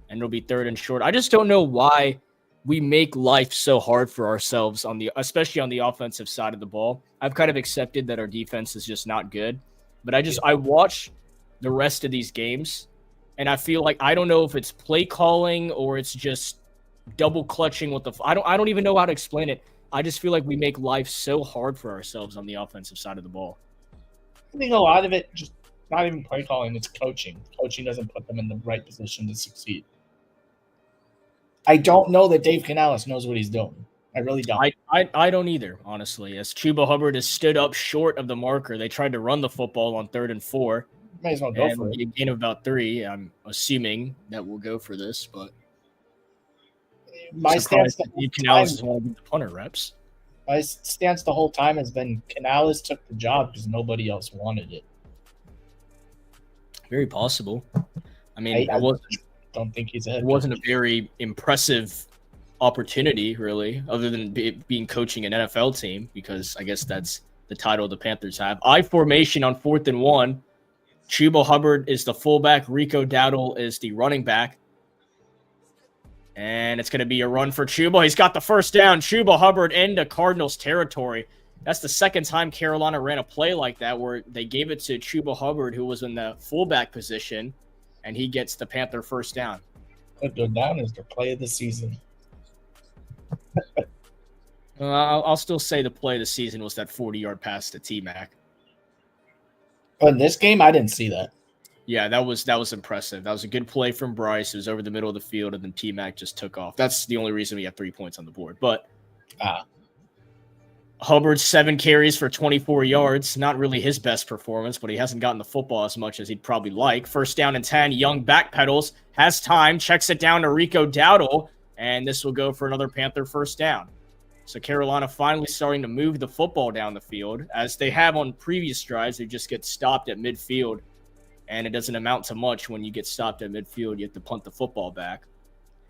and it'll be 3rd and short. I just don't know why we make life so hard for ourselves especially on the offensive side of the ball. I've kind of accepted that our defense is just not good, but I watch the rest of these games, and I feel like I don't know if it's play calling or it's just double clutching with I don't even know how to explain it. I just feel like we make life so hard for ourselves on the offensive side of the ball.
I think a lot of it just not even play calling, it's coaching. Coaching doesn't put them in the right position to succeed. I don't know that Dave Canales knows what he's doing. I really don't.
I don't either, honestly. As Chuba Hubbard has stood up short of the marker, they tried to run the football on 3rd and 4.
Might as well go for it.
A gain of about 3. I'm assuming that we'll go for this, but
my stance
Canales is one of the punter reps.
My stance the whole time has been Canales took the job because nobody else wanted it.
Very possible. I
don't think he's ahead.
It wasn't a very impressive opportunity, really, other than being coaching an NFL team, because I guess that's the title the Panthers have. I formation on 4th and 1. Chuba Hubbard is the fullback. Rico Dowdle is the running back. And it's going to be a run for Chuba. He's got the first down. Chuba Hubbard into Cardinals territory. That's the 2nd time Carolina ran a play like that where they gave it to Chuba Hubbard, who was in the fullback position, and he gets the Panther first down.
Could go down as their play of the season.
I'll still say the play of the season was that 40-yard pass to T-Mac.
But in this game, I didn't see that.
Yeah, that was impressive. That was a good play from Bryce. It was over the middle of the field, and then T-Mac just took off. That's the only reason we have 3 points on the board. But Hubbard, 7 carries for 24 yards. Not really his best performance, but he hasn't gotten the football as much as he'd probably like. First down and 10. Young backpedals, has time, checks it down to Rico Dowdle, and this will go for another Panther first down. So Carolina finally starting to move the football down the field, as they have on previous drives. They just get stopped at midfield. And it doesn't amount to much when you get stopped at midfield. You have to punt the football back.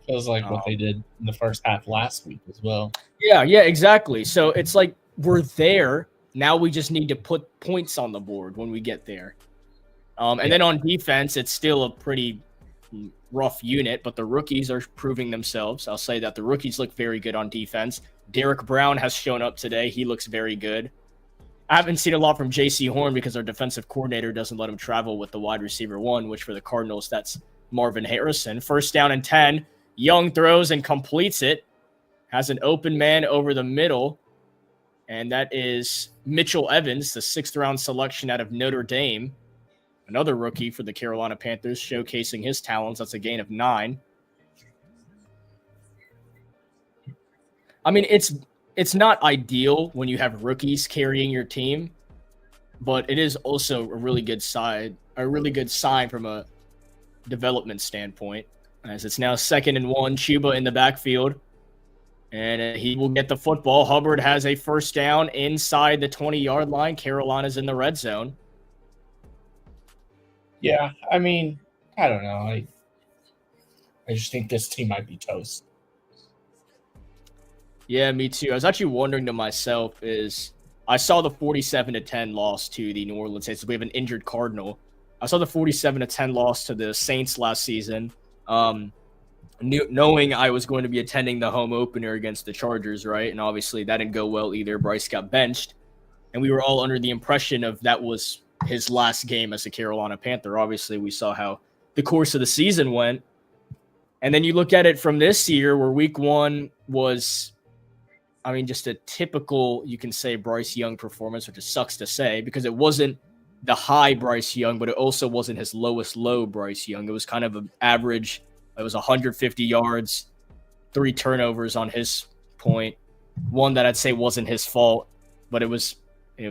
Feels like what they did in the first half last week as well.
Yeah, exactly. So it's like we're there. Now we just need to put points on the board when we get there. And then on defense, it's still a pretty rough unit, but the rookies are proving themselves. I'll say that the rookies look very good on defense. Derek Brown has shown up today. He looks very good. I haven't seen a lot from J.C. Horn because our defensive coordinator doesn't let him travel with the wide receiver 1, which for the Cardinals, that's Marvin Harrison. First down and 10. Young throws and completes it. Has an open man over the middle. And that is Mitchell Evans, the 6th-round selection out of Notre Dame. Another rookie for the Carolina Panthers, showcasing his talents. That's a gain of 9. I mean, it's not ideal when you have rookies carrying your team, but it is also a really good sign from a development standpoint, as it's now 2nd and 1, Chuba in the backfield, and he will get the football. Hubbard has a first down inside the 20-yard line. Carolina's in the red zone.
Yeah, I mean, I don't know. I just think this team might be toast.
Yeah, me too. I was actually wondering to myself I saw the 47-10 loss to the New Orleans Saints. We have an injured Cardinal. I saw the 47-10 loss to the Saints last season, knowing I was going to be attending the home opener against the Chargers, right? And obviously that didn't go well either. Bryce got benched, and we were all under the impression of that was his last game as a Carolina Panther. Obviously, we saw how the course of the season went. And then you look at it from this year, where week 1 was, I mean, just a typical, you can say, Bryce Young performance, which just sucks to say because it wasn't the high Bryce Young, but it also wasn't his lowest low Bryce Young. It was kind of an average. It was 150 yards, 3 turnovers on his point. One that I'd say wasn't his fault, but it was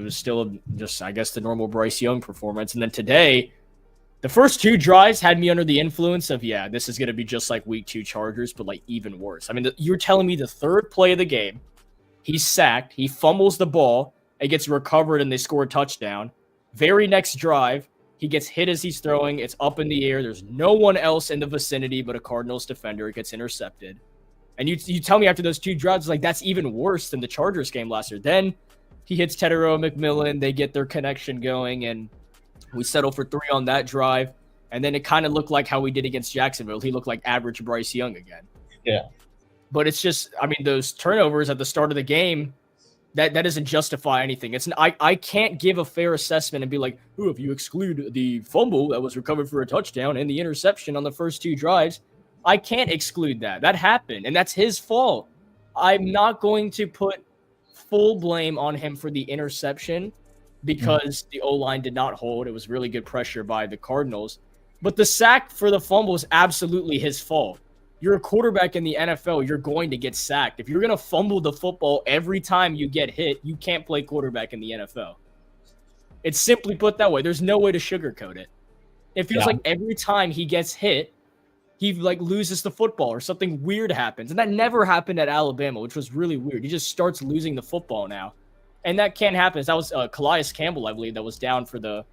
still just, I guess, the normal Bryce Young performance. And then today, the first 2 drives had me under the influence of, this is going to be just like week 2 Chargers, but like even worse. I mean, you're telling me the 3rd play of the game, he's sacked, he fumbles the ball, it gets recovered, and they score a touchdown. Very next drive, he gets hit as he's throwing. It's up in the air. There's no one else in the vicinity but a Cardinals defender. It gets intercepted. And you tell me after those 2 drives, like, that's even worse than the Chargers game last year. Then he hits Tedero McMillan. They get their connection going, and we settle for 3 on that drive. And then it kind of looked like how we did against Jacksonville. He looked like average Bryce Young again.
Yeah.
But it's just, I mean, those turnovers at the start of the game, that doesn't justify anything. I can't give a fair assessment and be like, if you exclude the fumble that was recovered for a touchdown and the interception on the first 2 drives, I can't exclude that. That happened, and that's his fault. I'm not going to put full blame on him for the interception because the O-line did not hold. It was really good pressure by the Cardinals. But the sack for the fumble is absolutely his fault. You're a quarterback in the NFL. You're going to get sacked. If you're going to fumble the football every time you get hit, you can't play quarterback in the NFL. It's simply put that way. There's no way to sugarcoat it. It feels like every time he gets hit, he like loses the football or something weird happens. And that never happened at Alabama, which was really weird. He just starts losing the football now. And that can't happen. That was Calais Campbell, I believe, that was down for the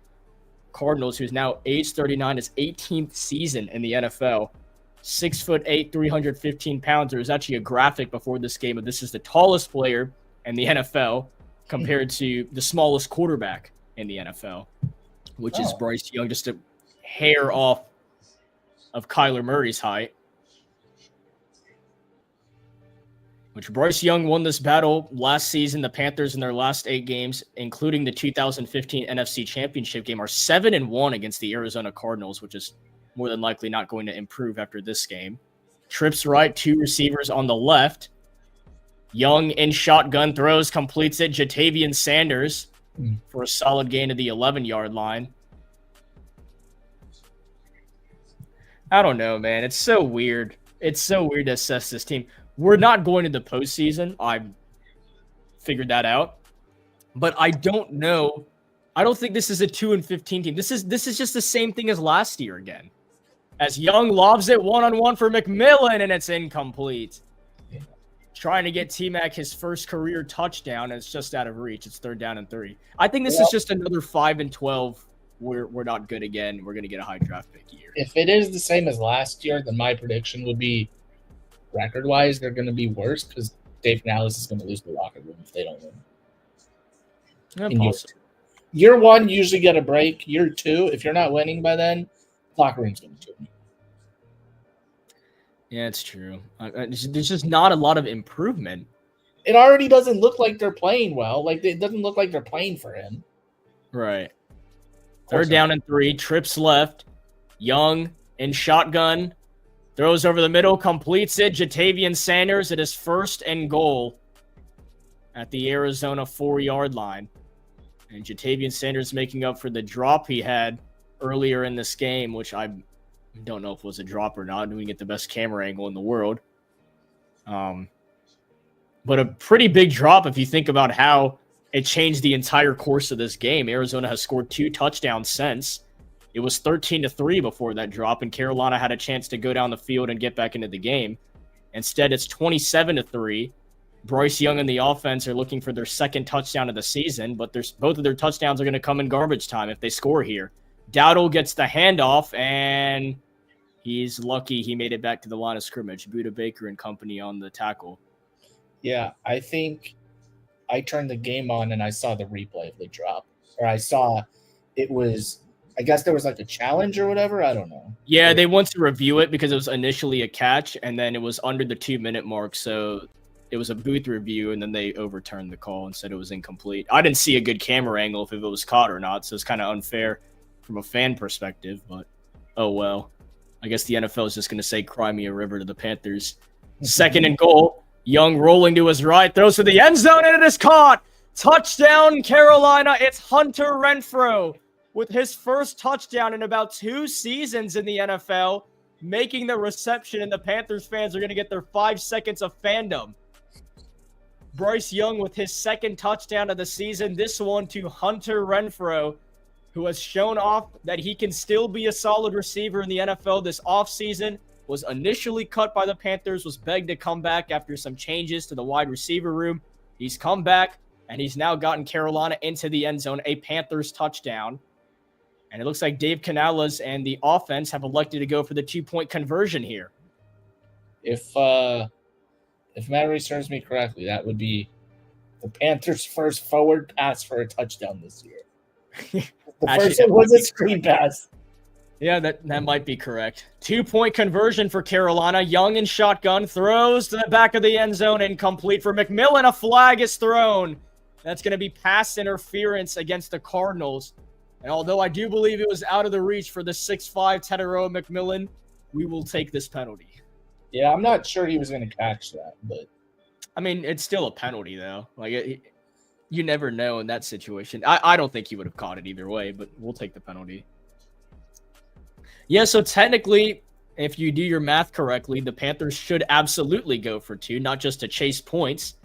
Cardinals, who's now age 39, his 18th season in the NFL. 6'8", 315 pounds. There was actually a graphic before this game of this is the tallest player in the NFL compared to the smallest quarterback in the NFL, which is Bryce Young, just a hair off of Kyler Murray's height. Which Bryce Young won this battle last season. The Panthers in their last 8 games, including the 2015 NFC Championship game, are 7-1 against the Arizona Cardinals, which is more than likely not going to improve after this game. Trips right, 2 receivers on the left. Young in shotgun throws, completes it. Jatavian Sanders for a solid gain to the 11-yard line. I don't know, man. It's so weird. It's so weird to assess this team. We're not going to the postseason. I figured that out. But I don't know. I don't think this is a 2-15 team. This is just the same thing as last year again. As Young lobs it one-on-one for McMillan, and it's incomplete. Trying to get T-Mac his first career touchdown, and it's just out of reach. It's 3rd down and 3. I think this is just another 5-12. We're not good again. We're going to get a high draft pick here.
If it is the same as last year, then my prediction would be record-wise, they're going to be worse because Dave Canales is going to lose the locker room if they don't win. Year 1, you usually get a break. Year 2, if you're not winning by then, locker room's going to do it.
Yeah, it's true. There's just not a lot of improvement.
It already doesn't look like they're playing well. Like, it doesn't look like they're playing for him.
Right. 3rd down and 3. Trips left. Young in shotgun. Throws over the middle. Completes it. Jatavian Sanders at his 1st and goal at the Arizona 4-yard line. And Jatavian Sanders making up for the drop he had earlier in this game, which I don't know if it was a drop or not. We get the best camera angle in the world. But a pretty big drop if you think about how it changed the entire course of this game. Arizona has scored 2 touchdowns since. It was 13-3 before that drop, and Carolina had a chance to go down the field and get back into the game. Instead, it's 27-3. Bryce Young and the offense are looking for their 2nd touchdown of the season, but both of their touchdowns are going to come in garbage time if they score here. Dowdle gets the handoff, and he's lucky he made it back to the line of scrimmage. Buda Baker and company on the tackle.
Yeah, I think I turned the game on and I saw the replay of the drop. Or I saw it was, I guess there was like a challenge or whatever. I don't know.
Yeah, they want to review it because it was initially a catch, and then it was under the 2-minute mark, so it was a booth review, and then they overturned the call and said it was incomplete. I didn't see a good camera angle if it was caught or not, so it's kind of unfair from a fan perspective, but oh well. I guess the NFL is just going to say, cry me a river to the Panthers. 2nd and goal. Young rolling to his right, throws to the end zone, and it is caught. Touchdown, Carolina. It's Hunter Renfrow with his first touchdown in about 2 seasons in the NFL, making the reception, and the Panthers fans are going to get their 5 seconds of fandom. Bryce Young with his 2nd touchdown of the season, this one to Hunter Renfrow, who has shown off that he can still be a solid receiver in the NFL this offseason, was initially cut by the Panthers, was begged to come back after some changes to the wide receiver room. He's come back, and he's now gotten Carolina into the end zone, a Panthers touchdown. And it looks like Dave Canales and the offense have elected to go for the 2-point conversion here.
If memory serves me correctly, that would be the Panthers' first forward pass for a touchdown this year. The first one was a screen pass.
Yeah, that might be correct. 2-point conversion for Carolina. Young in shotgun, throws to the back of the end zone, incomplete for McMillan. A flag is thrown. That's going to be pass interference against the Cardinals. And although I do believe it was out of the reach for the 6'5" Teteroa McMillan, we will take this penalty.
Yeah, I'm not sure he was going to catch that, but
I mean, it's still a penalty, though. You never know in that situation. I don't think he would have caught it either way, but we'll take the penalty. Yeah, so technically, if you do your math correctly, the Panthers should absolutely go for 2, not just to chase points.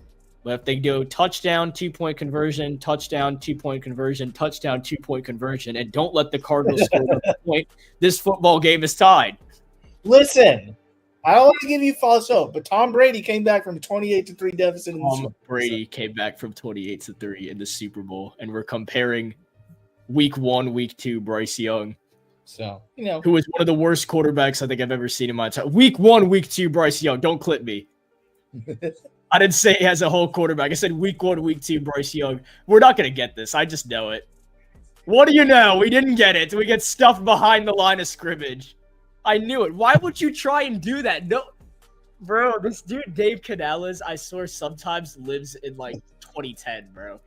But if they go touchdown, 2-point conversion, touchdown, 2-point conversion, touchdown, 2-point conversion, and don't let the Cardinals score a point, this football game is tied.
Listen, I don't want to give you false hope, but Tom Brady came back from 28-3 deficit in the Super Bowl.
Brady came back from 28-3 in the Super Bowl, and we're comparing week 1, week 2 Bryce Young.
So,
who is one of the worst quarterbacks I think I've ever seen in my time. Week 1, week 2 Bryce Young. Don't clip me. I didn't say he has a whole quarterback. I said week 1, week 2 Bryce Young. We're not going to get this. I just know it. What do you know? We didn't get it. We get stuffed behind the line of scrimmage. I knew it. Why would you try and do that? No, bro, this dude, Dave Canales, I swear sometimes lives in 2010, bro.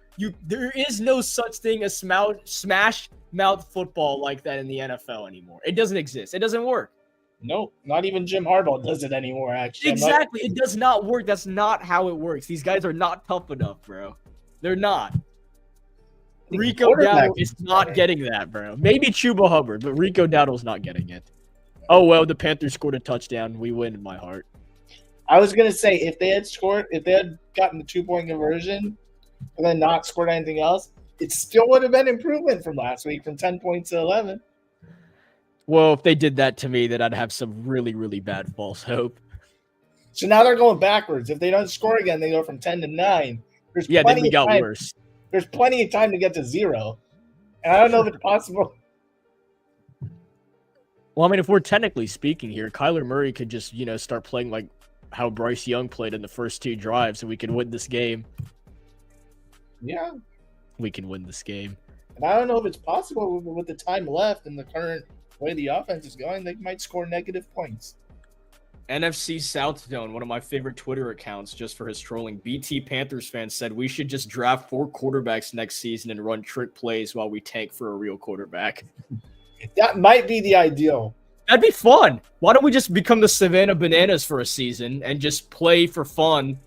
There is no such thing as smash mouth football like that in the NFL anymore. It doesn't exist. It doesn't work.
Nope, not even Jim Harbaugh does it anymore, actually.
Exactly. It does not work. That's not how it works. These guys are not tough enough, bro. They're not. Rico Dowdle is not getting that, bro. Maybe Chuba Hubbard, but Rico Dowdle's not getting it. Oh, well, the Panthers scored a touchdown. We win in my heart.
I was going to say, if they had gotten the 2-point conversion and then not scored anything else, it still would have been improvement from last week from 10 points to 11.
Well, if they did that to me, then I'd have some really, really bad false hope.
So now they're going backwards. If they don't score again, they go from 10 to 9.
Then we got worse.
There's plenty of time to get to 0. And I don't know if it's possible.
Well, I mean, if we're technically speaking here, Kyler Murray could just, start playing like how Bryce Young played in the first 2 drives, and we could win this game.
Yeah.
We can win this game.
And I don't know if it's possible with the time left and the current way the offense is going. They might score negative points.
NFC South Zone, one of my favorite Twitter accounts, just for his trolling, BT Panthers fans said we should just draft 4 quarterbacks next season and run trick plays while we tank for a real quarterback.
That might be the ideal.
That'd be fun. Why don't we just become the Savannah Bananas for a season and just play for fun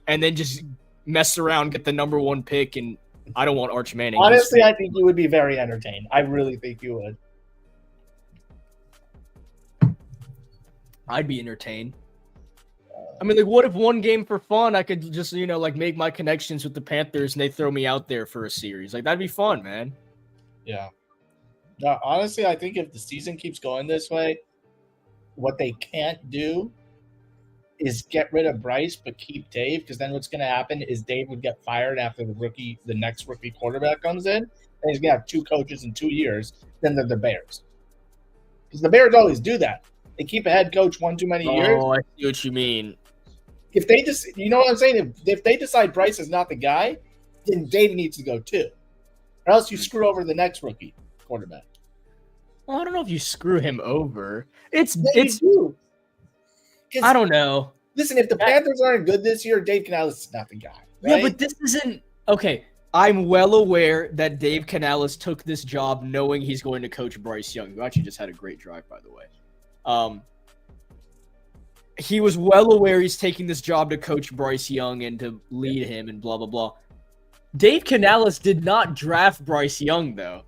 and then just mess around, get the number 1 pick, and I don't want Arch Manning.
Honestly, I think you would be very entertained. I really think you would.
I'd be entertained. I mean, like, what if one game for fun I could just, make my connections with the Panthers and they throw me out there for a series? Like, that'd be fun, man.
Yeah. No, honestly, I think if the season keeps going this way, what they can't do is get rid of Bryce but keep Dave, because then what's going to happen is Dave would get fired after the next rookie quarterback comes in, and he's going to have 2 coaches in 2 years. Then they're the Bears. Because the Bears always do that. They keep a head coach one too many years.
Oh, I see what you mean.
If they just, you know what I'm saying? If they decide Bryce is not the guy, then Dave needs to go too. Or else you screw over the next rookie quarterback.
Well, I don't know if you screw him over. It's
I
don't know.
Listen, if the Panthers aren't good this year, Dave Canales is not the guy. Right?
Yeah, but this isn't okay. I'm well aware that Dave Canales took this job knowing he's going to coach Bryce Young, who actually just had a great drive, by the way. He was well aware he's taking this job to coach Bryce Young and to lead him and blah, blah, blah. Dave Canales did not draft Bryce Young, though.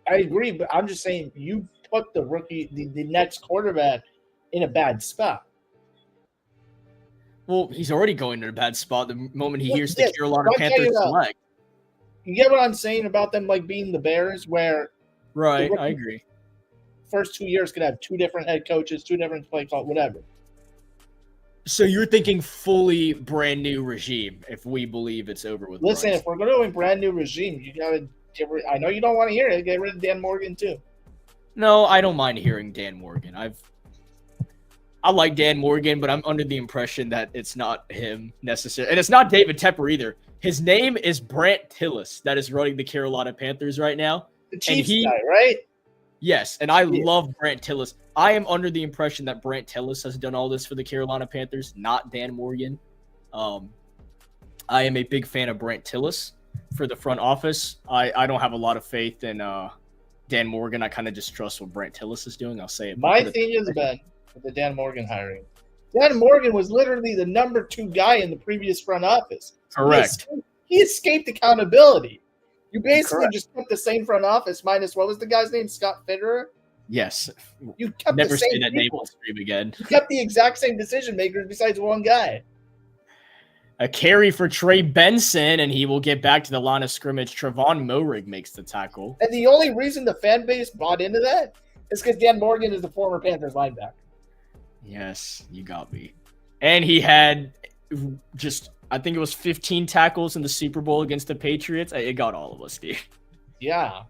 I agree, but I'm just saying you put the next quarterback in a bad spot.
Well, he's already going in a bad spot the moment he hears the Carolina Panthers select.
You get what I'm saying about them like being the Bears, where
right, I agree.
First 2 years could have 2 different head coaches, 2 different play calls, whatever.
So you're thinking fully brand new regime if we believe it's over with.
Listen,
Bryce.
If we're going to a brand new regime, you got to get rid. I know you don't want to hear it. Get rid of Dan Morgan too.
No, I don't mind hearing Dan Morgan. I like Dan Morgan, but I'm under the impression that it's not him necessarily. And it's not David Tepper either. His name is Brant Tillis that is running the Carolina Panthers right now.
The Chiefs guy, right?
Yes, and I love Brant Tillis. I am under the impression that Brant Tillis has done all this for the Carolina Panthers, not Dan Morgan. I am a big fan of Brant Tillis for the front office. I don't have a lot of faith in Dan Morgan. I kind of just trust what Brant Tillis is doing. I'll say it.
My thing has been with the Dan Morgan hiring. Dan Morgan was literally the number 2 guy in the previous front office.
Correct.
He escaped accountability. You basically just kept the same front office minus, what was the guy's name? Scott Fitterer?
Yes.
You kept
Never
the same
say that
people.
name on stream again.
You kept the exact same decision makers besides one guy.
A carry for Trey Benson, and he will get back to the line of scrimmage. Trevon Moehrig makes the tackle.
And the only reason the fan base bought into that is because Dan Morgan is the former Panthers linebacker.
Yes, you got me. And he had just, I think it was 15 tackles in the Super Bowl against the Patriots. It got all of us, dude.
Yeah.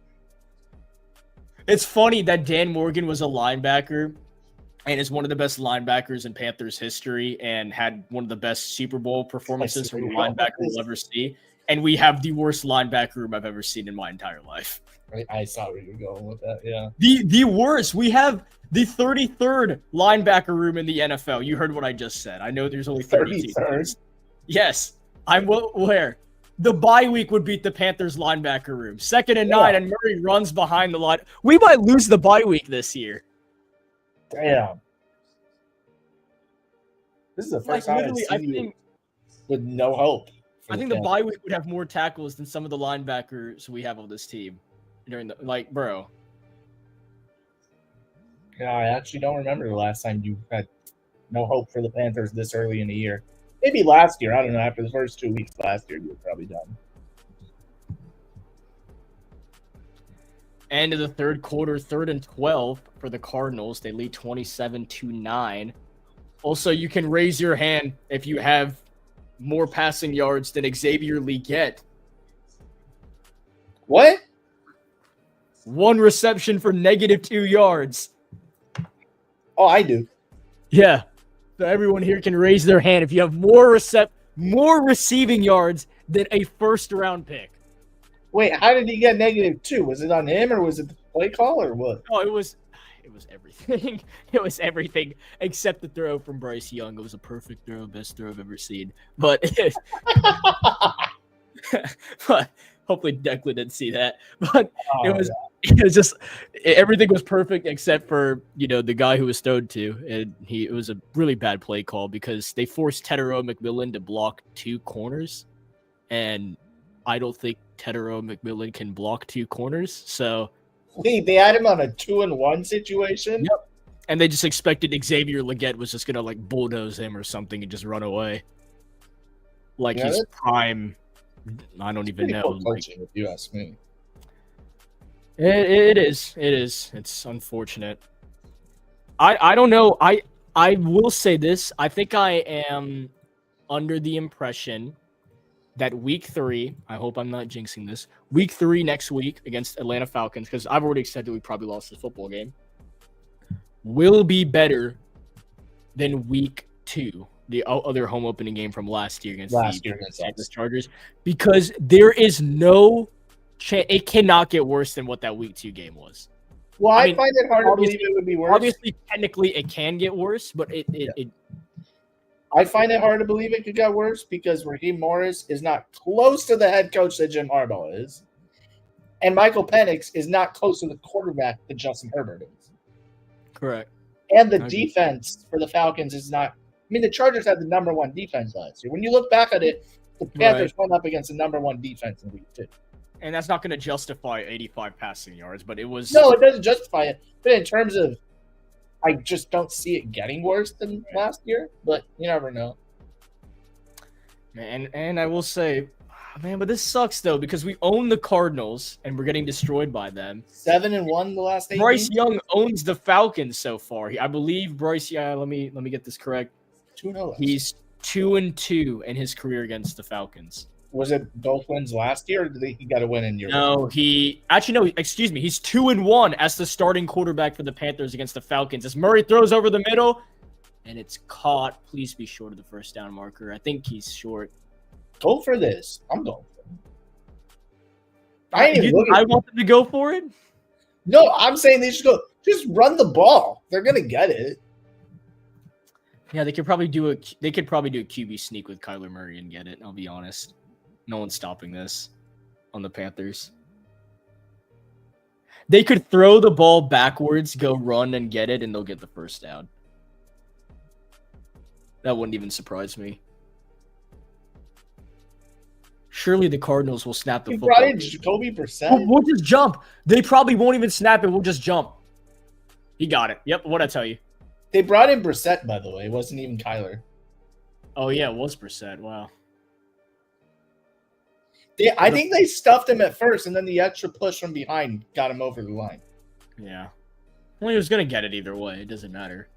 It's funny that Dan Morgan was a linebacker and is one of the best linebackers in Panthers history and had one of the best Super Bowl performances from a linebacker we'll ever see. And we have the worst linebacker room I've ever seen in my entire life.
I saw where you're going with that, yeah.
The worst. We have the 33rd linebacker room in the NFL. You heard what I just said. I know there's only 32.
33rd?
Yes, I'm aware. The bye week would beat the Panthers linebacker room. 2nd and 9, and Murray runs behind the line. We might lose the bye week this year.
Damn. This is the first time I've seen you with no hope.
I think the bye week would have more tackles than some of the linebackers we have on this team. Bro.
Yeah, I actually don't remember the last time you had no hope for the Panthers this early in the year. Maybe last year. I don't know. After the first 2 weeks last year, you were probably done.
End of the third quarter, 3rd and 12 for the Cardinals. They lead 27-9. Also, you can raise your hand if you have more passing yards than Xavier Leggett.
What?
1 reception for -2 yards.
Oh, I do.
Yeah. So everyone here can raise their hand if you have more receiving yards than a first-round pick.
Wait, how did he get -2? Was it on him or was it the play call or what?
Oh, it was everything. It was everything except the throw from Bryce Young. It was a perfect throw, best throw I've ever seen. But but hopefully Declan didn't see that. But it was just everything was perfect except for, the guy who was thrown to. And it was a really bad play call because they forced Tetero McMillan to block 2 corners. And I don't think Tetero McMillan can block 2 corners. So
wait, they had him on a 2-and-1 situation?
Yep. And they just expected Xavier Leggett was just gonna bulldoze him or something and just run away. He's prime. I don't even know.
Cool coaching, if you ask me.
It is. It's unfortunate. I don't know. I will say this. I think I am under the impression that week 3, I hope I'm not jinxing this, week 3 next week against Atlanta Falcons, because I've already said that we probably lost this football game, will be better than week 2, the other home opening game from last year against the Chargers, because there is no chance. It cannot get worse than what that week 2 game was.
Well, I find it hard to believe it would be worse.
Obviously, technically, it can get worse, but it
I find it hard to believe it could get worse because Raheem Morris is not close to the head coach that Jim Harbaugh is. And Michael Penix is not close to the quarterback that Justin Herbert is.
Correct.
And the defense for the Falcons is not – the Chargers had the number 1 defense last year. When you look back at it, the Panthers went up against the number 1 defense in week 2.
And that's not going to justify 85 passing yards, but it was –
No, it doesn't justify it. But in terms of – I just don't see it getting worse than last year, but you never know.
Man, and I will say, but this sucks though because we own the Cardinals and we're getting destroyed by them.
7-1 the last 8
Bryce
games?
Young owns the Falcons so far. I believe Bryce. Yeah, let me get this correct.
2-0.
He's 2-2 in his career against the Falcons.
Was it both wins last year, or did he got a win in your?
No, excuse me. He's 2-1 as the starting quarterback for the Panthers against the Falcons. As Murray throws over the middle, and it's caught. Please be short of the first down marker. I think he's short.
Go for this. I'm going for
it. I want them to go for it.
No, I'm saying they should go. Just run the ball. They're gonna get it.
Yeah, they could probably do a QB sneak with Kyler Murray and get it. I'll be honest. No one's stopping this on the Panthers. They could throw the ball backwards, go run and get it, and they'll get the first down. That wouldn't even surprise me. Surely the Cardinals will snap the football.
Brought in Jacoby Brissett.
We'll just jump. They probably won't even snap it. We'll just jump. He got it. Yep, what'd I tell you?
They brought in Brissett, by the way. It wasn't even Kyler.
Oh, yeah, it was Brissett. Wow.
I think they stuffed him at first, and then the extra push from behind got him over the line.
Yeah. Well, he was going to get it either way. It doesn't matter.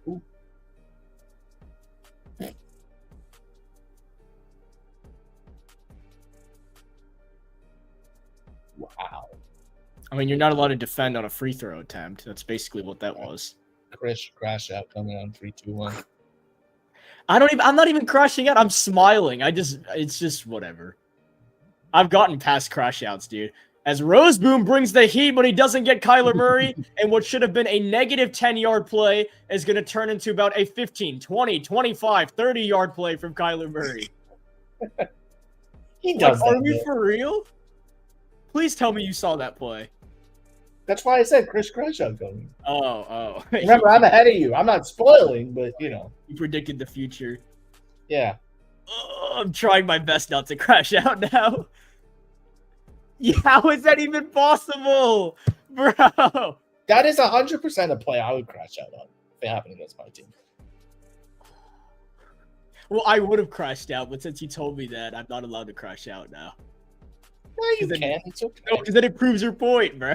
Ooh. Wow.
I mean, you're not allowed to defend on a free throw attempt. That's basically what that was.
Chris crash out coming on 3-2-1.
I'm not even crashing out. I'm smiling. It's just whatever. I've gotten past crash outs, dude. As Roseboom brings the heat when he doesn't get Kyler Murray, and what should have been a negative 10-yard play is going to turn into about a 15, 20, 25, 30-yard play from Kyler Murray.
He does.
Are we for real? Please tell me you saw that play.
That's why I said Chris crash out coming.
Oh.
Remember, I'm ahead of you. I'm not spoiling, but you know.
You predicted the future.
Yeah.
I'm trying my best not to crash out now. Yeah, how is that even possible? Bro.
That is 100% a play I would crash out on if it happened against my team.
Well, I would have crashed out, but since you told me that, I'm not allowed to crash out now.
No, you can. It's okay.
No, because then it proves your point, bro.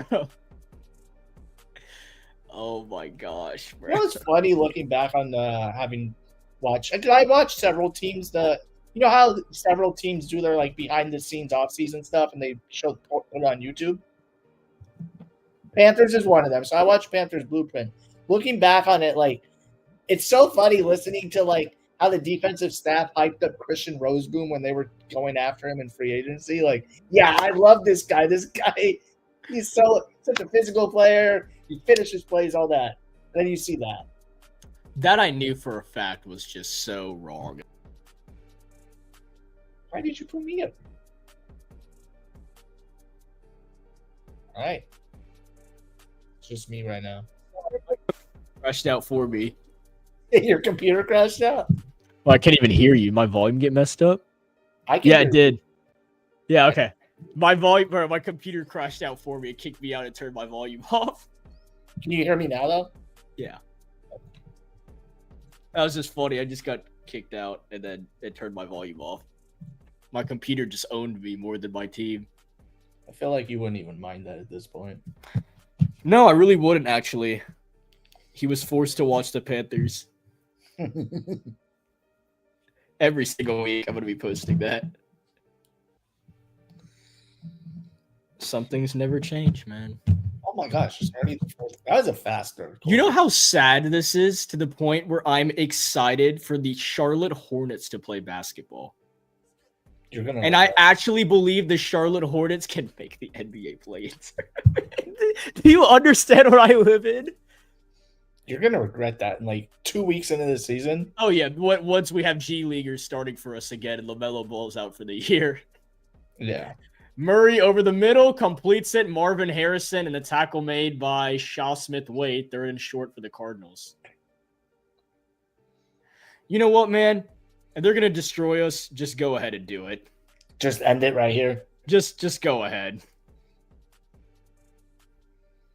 Oh my gosh, bro.
You know, it's funny looking back on having watched. I watched several teams. You know how several teams do their like behind the scenes off season stuff, and they put it on YouTube. Panthers is one of them. So I watched Panthers Blueprint. Looking back on it, like it's so funny listening to like how the defensive staff hyped up Christian Roseboom when they were going after him in free agency. Like, yeah, I love this guy. This guy, he's such a physical player. He finishes plays, all that. And then you see that.
That I knew for a fact was just so wrong.
Why did you put me up? All right. It's just me right now.
Crashed out for me.
Your computer crashed out?
Well, I can't even hear you. My volume get messed up?
I can
Yeah,
hear
it did. Yeah, okay. My computer crashed out for me. It kicked me out and turned my volume off.
Can you hear me now, though?
Yeah. That was just funny. I just got kicked out, and then it turned my volume off. My computer just owned me more than my team.
I feel like you wouldn't even mind that at this point.
No, I really wouldn't, actually. He was forced to watch the Panthers. Every single week, I'm going to be posting that. Some things never change, man.
Oh my gosh, that was a fast start.
You know how sad this is to the point where I'm excited for the Charlotte Hornets to play basketball. And I actually believe the Charlotte Hornets can make the NBA play-ins. Do you understand what I live in?
You're going to regret that in like 2 weeks into the season.
Oh, yeah. Once we have G Leaguers starting for us again and LaMelo Ball's out for the year.
Yeah.
Murray over the middle, completes it. Marvin Harrison and the tackle made by Shaw Smith-Waite. They're in short for the Cardinals. You know what, man? If they're going to destroy us, just go ahead and do it.
Just end it right here.
Just go ahead.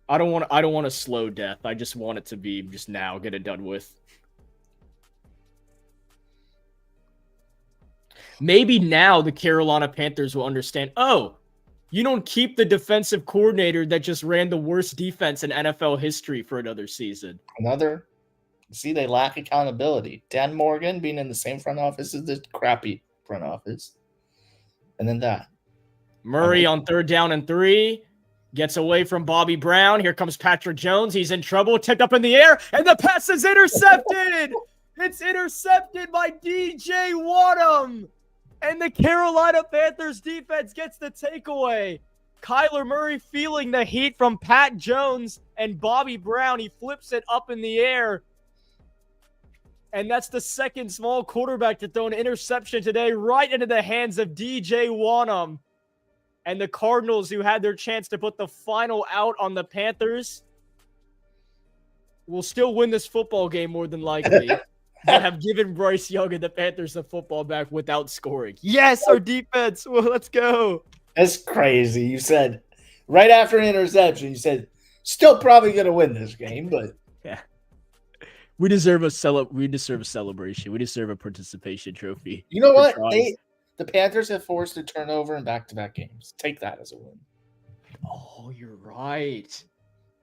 I don't want a slow death. I just want it to be just now. Get it done with. Maybe now the Carolina Panthers will understand, oh, you don't keep the defensive coordinator that just ran the worst defense in NFL history for another season.
See, they lack accountability. Dan Morgan being in the same front office as the crappy front office. And then that.
Murray on 3rd down and 3. Gets away from Bobby Brown. Here comes Patrick Jones. He's in trouble. Tipped up in the air. And the pass is intercepted. It's intercepted by DJ Wadham. And the Carolina Panthers defense gets the takeaway. Kyler Murray feeling the heat from Pat Jones and Bobby Brown. He flips it up in the air. And that's the second small quarterback to throw an interception today right into the hands of DJ Wadham. And the Cardinals, who had their chance to put the final out on the Panthers, will still win this football game more than likely. But have given Bryce Young and the Panthers the football back without scoring. Yes, our defense. Well, let's go.
That's crazy. You said right after an interception, you said still probably going to win this game, but
yeah, we deserve a celebration. We deserve a participation trophy.
You know what? The Panthers have forced a turnover in back-to-back games. Take that as a win.
Oh, you're right.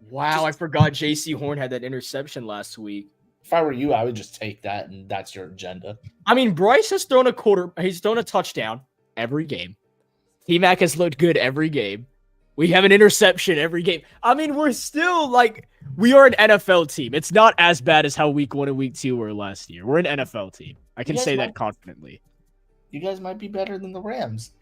Wow, I forgot J.C. Horn had that interception last week.
If I were you, I would just take that, and that's your agenda.
I mean, Bryce has thrown he's thrown a touchdown every game. T-Mac has looked good every game. We have an interception every game. I mean, we're still we are an NFL team. It's not as bad as how week 1 and week 2 were last year. We're an NFL team. I can say that confidently.
You guys might be better than the Rams.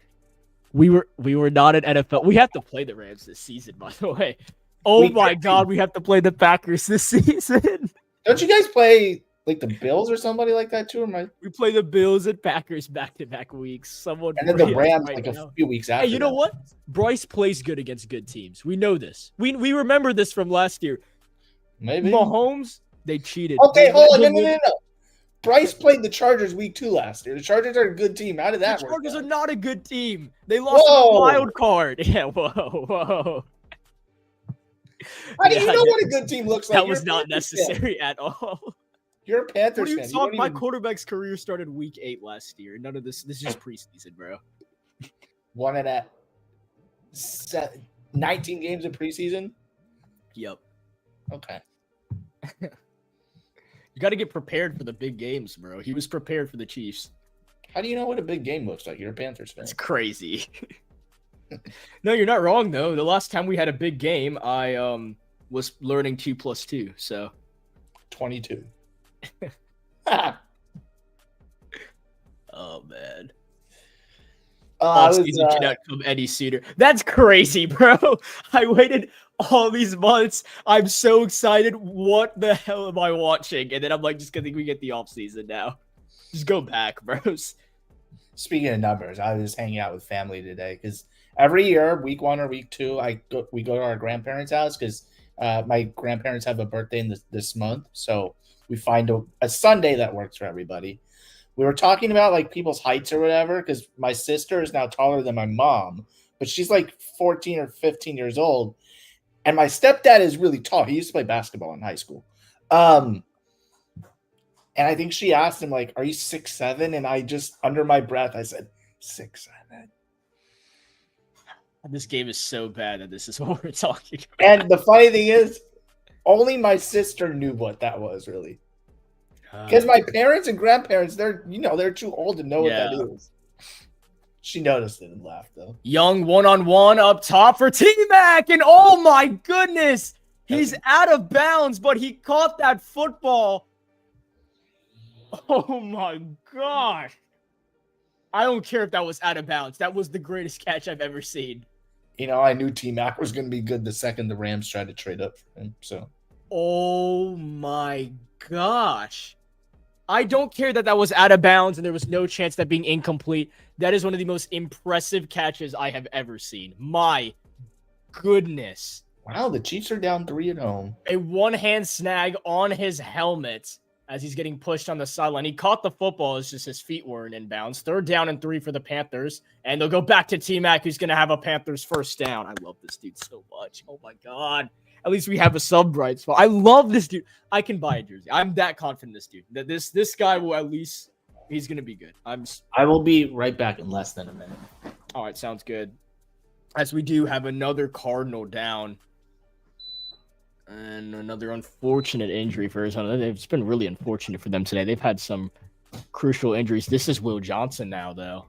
We were not an NFL. We have to play the Rams this season, by the way. Oh my God, we have to play the Packers this season.
Don't you guys play like the Bills or somebody like that too?
We play the Bills and Packers back-to-back weeks.
And then the Rams a few weeks after.
Hey, you know what? Bryce plays good against good teams. We know this. We remember this from last year.
Maybe
Mahomes, they cheated.
Okay, hold on. No. Bryce played the Chargers week 2 last year. The Chargers are a good team. How did that work?
The Chargers are not a good team. They lost
Whoa.
in the wild card. Yeah, whoa.
How do you know what a good team looks like?
That was not necessary at all.
You're a Panthers
What are you
fan.
talking? My quarterback's career started week 8 last year. None of this. This is just preseason, bro.
19 games in preseason?
Yep.
Okay.
You got to get prepared for the big games, bro. He was prepared for the Chiefs.
How do you know what a big game looks like? You're a Panthers fan.
It's crazy. No, you're not wrong, though. The last time we had a big game, I was learning 2 + 2, so
22.
Oh, man.
Off-season
cannot come any sooner. That's crazy, bro. I waited all these months. I'm so excited. What the hell am I watching? And then I'm like, just gonna think we get the offseason now. Just go back, bros.
Speaking of numbers, I was hanging out with family today because every year, week 1 or week 2, we go to our grandparents' house because my grandparents have a birthday in this month. So we find a Sunday that works for everybody. We were talking about like people's heights or whatever because my sister is now taller than my mom, but she's like 14 or 15 years old. And my stepdad is really tall. He used to play basketball in high school. And I think she asked him, like, are you 6'7"? And I just, under my breath, I said, 6'7".
This game is so bad that this is what we're talking about.
And the funny thing is, only my sister knew what that was, really. Because my parents and grandparents, they're too old to know what that is. She noticed it and laughed, though.
Young one-on-one up top for T-Mac, and oh my goodness, he's out of bounds, but he caught that football. Oh my gosh. I don't care if that was out of bounds. That was the greatest catch I've ever seen.
You know, I knew T-Mac was going to be good the second the Rams tried to trade up for him, so.
Oh my gosh. I don't care that was out of bounds and there was no chance that being incomplete. That is one of the most impressive catches I have ever seen. My goodness.
Wow, the Chiefs are down 3 at home.
A one-hand snag on his helmet as he's getting pushed on the sideline. He caught the football. It's just his feet weren't in bounds. 3rd down and 3 for the Panthers. And they'll go back to T-Mac, who's going to have a Panthers first down. I love this dude so much. Oh, my God. At least we have a sub-bright spot. I love this dude. I can buy a jersey. I'm that confident in this dude. That this guy will at least – he's going to be good.
I will be right back in less than a minute.
All right, sounds good. As we do have another Cardinal down. And another unfortunate injury for Arizona. It's been really unfortunate for them today. They've had some crucial injuries. This is Will Johnson now, though,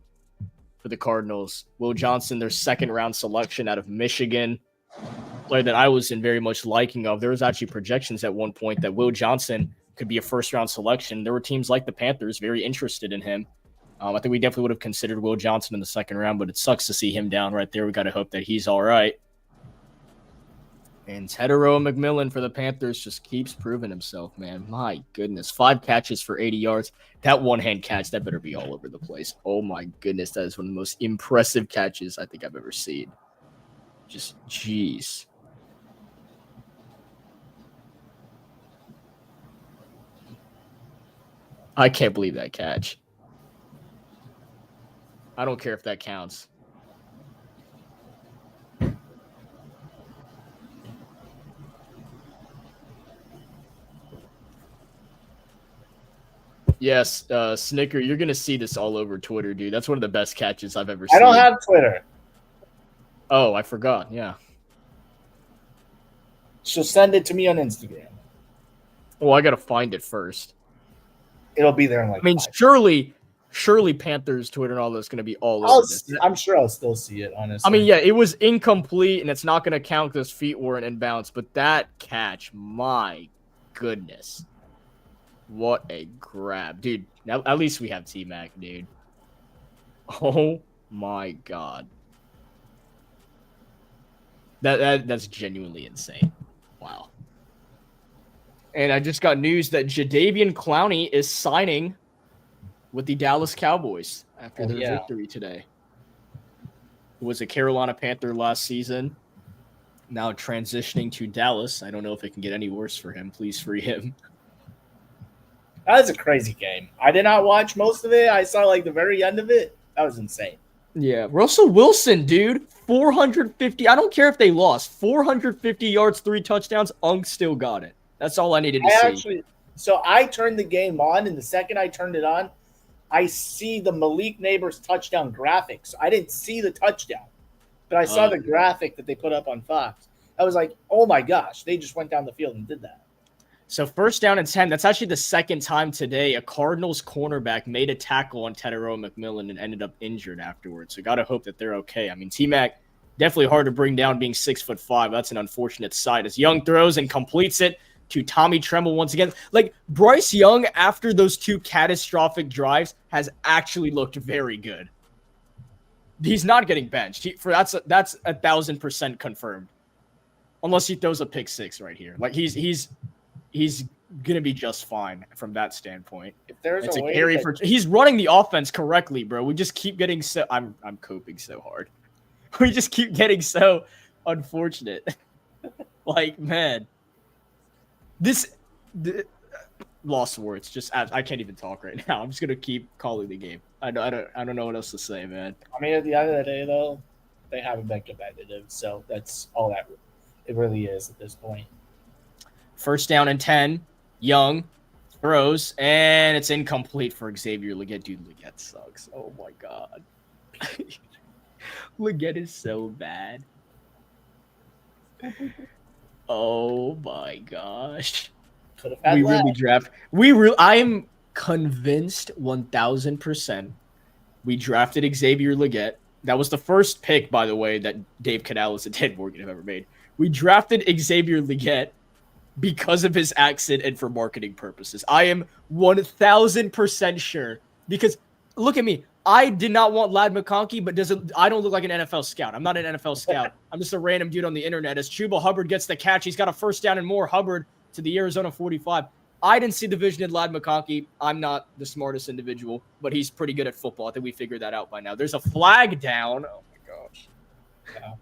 for the Cardinals. Will Johnson, their 2nd-round selection out of Michigan. Player that I was in very much liking of. There was actually projections at one point that Will Johnson could be a 1st-round selection. There were teams like the Panthers very interested in him. I think we definitely would have considered Will Johnson in the 2nd round, but it sucks to see him down right there. We got to hope that he's all right. And Hetero McMillan for the Panthers just keeps proving himself, man. My goodness. 5 catches for 80 yards. That one-hand catch, that better be all over the place. Oh, my goodness. That is one of the most impressive catches I think I've ever seen. Just, jeez. I can't believe that catch. I don't care if that counts. Yes, Snicker, you're going to see this all over Twitter, dude. That's one of the best catches I've ever seen.
I don't have Twitter.
Oh, I forgot. Yeah.
So send it to me on Instagram.
Oh, I got to find it first.
It'll be there in like.
I mean,
5.
surely Panthers Twitter and all that's going to be all over this.
I'm sure I'll still see it, honestly.
I mean, yeah, it was incomplete, and it's not going to count because feet weren't in bounds. But that catch, my goodness. What a grab. Dude, now, at least we have T-Mac, dude. Oh, my God. That's genuinely insane. Wow. And I just got news that Jadeveon Clowney is signing with the Dallas Cowboys after their victory today. Who was a Carolina Panther last season. Now transitioning to Dallas. I don't know if it can get any worse for him. Please free him.
That was a crazy game. I did not watch most of it. I saw like the very end of it. That was insane.
Yeah, Russell Wilson, dude, 450. I don't care if they lost. 450 yards, 3 touchdowns. Unk still got it. That's all I needed to see.
So I turned the game on, and the second I turned it on, I see the Malik Neighbors touchdown graphics. I didn't see the touchdown, but I saw the graphic that they put up on Fox. I was like, oh my gosh, they just went down the field and did that.
So 1st down and 10. That's actually the second time today a Cardinals cornerback made a tackle on Tedero McMillan and ended up injured afterwards. So got to hope that they're okay. I mean, T-Mac, definitely hard to bring down being 6'5". That's an unfortunate sight. As Young throws and completes it to Tommy Tremble once again. Like, Bryce Young, after those 2 catastrophic drives, has actually looked very good. He's not getting benched. That's 1,000% confirmed. Unless he throws a pick 6 right here. Like, he's gonna be just fine from that standpoint.
If there's
it's
a way
carry for, he's running the offense correctly, bro. We just keep getting so I'm coping so hard. We just keep getting so unfortunate. Like, man, lost words. Just I can't even talk right now. I'm just gonna keep calling the game. I don't know what else to say, man.
I mean, at the end of the day, though, they haven't been competitive, so that's all that it really is at this point.
1st down and 10. Young throws, and it's incomplete for Xavier Legette. Dude, Legette sucks. Oh, my God. Legette is so bad. Oh, my gosh. I am convinced 1,000% we drafted Xavier Legette. That was the first pick, by the way, that Dave Canales and Ted Morgan have ever made. We drafted Xavier Legette because of his accent and for marketing purposes. I am 1,000% sure. Because, look at me. I did not want Ladd McConkey, but I don't look like an NFL scout. I'm not an NFL scout. I'm just a random dude on the internet. As Chuba Hubbard gets the catch, he's got a 1st down and more. Hubbard to the Arizona 45. I didn't see the vision in Ladd McConkey. I'm not the smartest individual, but he's pretty good at football. I think we figured that out by now. There's a flag down. Oh, my gosh. Yeah.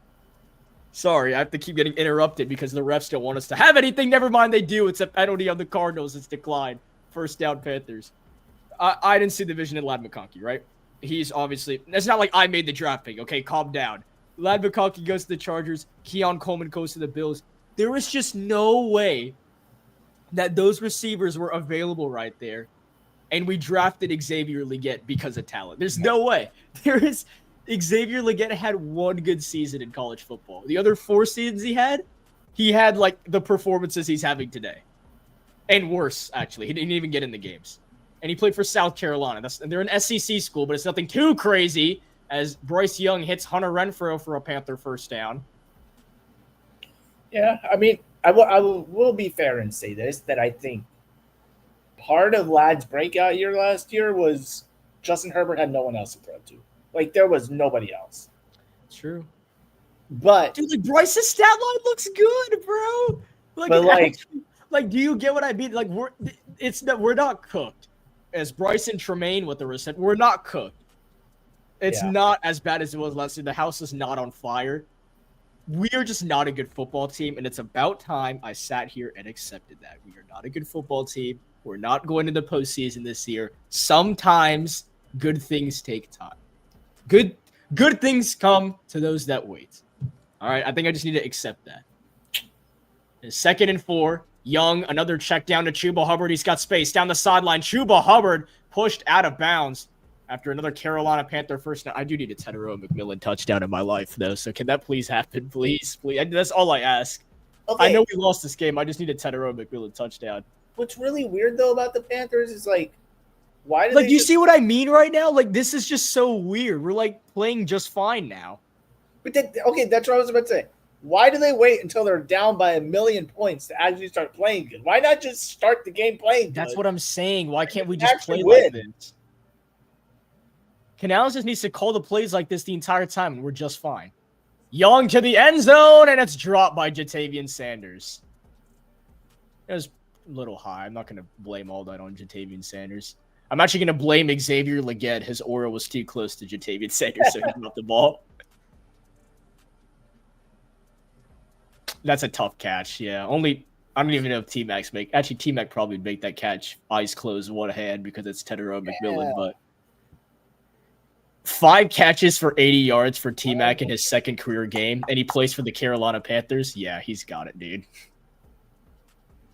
Sorry, I have to keep getting interrupted because the refs don't want us to have anything. Never mind, they do. It's a penalty on the Cardinals. It's declined. 1st down, Panthers. I didn't see the vision in Ladd McConkey, right? He's obviously – it's not like I made the draft pick. Okay, calm down. Ladd McConkey goes to the Chargers. Keon Coleman goes to the Bills. There was just no way that those receivers were available right there, and we drafted Xavier Legette because of talent. There's no way. There is – Xavier Legette had 1 good season in college football. The other 4 seasons he had like the performances he's having today. And worse, actually. He didn't even get in the games. And he played for South Carolina. They're an SEC school, but it's nothing too crazy as Bryce Young hits Hunter Renfrow for a Panther 1st down.
Yeah, I mean, I will be fair and say this, that I think part of Ladd's breakout year last year was Justin Herbert had no one else to throw to. Like, there was nobody else.
True.
But
dude, like, Bryce's stat line looks good, bro. Like, do you get what I mean? Like, we're not cooked. As Bryce and Tremaine with the reception, we're not cooked. It's not as bad as it was last year. The house is not on fire. We are just not a good football team, and it's about time I sat here and accepted that. We are not a good football team. We're not going to the postseason this year. Sometimes good things take time. Good things come to those that wait. All right, I think I just need to accept that. 2nd and 4, Young, another check down to Chuba Hubbard. He's got space down the sideline. Chuba Hubbard pushed out of bounds after another Carolina Panther 1st down. I do need a Tedero McMillan touchdown in my life, though, so can that please happen, please? That's all I ask. Okay. I know we lost this game. I just need a Tedero McMillan touchdown.
What's really weird, though, about the Panthers is, like, why do
you see what I mean right now? Like, this is just so weird. We're, like, playing just fine now.
But okay, that's what I was about to say. Why do they wait until they're down by 1,000,000 points to actually start playing good? Why not just start the game playing good?
That's what I'm saying. Why can't we just play like this? Canales just needs to call the plays like this the entire time, and we're just fine. Young to the end zone, and it's dropped by Jatavian Sanders. It was a little high. I'm not going to blame all that on Jatavian Sanders. I'm actually going to blame Xavier Legette. His aura was too close to Jatavian Sanders, so he dropped the ball. That's a tough catch, yeah. Only I don't even know if T-Mac's actually T-Mac probably would make that catch eyes closed, one hand because it's Tetero McMillan, but 5 catches for 80 yards for T-Mac in his second career game, and he plays for the Carolina Panthers. Yeah, he's got it, dude.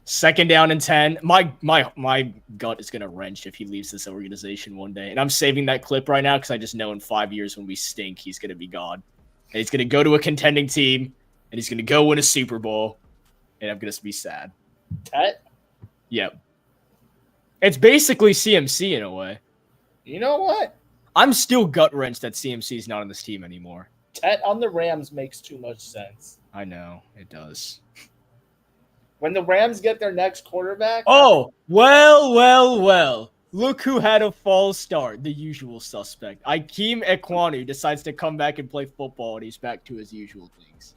Second down and 10. My gut is gonna wrench if he leaves this organization one day, and I'm saving that clip right now because I just know in 5 years when we stink, he's gonna be gone, and he's gonna go to a contending team, and he's gonna go win a Super Bowl. And I'm going to be sad.
Tet?
Yep. It's basically CMC in a way.
You know what?
I'm still gut-wrenched that CMC's not on this team anymore.
Tet on the Rams makes too much sense.
I know. It does.
When the Rams get their next quarterback...
Oh, well. Look who had a false start. The usual suspect. Ikem Ekwonu decides to come back and play football, and he's back to his usual things.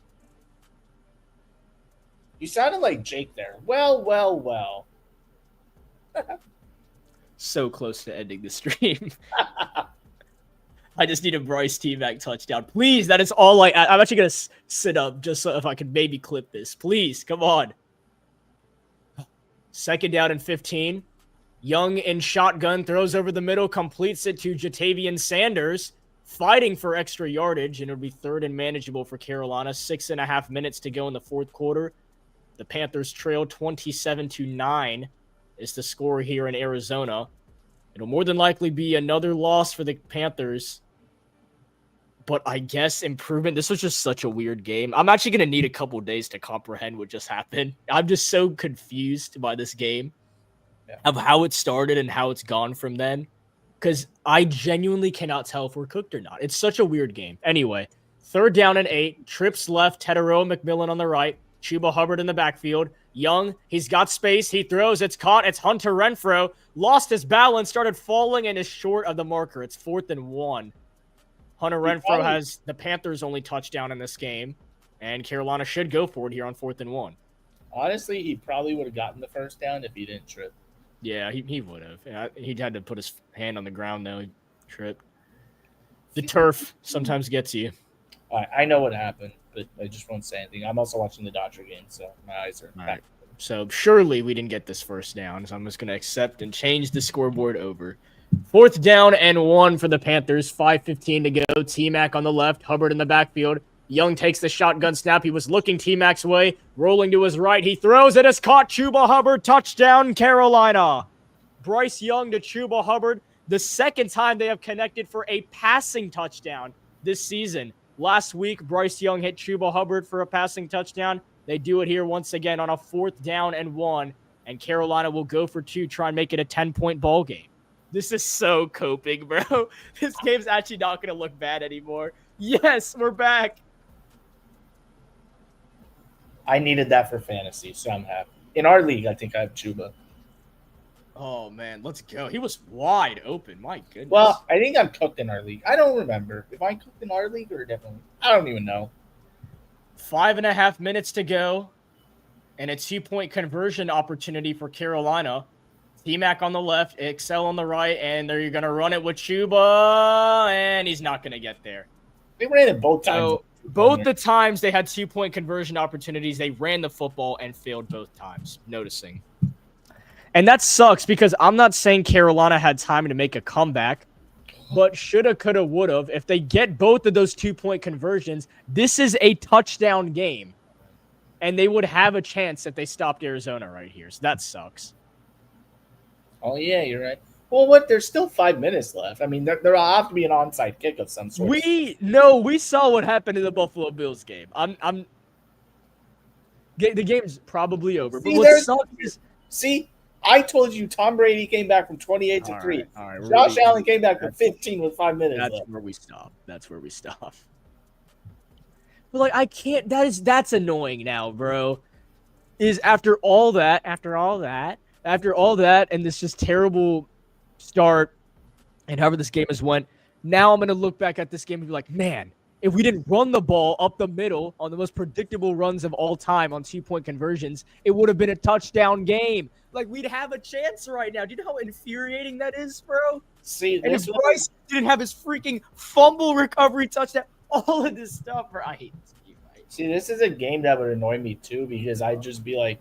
You sounded like Jake there. Well.
So close to ending the stream. I just need a Bryce T-Mac touchdown. Please, that is all I'm actually going to sit up just so if I can maybe clip this. Please, come on. Second down and 15. Young in shotgun, throws over the middle, completes it to Jatavian Sanders, fighting for extra yardage, and it'll be third and manageable for Carolina. 6.5 minutes to go in the fourth quarter. The Panthers trail 27-9 is the score here in Arizona. It'll more than likely be another loss for the Panthers. But I guess improvement. This was just such a weird game. I'm actually going to need a couple days to comprehend what just happened. I'm just so confused by this game of how it started and how it's gone from then. Because I genuinely cannot tell if we're cooked or not. It's such a weird game. Anyway, third down and 8. Trips left, Tetero McMillan on the right. Chuba Hubbard in the backfield. Young, he's got space. He throws. It's caught. It's Hunter Renfrow. Lost his balance, started falling, and is short of the marker. It's 4th and 1. Hunter Renfrow has the Panthers' only touchdown in this game, and Carolina should go for it here on 4th and 1.
Honestly, he probably would have gotten the first down if he didn't trip.
Yeah, he would have. Yeah, he had to put his hand on the ground, though. He tripped. The turf sometimes gets you.
All right, I know what happened, but I just won't say anything. I'm also watching the Dodger game, so my eyes are back.
Right. So surely we didn't get this first down, so I'm just going to accept and change the scoreboard over. 4th down and 1 for the Panthers. 5:15 to go. T-Mac on the left, Hubbard in the backfield. Young takes the shotgun snap. He was looking T-Mac's way, rolling to his right. He throws it. It's caught. Chuba Hubbard, touchdown, Carolina. Bryce Young to Chuba Hubbard. The second time they have connected for a passing touchdown this season. Last week, Bryce Young hit Chuba Hubbard for a passing touchdown. They do it here once again on a 4th down and 1, and Carolina will go for 2, try and make it a 10-point ball game. This is so coping, bro. This game's actually not going to look bad anymore. Yes, we're back.
I needed that for fantasy, so I'm happy. In our league, I think I have Chuba.
Oh, man, let's go. He was wide open. My goodness.
Well, I think I'm cooked in our league. I don't remember. If I cooked in our league or a different league? I don't even know.
5.5 minutes to go, and a 2-point conversion opportunity for Carolina. T-Mac on the left, Excel on the right, and they're going to run it with Chuba, and he's not going to get there.
They ran it both times.
So both the times they had 2-point conversion opportunities, they ran the football and failed both times, noticing. And that sucks because I'm not saying Carolina had time to make a comeback, but shoulda, coulda, woulda. If they get both of those 2-point conversions, this is a touchdown game. And they would have a chance if they stopped Arizona right here. So that sucks.
Oh, yeah, you're right. Well, what? There's still 5 minutes left. I mean, there'll have to be an onside kick of some sort.
We saw what happened in the Buffalo Bills game. The game's probably over.
See,
but what sucks is,
see, I told you Tom Brady came back from 28 to 3.
All right,
Josh Allen came back from 15 with 5 minutes left.
That's where we stop. But like, I can't. That's annoying now, bro. Is after all that, and this just terrible start, and however this game has went, now I'm gonna look back at this game and be like, man, if we didn't run the ball up the middle on the most predictable runs of all time on 2-point conversions, it would have been a touchdown game. Like, we'd have a chance right now. Do you know how infuriating that is, bro?
See,
and if Bryce didn't have his freaking fumble recovery touchdown, all of this stuff, bro, I hate this game. Right?
See, this is a game that would annoy me too because I'd just be like,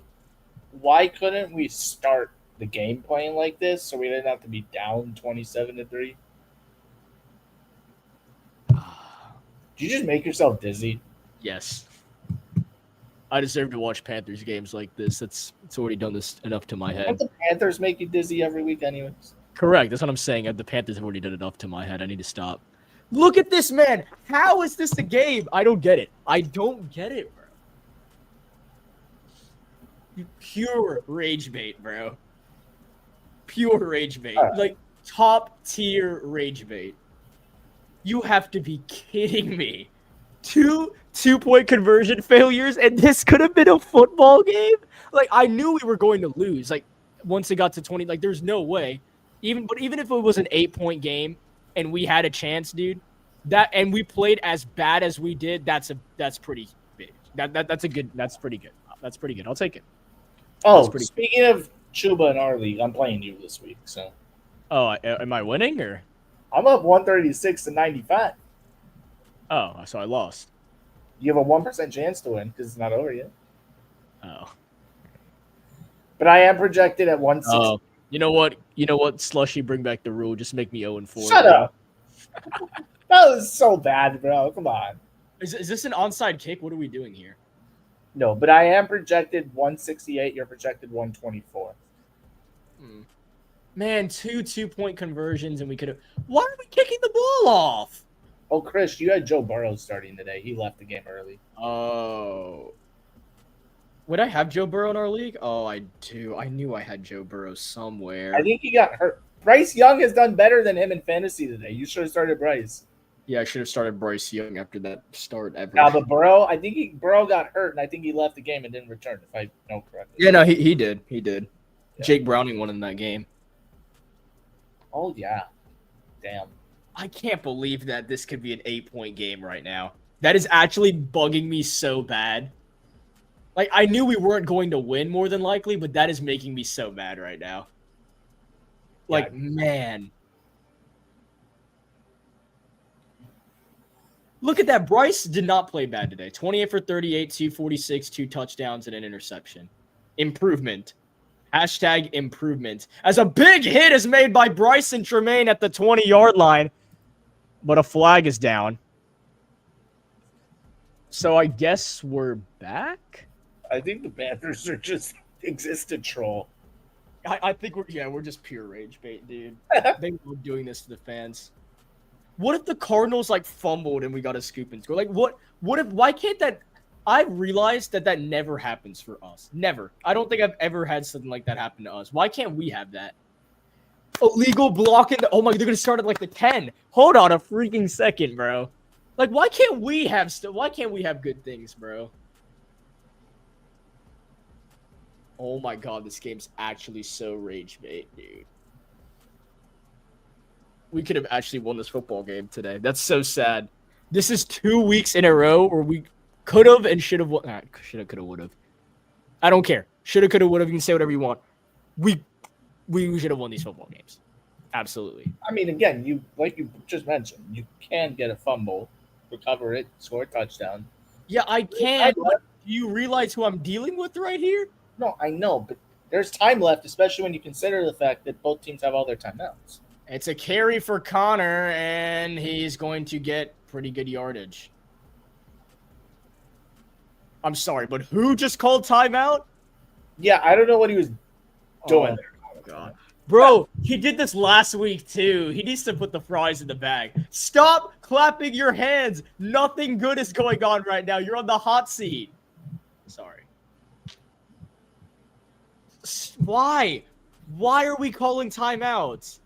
why couldn't we start the game playing like this so we didn't have to be down 27-3? Did you just make yourself dizzy?
Yes. I deserve to watch Panthers games like this. It's already done this enough to my
Don't
head.
the Panthers make you dizzy every week anyways?
Correct. That's what I'm saying. The Panthers have already done enough to my head. I need to stop. Look at this, man. How is this a game? I don't get it. I don't get it, bro. Pure rage bait, bro. Pure rage bait. Like, top tier rage bait. You have to be kidding me. 2-point conversion failures, and this could have been a football game? Like, I knew we were going to lose. Like, once it got to 20, like, there's no way. Even if it was an 8-point game and we had a chance, dude, and we played as bad as we did, that's pretty big. That's pretty good. That's pretty good. I'll take it.
Oh, speaking of Chuba in our league, I'm playing you this week, so.
Oh, am I winning or?
I'm up 136-95.
Oh, so I lost.
You have a 1% chance to win because it's not over yet.
Oh.
But I am projected at 160.
Oh, you know what? Slushy, bring back the rule. Just make me 0-4.
Shut up. That was so bad, bro. Come on.
Is this an onside kick? What are we doing here?
No, but I am projected 168. You're projected 124.
Man, 2-point conversions, and we could have. Why are we kicking the ball off?
Oh, Chris, you had Joe Burrow starting today. He left the game early.
Oh. Would I have Joe Burrow in our league? Oh, I do. I knew I had Joe Burrow somewhere.
I think he got hurt. Bryce Young has done better than him in fantasy today. You should have started Bryce.
Yeah, I should have started Bryce Young after that start ever.
Now, but Burrow, I think Burrow got hurt, and I think he left the game and didn't return, if I know correctly.
Yeah, no, he did. He did.
Yeah.
Jake Browning won in that game.
Oh, yeah. Damn.
I can't believe that this could be an 8-point game right now. That is actually bugging me so bad. Like, I knew we weren't going to win more than likely, but that is making me so mad right now. Like,
Yeah.
man. Look at that. Bryce did not play bad today. 28 for 38, 246, 2 touchdowns, and an interception. Improvement. Hashtag improvement. As a big hit is made by Bryson Tremaine at the 20-yard line, but a flag is down. So I guess we're back?
I think the Panthers are just exist to troll.
I think we're just pure rage bait, dude. They love doing this to the fans. What if the Cardinals like fumbled and we got a scoop and score? Like why can't that? I realized that never happens for us. Never. I don't think I've ever had something like that happen to us. Why can't we have that? Illegal blocking. Oh my, they're gonna start at like the 10. Hold on a freaking second, bro. Like why can't we have good things, bro? Oh my god, this game's actually so rage bait, dude. We could have actually won this football game today. That's so sad. This is 2 weeks in a row where we could have and should have won. Should have, could have, would have. I don't care. Should have, could have, would have. You can say whatever you want. We should have won these football games. Absolutely.
I mean, again, you just mentioned, you can get a fumble, recover it, score a touchdown.
Yeah, I can. Do you realize who I'm dealing with right here?
No, I know, but there's time left, especially when you consider the fact that both teams have all their timeouts.
It's a carry for Connor, and he's going to get pretty good yardage. I'm sorry, but who just called timeout?
Yeah, I don't know what he was doing.
Oh, God. Bro, he did this last week, too. He needs to put the fries in the bag. Stop clapping your hands. Nothing good is going on right now. You're on the hot seat. Sorry. Why? Why are we calling timeouts?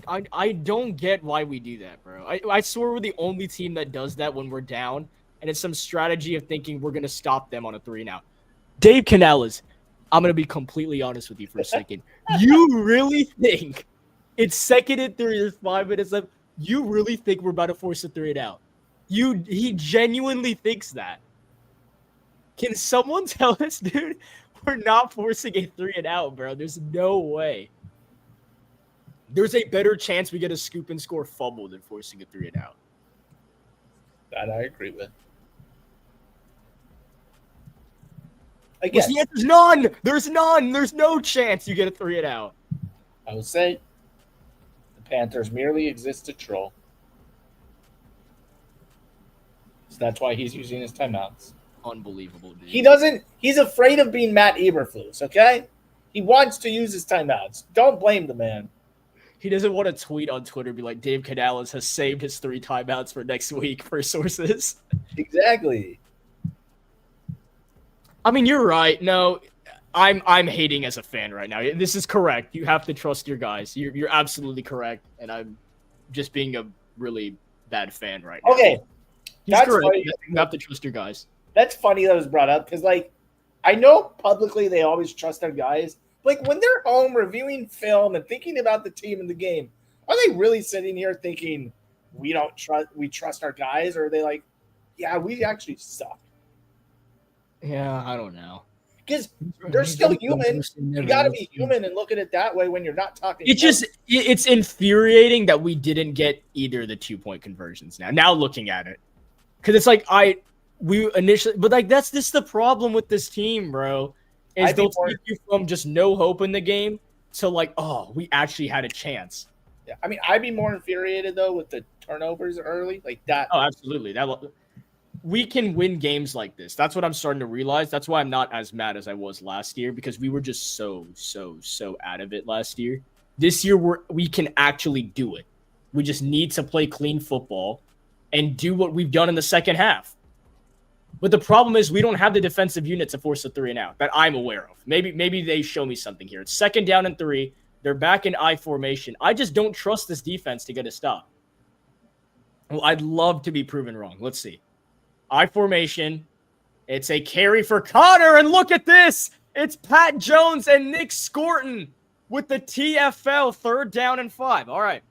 I don't get why we do that, bro. I swear we're the only team that does that when we're down, and it's some strategy of thinking we're going to stop them on a 3 now. Dave Canales, I'm going to be completely honest with you for a second. You really think it's 2nd and 3, there's 5 minutes left, you really think we're about to force a 3 and out? He genuinely thinks that. Can someone tell us, dude, we're not forcing a 3 and out, bro? There's no way. There's a better chance we get a scoop and score fumble than forcing a 3 and out.
That I agree with. Again,
the answer's none. There's none. There's no chance you get a 3 and out.
I would say the Panthers merely exist to troll. So that's why he's using his timeouts.
Unbelievable, dude.
He's afraid of being Matt Eberflus, okay? He wants to use his timeouts. Don't blame the man.
He doesn't want to tweet on Twitter, be like, Dave Canales has saved his 3 timeouts for next week for sources.
Exactly.
I mean, you're right. No, I'm hating as a fan right now. This is correct. You have to trust your guys. You're absolutely correct, and I'm just being a really bad fan right now.
Okay.
He's
That's
correct.
funny.
You have to trust your guys.
That's funny that was brought up because, like, I know publicly they always trust their guys. Like, when they're home reviewing film and thinking about the team and the game, are they really sitting here thinking we trust our guys? Or are they like, yeah, we actually suck?
Yeah, I don't know.
Because they're still human. You got to be human and look at it that way when you're not talking.
It's infuriating that we didn't get either of the 2-point conversions now looking at it. Because it's like we initially, but like that's just the problem with this team, bro. Is they'll take you from just no hope in the game to like, oh, we actually had a chance.
Yeah, I mean, I'd be more infuriated though with the turnovers early, like that.
Oh, absolutely. We can win games like this. That's what I'm starting to realize. That's why I'm not as mad as I was last year because we were just so out of it last year. This year we can actually do it. We just need to play clean football and do what we've done in the second half. But the problem is we don't have the defensive unit to force a 3 and out that I'm aware of. Maybe they show me something here. It's 2nd down and 3. They're back in I formation. I just don't trust this defense to get a stop. Well, I'd love to be proven wrong. Let's see. I formation. It's a carry for Connor, and look at this. It's Pat Jones and Nick Scorton with the TFL 3rd down and 5. All right.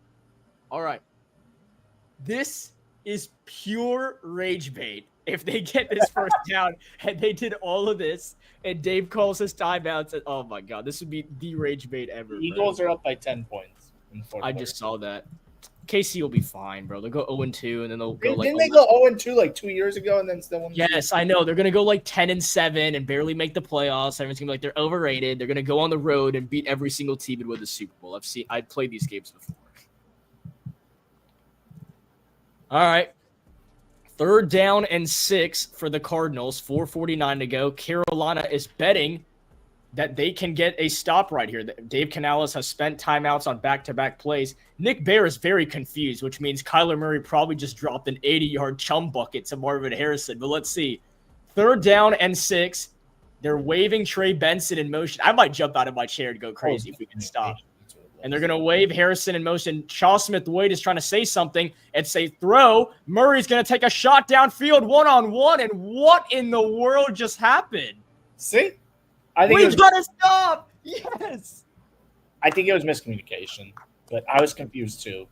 This is pure rage bait. If they get this first down and they did all of this and Dave calls his timeouts, and oh my God, this would be the rage bait ever.
The Eagles are up by 10 points in the fourth
I
quarter.
just saw that. KC will be fine, bro. They'll go 0-2 and then they'll go
Didn't they go 0-2 like 2 years ago and then still won?
Yes, I know. They're going to go like 10-7 and barely make the playoffs. Everyone's going to be like, they're overrated. They're going to go on the road and beat every single team and win the Super Bowl. I've played these games before. All right. 3rd down and 6 for the Cardinals. 4:49 to go. Carolina is betting that they can get a stop right here. Dave Canales has spent timeouts on back-to-back plays. Nick Bear is very confused, which means Kyler Murray probably just dropped an 80-yard chum bucket to Marvin Harrison. But let's see. 3rd down and 6. They're waving Trey Benson in motion. I might jump out of my chair to go crazy if we can stop. And they're going to wave Harrison in motion. Shaw Smith-Wade is trying to say something and say throw. Murray's going to take a shot downfield one-on-one. And what in the world just happened?
See?
We've got to stop. Yes.
I think it was miscommunication, but I was confused too.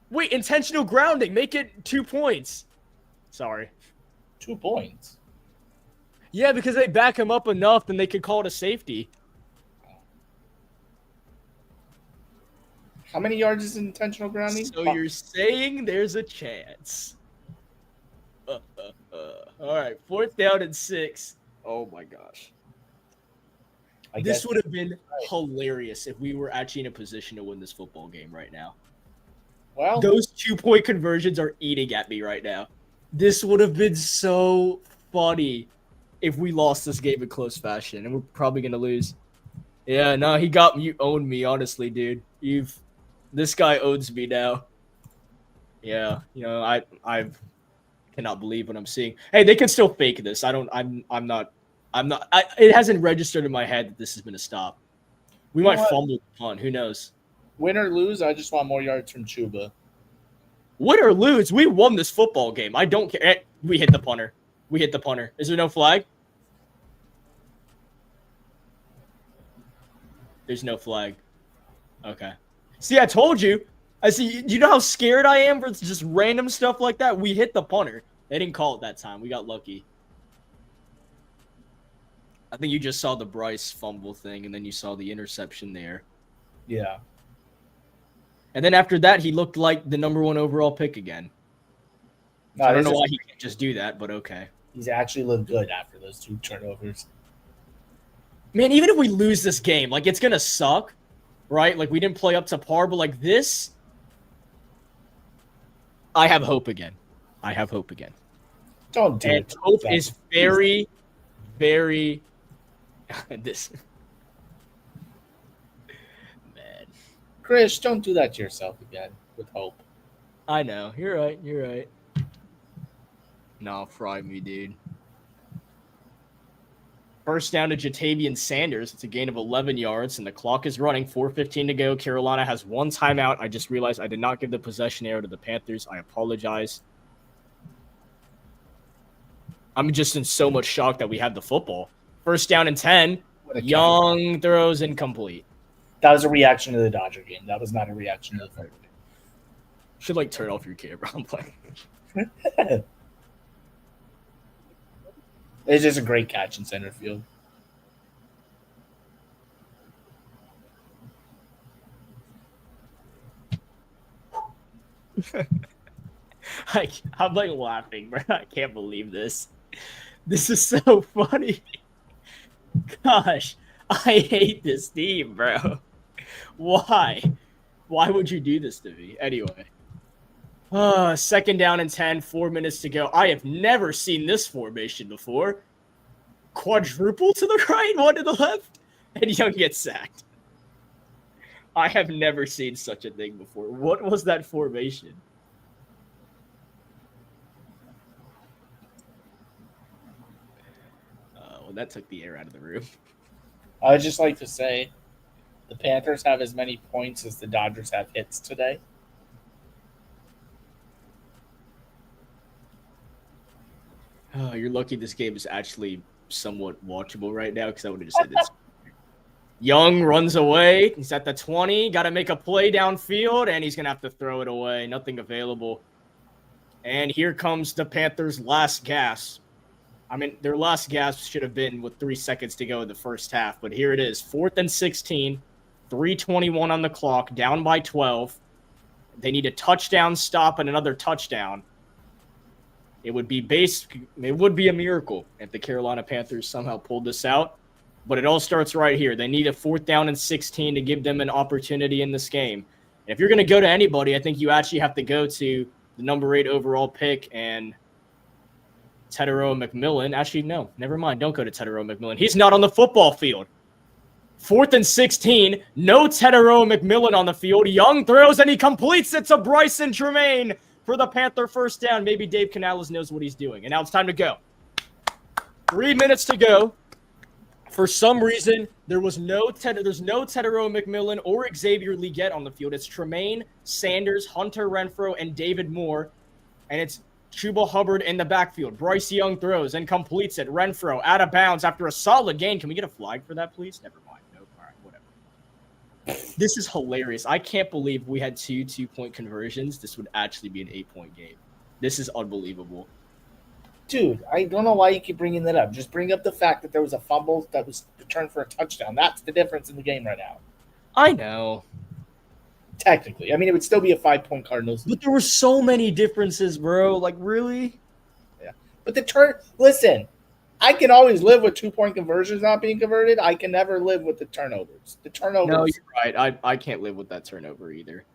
Wait, intentional grounding. Make it 2 points. Sorry.
2 points?
Yeah, because they back him up enough, then they could call it a safety.
How many yards is intentional grounding?
So you're saying there's a chance. All right, 4th down and 6. Oh, my gosh. This would have been hilarious if we were actually in a position to win this football game right now.
Well,
those 2-point conversions are eating at me right now. This would have been so funny if we lost this game in close fashion, and we're probably going to lose. Yeah, no, you owned me, honestly, dude. This guy owns me now. Yeah, I cannot believe what I'm seeing. Hey, they can still fake this. It hasn't registered in my head that this has been a stop. We might fumble the punt. Who knows?
Win or lose, I just want more yards from Chuba.
Win or lose, we won this football game. I don't care. We hit the punter. Is there no flag? There's no flag. Okay. See, I told you. You know how scared I am for just random stuff like that? We hit the punter. They didn't call it that time. We got lucky. I think you just saw the Bryce fumble thing, and then you saw the interception there.
Yeah.
And then after that, he looked like the number 1 overall pick again. I don't know why he can't just do that, but okay.
He's actually looked good after those 2 turnovers.
Man, even if we lose this game, like, it's going to suck, right? Like, we didn't play up to par, but, like, this, I have hope again.
Don't do
And
it.
hope is very, very this. Man.
Chris, don't do that to yourself again with hope.
I know. You're right. No, fry me, dude. First down to Jatavian Sanders. It's a gain of 11 yards, and the clock is running. 4:15 to go. Carolina has one timeout. I just realized I did not give the possession arrow to the Panthers. I apologize. I'm just in so much shock that we had the football. First down and 10. Young throws incomplete.
That was a reaction to the Dodger game. That was not a reaction to the third.
Should, like, turn off your camera. I'm playing.
It's just a great catch in center field.
I'm like laughing, bro. I can't believe this. This is so funny. Gosh, I hate this team, bro. Why? Why would you do this to me? Anyway. Second down and 10, 4 minutes to go. I have never seen this formation before. Quadruple to the right, one to the left, and Young gets sacked. I have never seen such a thing before. What was that formation? Well, that took the air out of the room.
I would just like to say the Panthers have as many points as the Dodgers have hits today.
Oh, you're lucky this game is actually somewhat watchable right now because I would have just said this. Young runs away. He's at the 20. Got to make a play downfield, and he's going to have to throw it away. Nothing available. And here comes the Panthers' last gasp. I mean, their last gasp should have been with 3 seconds to go in the first half, but here it is. 4th and 16, 3:21 on the clock, down by 12. They need a touchdown stop and another touchdown. It would be a miracle if the Carolina Panthers somehow pulled this out. But it all starts right here. They need a 4th down and 16 to give them an opportunity in this game. And if you're going to go to anybody, I think you actually have to go to the number 8 overall pick and Tedero McMillan. Actually, no, never mind. Don't go to Tedero McMillan. He's not on the football field. 4th and 16. No Tedero McMillan on the field. Young throws and he completes it to Bryson Tremaine for the Panther first down. Maybe Dave Canales knows what he's doing. And now it's time to go. 3 minutes to go. For some reason, there's no Tedero McMillan or Xavier Leggett on the field. It's Tremaine, Sanders, Hunter Renfrow, and David Moore. And it's Chuba Hubbard in the backfield. Bryce Young throws and completes it. Renfrow out of bounds after a solid gain. Can we get a flag for that, please? Never mind. Nope. All right, whatever. This is hilarious. I can't believe we had 2 2-point conversions. This would actually be an 8-point game. This is unbelievable.
Dude, I don't know why you keep bringing that up. Just bring up the fact that there was a fumble that was returned for a touchdown. That's the difference in the game right now.
I know.
Technically. I mean, it would still be a 5-point Cardinals.
But there were so many differences, bro. Like, really?
Yeah. But listen, I can always live with 2-point conversions not being converted. I can never live with the turnovers. No,
you're right. I can't live with that turnover either.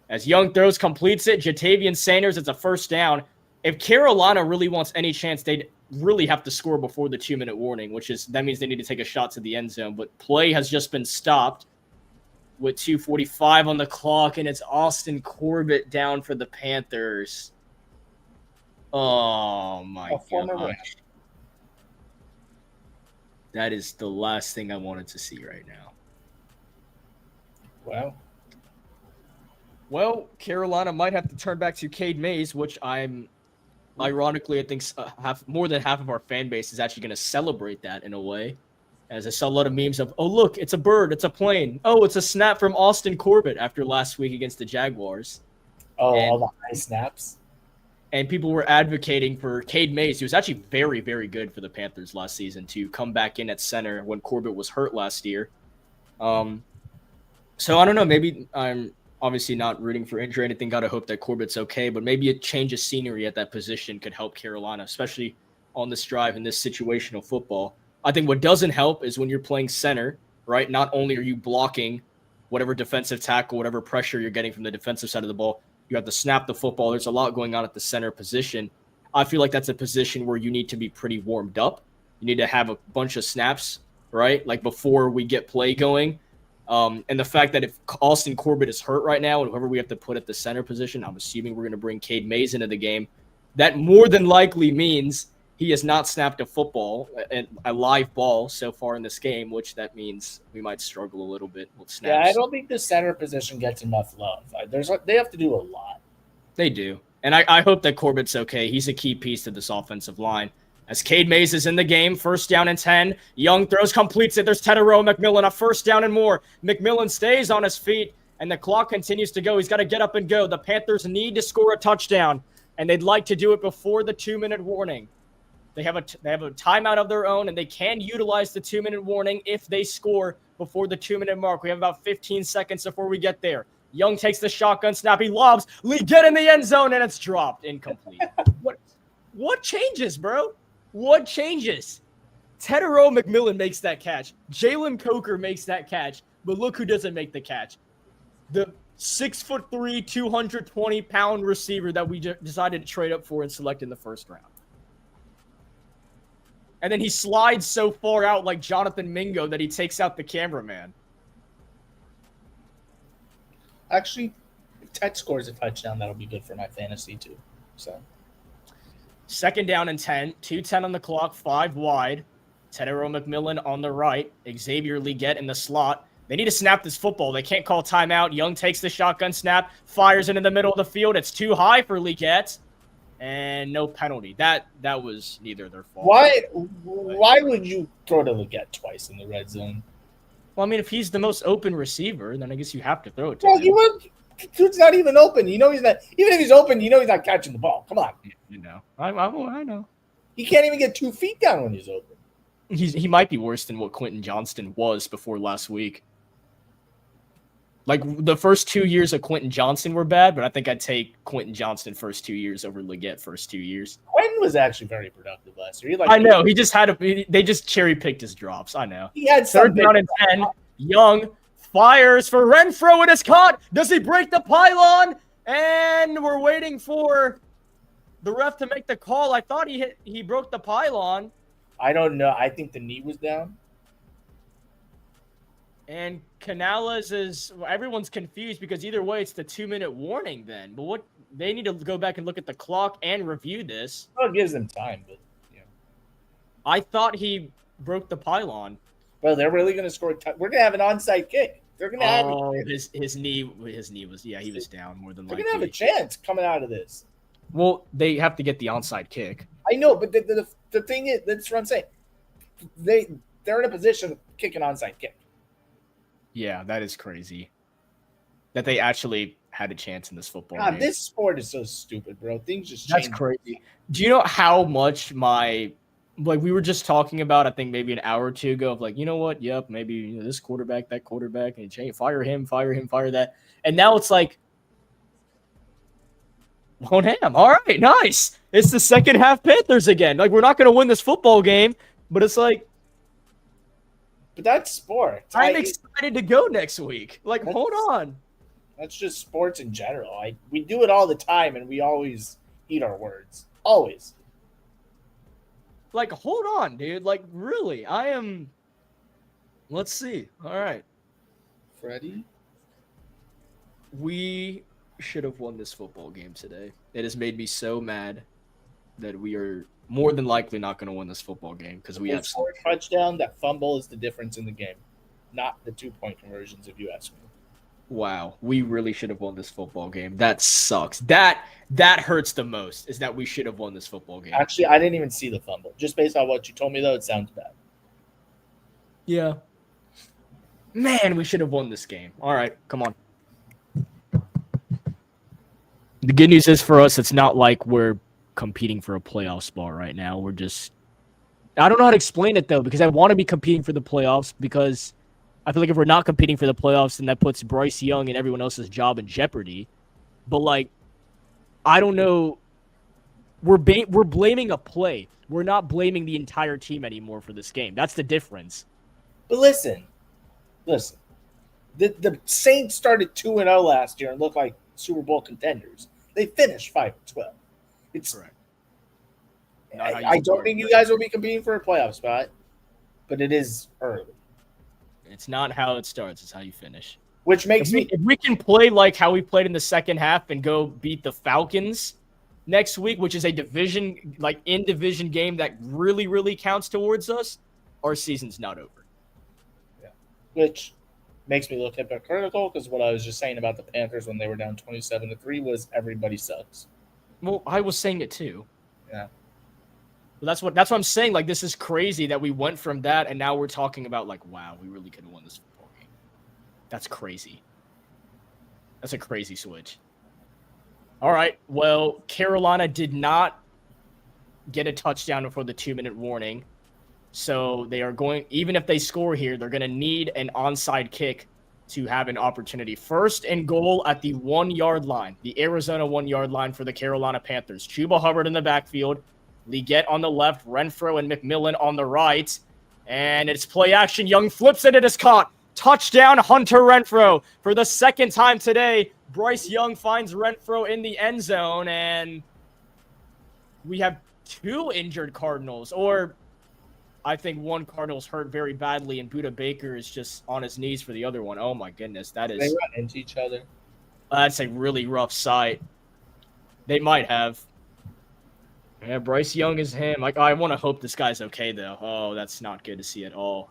As Young throws, completes it. Jatavian Sanders, it's a first down. If Carolina really wants any chance, they'd really have to score before the 2-minute warning, that means they need to take a shot to the end zone. But play has just been stopped with 2:45 on the clock, and it's Austin Corbett down for the Panthers. Oh, my gosh. That is the last thing I wanted to see right now. Well, Carolina might have to turn back to Cade Mays, which ironically, I think more than half of our fan base is actually going to celebrate that in a way. As I saw a lot of memes of, oh, look, it's a bird, it's a plane. Oh, it's a snap from Austin Corbett after last week against the Jaguars.
Oh, all the high snaps.
And people were advocating for Cade Mays, who was actually very, very good for the Panthers last season, to come back in at center when Corbett was hurt last year. So I don't know, maybe I'm obviously not rooting for injury or anything. Got to hope that Corbett's okay, but maybe a change of scenery at that position could help Carolina, especially on this drive in this situational football. I think what doesn't help is when you're playing center, right? Not only are you blocking whatever defensive tackle, whatever pressure you're getting from the defensive side of the ball, you have to snap the football. There's a lot going on at the center position. I feel like that's a position where you need to be pretty warmed up. You need to have a bunch of snaps, right? Like before we get play going. And the fact that if Austin Corbett is hurt right now and whoever we have to put at the center position, I'm assuming we're going to bring Cade Mays into the game. That more than likely means he has not snapped a football, a live ball so far in this game, which that means we might struggle a little bit with snaps.
Yeah, I don't think the center position gets enough love. They have to do a lot.
They do. And I hope that Corbett's okay. He's a key piece to this offensive line. As Cade Mays is in the game, 1st down and 10. Young throws, completes it. There's Tedero McMillan, a 1st down and more. McMillan stays on his feet, and the clock continues to go. He's got to get up and go. The Panthers need to score a touchdown, and they'd like to do it before the 2-minute warning. They have a timeout of their own, and they can utilize the 2-minute warning if they score before the 2-minute mark. We have about 15 seconds before we get there. Young takes the shotgun snap. He lobs. Lee, get in the end zone, and it's dropped. Incomplete. What changes, bro? What changes? Tedero McMillan makes that catch. Jalen Coker makes that catch. But look who doesn't make the catch. The 6'3", 220-pound receiver that we decided to trade up for and select in the 1st round. And then he slides so far out like Jonathan Mingo that he takes out the cameraman.
Actually, if Ted scores a touchdown, that'll be good for my fantasy too. So
2nd down and 10, 2:10 on the clock, 5 wide. Tedero McMillan on the right, Xavier Legette in the slot. They need to snap this football. They can't call timeout. Young takes the shotgun snap, fires it in the middle of the field. It's too high for Legette, and no penalty. That was neither their fault.
Why would you throw to Legette twice in the red zone?
Well, I mean, if he's the most open receiver, then I guess you have to throw it to him.
Dude's not even open. You know he's not. Even if he's open, you know he's not catching the ball. Come on.
You know, I know.
He can't even get 2 feet down when he's open.
He might be worse than what Quentin Johnston was before last week. Like, the first 2 years of Quentin Johnston were bad, but I think I'd take Quentin Johnston first 2 years over Legette first 2 years.
Quentin was actually very productive last year.
I know. He just they just cherry-picked his drops. I know.
He had
3rd down and 10. Young fires for Renfro. It is caught. Does he break the pylon? And we're waiting for the ref to make the call. I thought he broke the pylon.
I don't know. I think the knee was down.
And Canales everyone's confused because either way, it's the 2-minute warning then. But they need to go back and look at the clock and review this.
Well, it gives them time, but yeah.
I thought he broke the pylon.
Well, they're really going to score. We're going to have an onside kick. They're going to have.
Oh, his knee was he was down more than likely.
They're going to have a chance coming out of this.
Well, they have to get the onside kick.
I know, but the thing is, that's what I'm saying. They're in a position to kick an onside kick.
Yeah, that is crazy. That they actually had a chance in this football
God,
game.
this sport is so stupid, bro. Things just change.
That's crazy. Do you know how much we were just talking about, I think maybe an hour or two ago, of like, you know what? Yep, maybe this quarterback, that quarterback, and fire him, fire that. And now it's like, oh, damn. All right, nice. It's the second half Panthers again. Like, we're not going to win this football game, but it's like,
but that's sports.
I'm excited to go next week. Like, hold on.
That's just sports in general. We do it all the time, and we always eat our words. Always.
Like, hold on, dude. Like, really, I am. Let's see. All right.
Freddie?
We should have won this football game today. It has made me so mad that we are more than likely not going to win this football game because we have
scored a touchdown. That fumble is the difference in the game, not the 2-point conversions, if you ask me.
Wow, we really should have won this football game. That sucks. That hurts the most, is that we should have won this football game.
Actually, I didn't even see the fumble. Just based on what you told me, though, it sounds bad.
Yeah. Man, we should have won this game. All right, come on. The good news is for us, it's not like we're competing for a playoff spot right now. We're just – I don't know how to explain it, though, because I want to be competing for the playoffs because I feel like if we're not competing for the playoffs, then that puts Bryce Young and everyone else's job in jeopardy. But, like, I don't know we're blaming a play. We're not blaming the entire team anymore for this game. That's the difference.
But listen. The Saints started 2-0 last year and looked like Super Bowl contenders. They finished 5-12. It's
correct.
I don't think you guys will be competing for a playoff spot, but it is early.
It's not how it starts; it's how you finish.
Which makes
if we can play like how we played in the second half and go beat the Falcons next week, which is a division game that really, really counts towards us, our season's not over.
Yeah. Which makes me look hypocritical because what I was just saying about the Panthers when they were down 27-3 was everybody sucks.
Well, I was saying it too.
Yeah.
Well, that's what I'm saying. Like, this is crazy that we went from that and now we're talking about like, wow, we really could have won this football game. That's crazy. That's a crazy switch. All right. Well, Carolina did not get a touchdown before the 2-minute warning. So they are going, even if they score here, they're going to need an onside kick to have an opportunity. First and goal at the 1-yard line, the Arizona 1-yard line for the Carolina Panthers. Chuba Hubbard in the backfield, Leggett on the left, Renfro and McMillan on the right. And it's play action. Young flips it. It is caught. Touchdown, Hunter Renfro. For the second time today, Bryce Young finds Renfro in the end zone. And we have 2 injured Cardinals, or I think one Cardinal's hurt very badly, and Budda Baker is just on his knees for the other one. Oh, my goodness. They
run into each other.
That's a really rough sight. They might have. Yeah, Bryce Young is him. Like, I want to hope this guy's okay, though. Oh, that's not good to see at all.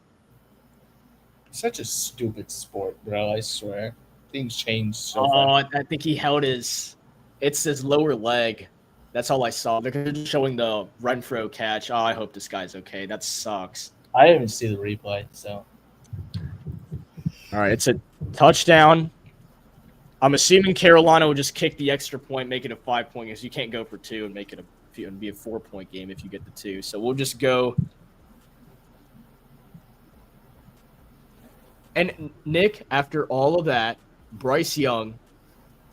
Such a stupid sport, bro, I swear. Things change so fast.
I think he held it's his lower leg. That's all I saw. They're showing the Renfro catch. Oh, I hope this guy's okay. That sucks.
I didn't even see the replay, so.
All right, it's a touchdown. I'm assuming Carolina will just kick the extra point, make it a 5-point game, because you can't go for 2 and make it be a 4-point game if you get the 2. So we'll just go. And Nick, after all of that, Bryce Young,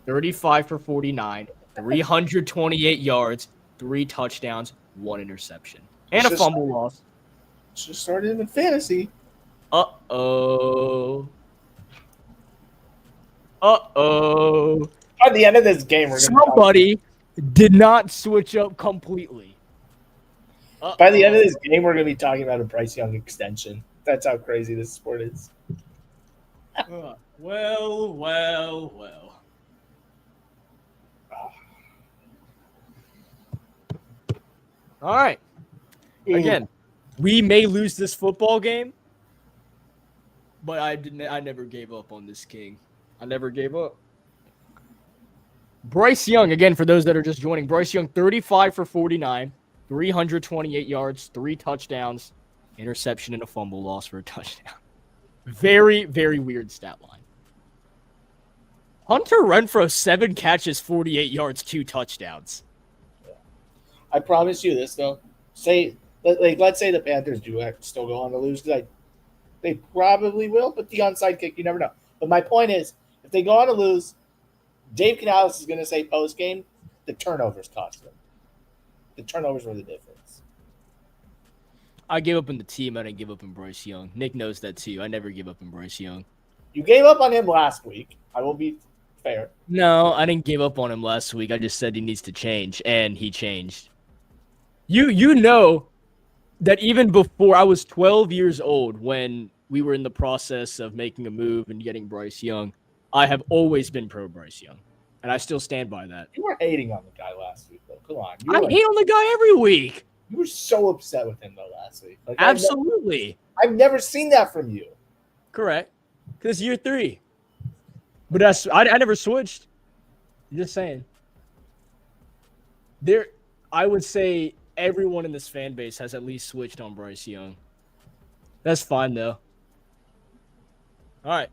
35 for 49, 328 yards, 3 touchdowns, 1 interception, and a fumble loss.
Just started in fantasy.
Uh-oh.
By the end of this game, we're going to
Somebody did not switch up completely.
By the end of this game, we're going to be talking about a Bryce Young extension. That's how crazy this sport is.
Well. All right. Again, we may lose this football game, but I never gave up on this king. I never gave up. Bryce Young, again, for those that are just joining, Bryce Young, 35 for 49, 328 yards, 3 touchdowns, interception and a fumble loss for a touchdown. Very, very weird stat line. Hunter Renfro, 7 catches, 48 yards, 2 touchdowns.
I promise you this, though. Let's say the Panthers do still go on to lose. They probably will, but the onside kick, you never know. But my point is, if they go on to lose, Dave Canales is going to say post-game, the turnovers cost them. The turnovers were the difference.
I gave up on the team. I didn't give up on Bryce Young. Nick knows that too. I never give up on Bryce Young.
You gave up on him last week. I will be fair.
No, I didn't give up on him last week. I just said he needs to change, and he changed. You know that even before I was 12 years old when we were in the process of making a move and getting Bryce Young, I have always been pro Bryce Young, and I still stand by that.
You were hating on the guy last week, though. Come on.
I hate on the guy every week.
You were so upset with him, though, last week. Like,
Absolutely.
I've never seen that from you.
Correct. Because year 3. But I never switched. Just saying. I would say everyone in this fan base has at least switched on Bryce Young. That's fine, though. All right.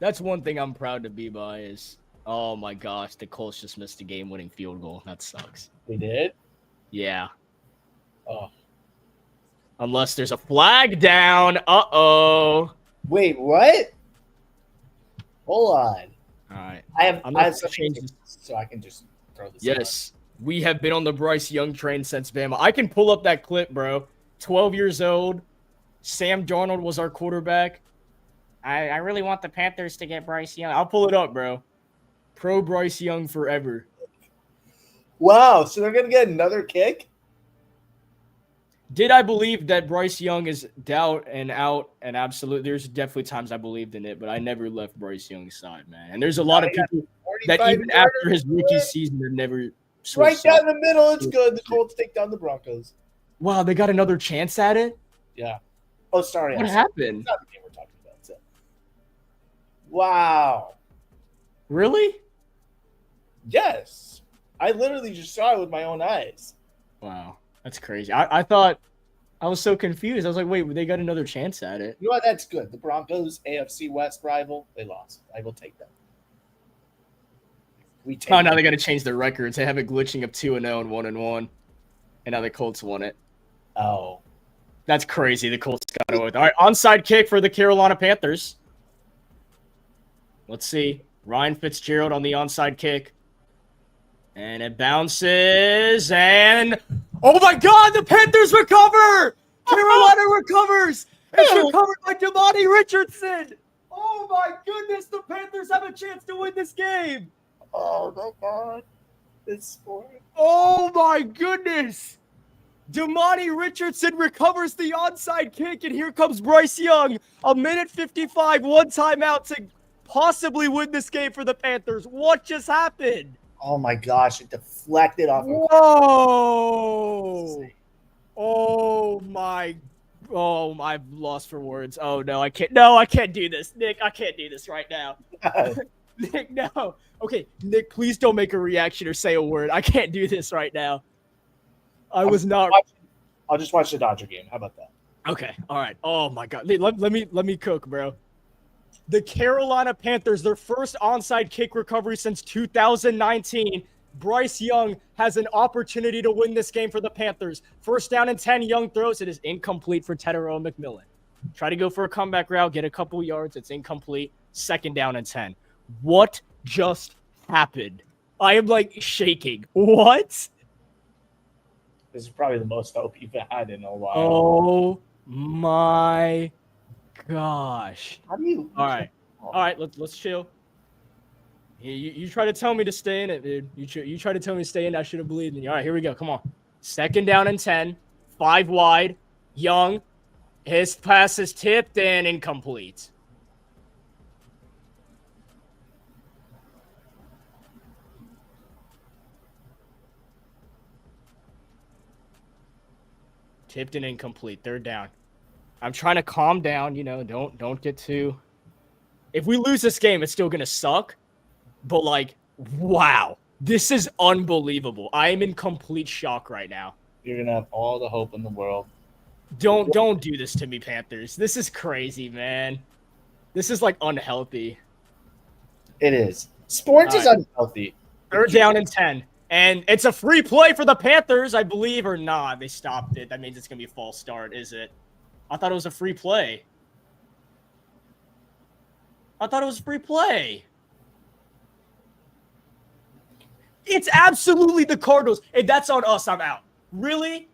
That's one thing I'm proud to be by is, oh my gosh, the Colts just missed a game-winning field goal. That sucks.
They did?
Yeah.
Oh.
Unless there's a flag down. Uh-oh.
Wait, what? Hold on.
All right.
I have
Let's
something
change this.
so I can just throw this.
Yes, we have been on the Bryce Young train since Bama. I can pull up that clip, bro. 12 years old. Sam Darnold was our quarterback. I really want the Panthers to get Bryce Young. I'll pull it up, bro. Pro Bryce Young forever.
Wow, so they're gonna get another kick?
Did I believe that Bryce Young is doubt and out and absolute? There's definitely times I believed in it, but I never left Bryce Young's side, man. And there's a lot of people that even after his rookie season have never
right down the middle. It's good. The Colts take down the Broncos.
Wow, they got another chance at it?
Yeah. Oh, sorry.
What happened?
It's not the game we're talking about. So. Wow.
Really?
Yes. I literally just saw it with my own eyes.
Wow. That's crazy. I thought I was so confused. I was like, wait, they got another chance at it.
You know what? That's good. The Broncos, AFC West rival, they lost. I will take them.
Now they got to change their records. They have it glitching of 2-0 and 1-1, and now the Colts won it.
Oh,
that's crazy. The Colts got it. All right, onside kick for the Carolina Panthers. Let's see. Ryan Fitzgerald on the onside kick. And it bounces, and oh my God, the Panthers recover! Carolina recovers! It's recovered by Damani Richardson! Oh my goodness, the Panthers have a chance to win this game!
Oh my God, this sport!
Oh my goodness! Damani Richardson recovers the onside kick, and here comes Bryce Young. A minute 55, one timeout to possibly win this game for the Panthers. What just happened?
Oh my gosh, it deflected off.
Whoa! Oh my! Oh, I've lost for words. Oh no, I can't. No, I can't do this, Nick. I can't do this right now. Nick, no. Okay, Nick, please don't make a reaction or say a word. I can't do this right now. I'll just
watch the Dodger game. How about that?
Okay. All right. Oh my God. Let me cook, bro. The Carolina Panthers, their first onside kick recovery since 2019. Bryce Young has an opportunity to win this game for the Panthers. First down and 10, Young throws. It is incomplete for Tetairoa McMillan. Try to go for a comeback route, get a couple yards. It's incomplete. Second down and 10. What just happened? I am like shaking. What?
This is probably the most hope you've had in a while.
Oh my gosh.
How do you?
All right. Let's chill. You try to tell me to stay in it, dude. You try to tell me to stay in. I should have believed in you. All right, here we go. Come on. Second down and 10. 5 wide. Young. His pass is tipped and incomplete. Tipped and incomplete. Third down. I'm trying to calm down, don't get too. If we lose this game, it's still gonna suck. But like, wow. This is unbelievable. I am in complete shock right now.
You're gonna have all the hope in the world.
Don't do this to me, Panthers. This is crazy, man. This is like unhealthy.
It is. Sports is unhealthy.
Third down and 10. And it's a free play for the Panthers, I believe, or not. They stopped it. That means it's gonna be a false start, is it? I thought it was a free play. It's absolutely the Cardinals. If that's on us, I'm out. Really?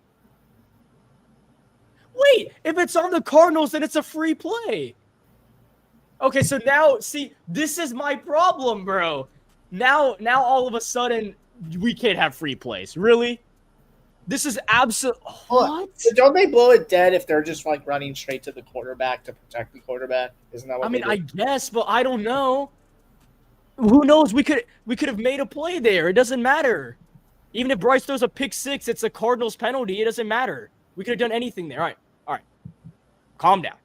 Wait, if it's on the Cardinals, then it's a free play. Okay, so now, see, this is my problem, bro. Now all of a sudden, we can't have free plays. Really? This is absolute. What?
So don't they blow it dead if they're just like running straight to the quarterback to protect the quarterback? Isn't that what they do?
I guess, but I don't know. Who knows? We could have made a play there. It doesn't matter. Even if Bryce throws a pick six, it's a Cardinals penalty. It doesn't matter. We could have done anything there. All right. Calm down.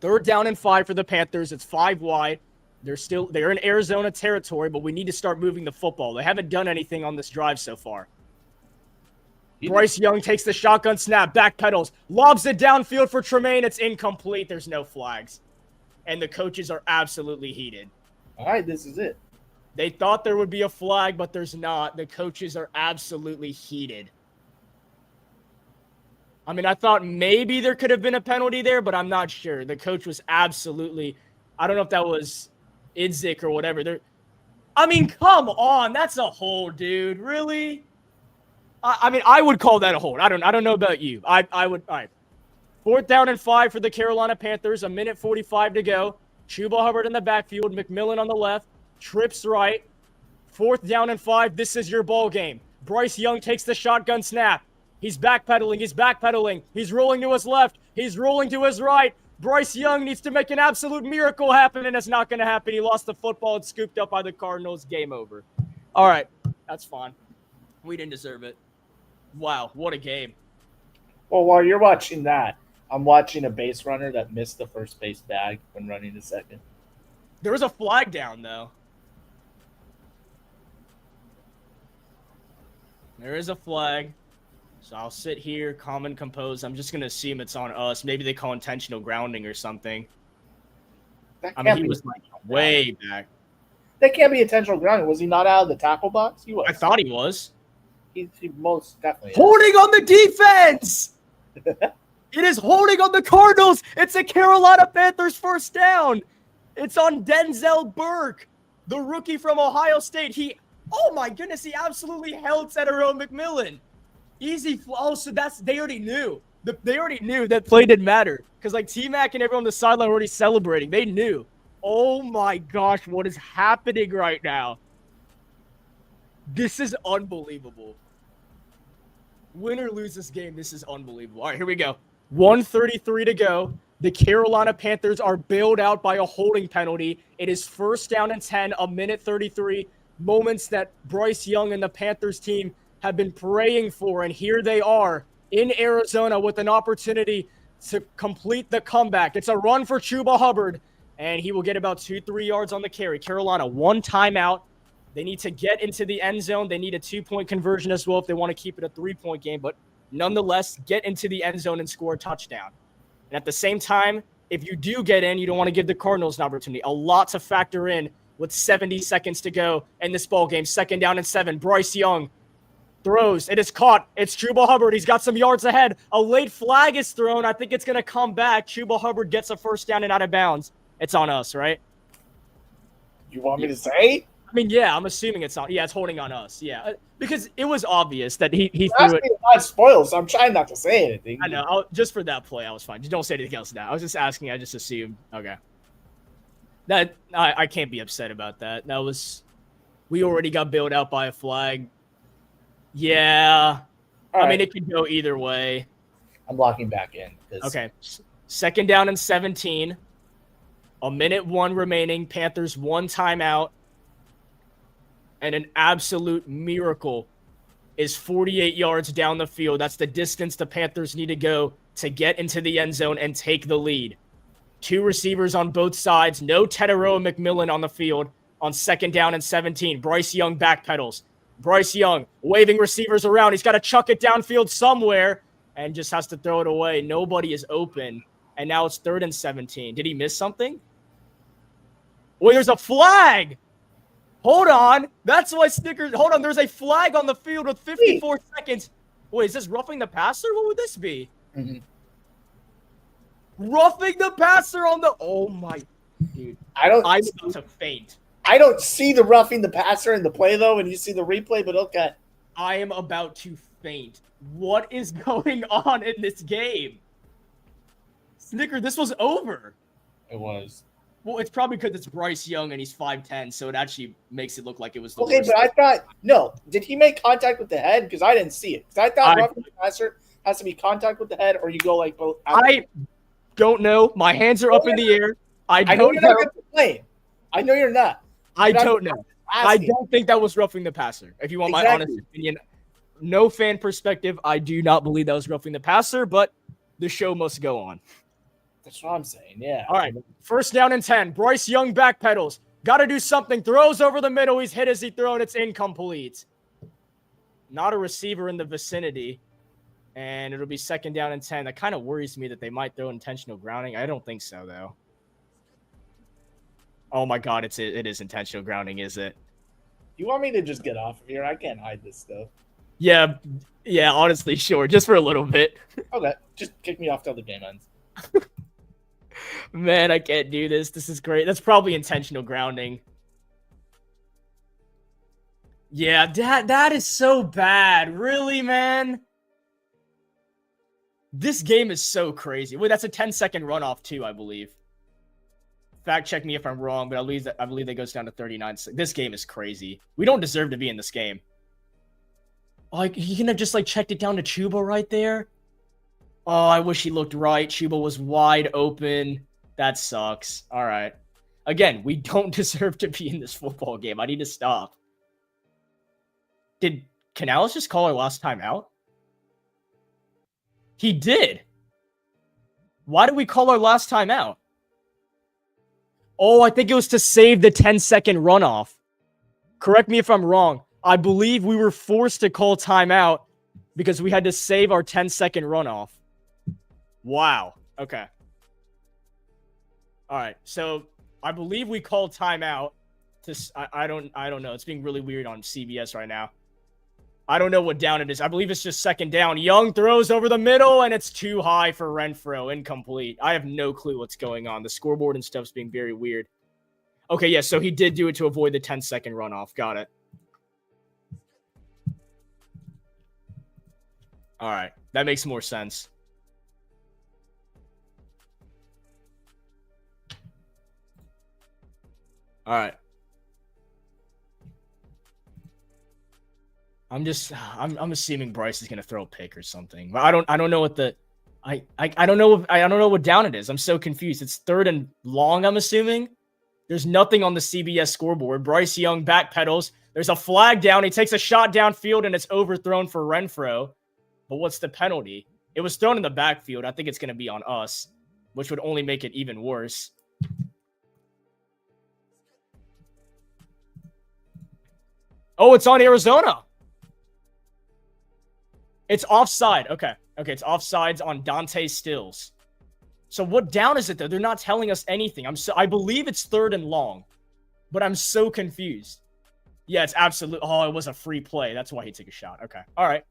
Third down and 5 for the Panthers. It's 5 wide. They're in Arizona territory, but we need to start moving the football. They haven't done anything on this drive so far. Bryce Young takes the shotgun snap, backpedals, lobs it downfield for Tremaine. It's incomplete. There's no flags. And the coaches are absolutely heated.
All right, this is it.
They thought there would be a flag, but there's not. The coaches are absolutely heated. I thought maybe there could have been a penalty there, but I'm not sure. The coach was absolutely – I don't know if that was Idzik or whatever. I mean, come on. That's a hold, dude. Really? I mean, I would call that a hold. I don't know about you. I would. All right. 4th down and 5 for the Carolina Panthers. 1:45 to go. Chuba Hubbard in the backfield. McMillan on the left. Trips right. 4th down and 5. This is your ball game. Bryce Young takes the shotgun snap. He's backpedaling. He's rolling to his left. He's rolling to his right. Bryce Young needs to make an absolute miracle happen, and it's not going to happen. He lost the football and scooped up by the Cardinals. Game over. All right. That's fine. We didn't deserve it. Wow. What a game.
Well, while you're watching that, I'm watching a base runner that missed the first base bag when running the second.
There was a flag down, though. There is a flag. So I'll sit here, calm and composed. I'm just going to assume it's on us. Maybe they call intentional grounding or something. I mean, he was like way back.
That can't be intentional grounding. Was he not out of the tackle box? He was.
I thought he was.
He most definitely is.
Holding on the defense! It is holding on the Cardinals. It's a Carolina Panthers first down. It's on Denzel Burke, the rookie from Ohio State. Oh my goodness, he absolutely held Tedero McMillan. Easy. Oh, so they already knew. They already knew that play didn't matter. Because like T-Mac and everyone on the sideline were already celebrating. They knew. Oh my gosh, what is happening right now? This is unbelievable. Win or lose this game, this is unbelievable. All right, here we go. 1:33 to go. The Carolina Panthers are bailed out by a holding penalty. It is 1st down and 10, 1:33. Moments that Bryce Young and the Panthers team have been praying for, and here they are in Arizona with an opportunity to complete the comeback. It's a run for Chuba Hubbard, and he will get about 2-3 yards on the carry. Carolina, 1 timeout. They need to get into the end zone. They need a 2-point conversion as well if they want to keep it a 3-point game, but nonetheless, get into the end zone and score a touchdown. And at the same time, if you do get in, you don't want to give the Cardinals an opportunity. A lot to factor in with 70 seconds to go in this ball game. 2nd down and 7. Bryce Young throws. It is caught. It's Chuba Hubbard. He's got some yards ahead. A late flag is thrown. I think it's going to come back. Chuba Hubbard gets a 1st down and out of bounds. It's on us, right?
You want me to say?
I mean, yeah, I'm assuming it's on. Yeah, it's holding on us. Yeah, because it was obvious that he threw it.
Not spoiled, so I'm trying not to say anything.
I know. Just for that play, I was fine. Just don't say anything else now. I was just asking. I just assumed. Okay. That I can't be upset about that. That was. We already got bailed out by a flag. Yeah. I mean, it could go either way.
I'm locking back in.
Okay. 2nd down and 17. 1:01 remaining. Panthers 1 timeout. And an absolute miracle is 48 yards down the field. That's the distance the Panthers need to go to get into the end zone and take the lead. 2 receivers on both sides. No Tedero McMillan on the field on 2nd down and 17. Bryce Young backpedals. Bryce Young waving receivers around. He's got to chuck it downfield somewhere and just has to throw it away. Nobody is open. And now it's 3rd and 17. Did he miss something? Well, there's a flag. Hold on. That's why Snickers. Hold on. There's a flag on the field with 54 seconds. Wait, is this roughing the passer? What would this be?
Mm-hmm.
Roughing the passer on the. Oh my, dude. I'm about to faint.
I don't see the roughing the passer in the play though, and you see the replay. But okay.
I am about to faint. What is going on in this game? Snicker, this was over.
It was.
Well, it's probably because it's Bryce Young and he's 5'10", so it actually makes it look like it was the
okay,
worst.
But I thought, no. Did he make contact with the head? Because I didn't see it. Because I thought roughing the passer has to be contact with the head, or you go like both.
I don't know. My hands are up in the air. I
know you're not going to play. I know you're not.
I don't know. I don't think that was roughing the passer. If you want my honest opinion, no fan perspective, I do not believe that was roughing the passer, but the show must go on.
That's what I'm saying, yeah.
All right, 1st down and 10. Bryce Young backpedals. Got to do something. Throws over the middle. He's hit as he thrown. It's incomplete. Not a receiver in the vicinity. And it'll be 2nd down and 10. That kind of worries me that they might throw intentional grounding. I don't think so, though. Oh, my God. It is intentional grounding, is it?
You want me to just get off of here? I can't hide this stuff.
Yeah, honestly, sure. Just for a little bit.
Okay, just kick me off till the game ends.
Man, I can't do this. This is great. That's probably intentional grounding. Yeah, that is so bad. Really, man? This game is so crazy. Wait, that's a 10-second runoff too, I believe. Fact check me if I'm wrong, but I believe that goes down to 39. This game is crazy. We don't deserve to be in this game. Like, he can have just like checked it down to Chuba right there. Oh, I wish he looked right. Chuba was wide open. That sucks. All right. Again, we don't deserve to be in this football game. I need to stop. Did Canales just call our last time out? He did. Why did we call our last time out? Oh, I think it was to save the 10-second runoff. Correct me if I'm wrong. I believe we were forced to call timeout because we had to save our 10-second runoff. Wow. Okay. All right. So I believe we called timeout. I don't know. It's being really weird on CBS right now. I don't know what down it is. I believe it's just second down. Young throws over the middle, and it's too high for Renfro. Incomplete. I have no clue what's going on. The scoreboard and stuff's being very weird. Okay, yeah, so he did do it to avoid the 10-second runoff. Got it. All right. That makes more sense. All right. I'm assuming Bryce is gonna throw a pick or something. But I don't know what the I don't know what down it is. I'm so confused. It's third and long, I'm assuming. There's nothing on the CBS scoreboard. Bryce Young backpedals. There's a flag down. He takes a shot downfield and it's overthrown for Renfro. But what's the penalty? It was thrown in the backfield. I think it's gonna be on us, which would only make it even worse. Oh, it's on Arizona. It's offside. Okay, it's offsides on Dante Stills. So what down is it, though? They're not telling us anything. I believe it's third and long, but I'm so confused. Yeah, it's absolute. Oh, it was a free play. That's why he took a shot. Okay, all right.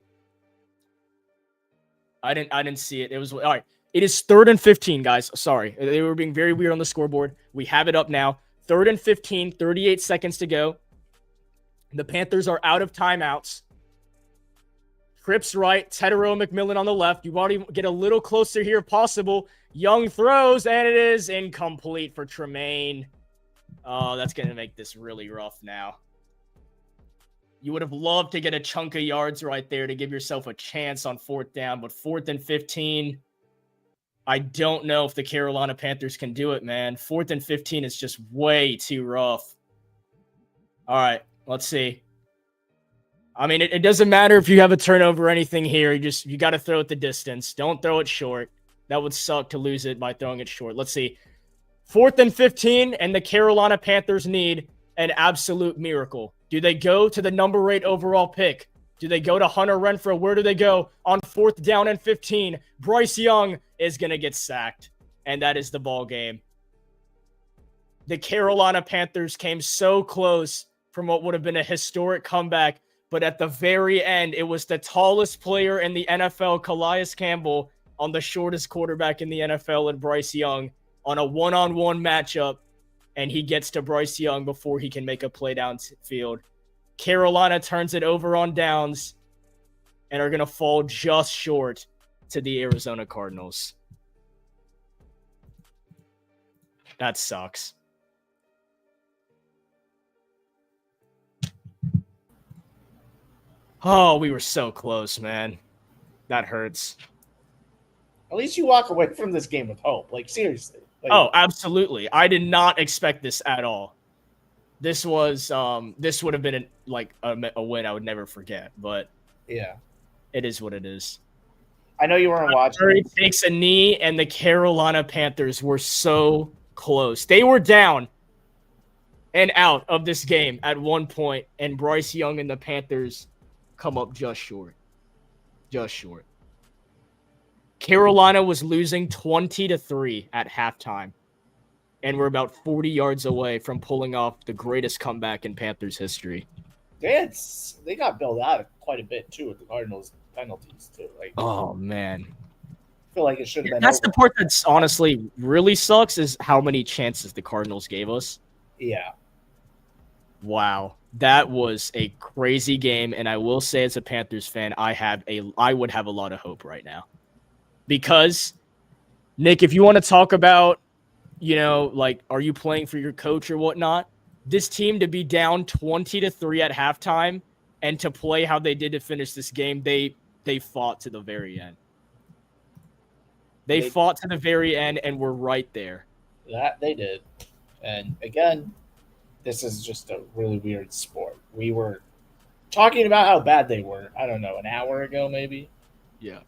I didn't see it. It was all right. It is 3rd and 15, guys. Sorry, they were being very weird on the scoreboard. We have it up now. 3rd and 15, 38 seconds to go. The Panthers are out of timeouts. Cripps right, Tedero McMillan on the left. You want to get a little closer here if possible. Young throws, and it is incomplete for Tremaine. Oh, that's going to make this really rough now. You would have loved to get a chunk of yards right there to give yourself a chance on 4th down, but 4th and 15, I don't know if the Carolina Panthers can do it, man. 4th and 15 is just way too rough. All right, let's see. I mean, it doesn't matter if you have a turnover or anything here. You got to throw it the distance. Don't throw it short. That would suck to lose it by throwing it short. Let's see. 4th and 15, and the Carolina Panthers need an absolute miracle. Do they go to the number 8 overall pick? Do they go to Hunter Renfrow? Where do they go? On 4th down and 15, Bryce Young is going to get sacked, and that is the ball game. The Carolina Panthers came so close from what would have been a historic comeback, but at the very end, it was the tallest player in the NFL, Calais Campbell, on the shortest quarterback in the NFL, and Bryce Young, on a one-on-one matchup, and he gets to Bryce Young before he can make a play downfield. Carolina turns it over on downs and are going to fall just short to the Arizona Cardinals. That sucks. Oh, we were so close, man. That hurts.
At least you walk away from this game with hope. Like, seriously. Like,
oh, absolutely. I did not expect this at all. This was this would have been a win I would never forget, but
yeah,
it is what it is.
I know you weren't watching.
He takes a knee, and the Carolina Panthers were so close. They were down and out of this game at one point, and Bryce Young and the Panthers come up just short. Just short. Carolina was losing 20-3 at halftime, and we're about 40 yards away from pulling off the greatest comeback in Panthers history.
They got bailed out quite a bit too with the Cardinals penalties too. Like,
oh man,
I feel like it should have been.
That's
over.
the part that's honestly really sucks is how many chances the Cardinals gave us.
Yeah.
Wow. That was a crazy game, and I will say as a Panthers fan, I would have a lot of hope right now. Because, Nick, if you want to talk about, are you playing for your coach or whatnot? This team to be down 20-3 at halftime and to play how they did to finish this game, they fought to the very end. They fought to the very end and were right there.
That they did. And again, this is just a really weird sport. We were talking about how bad they were, I don't know, an hour ago maybe.
Yeah.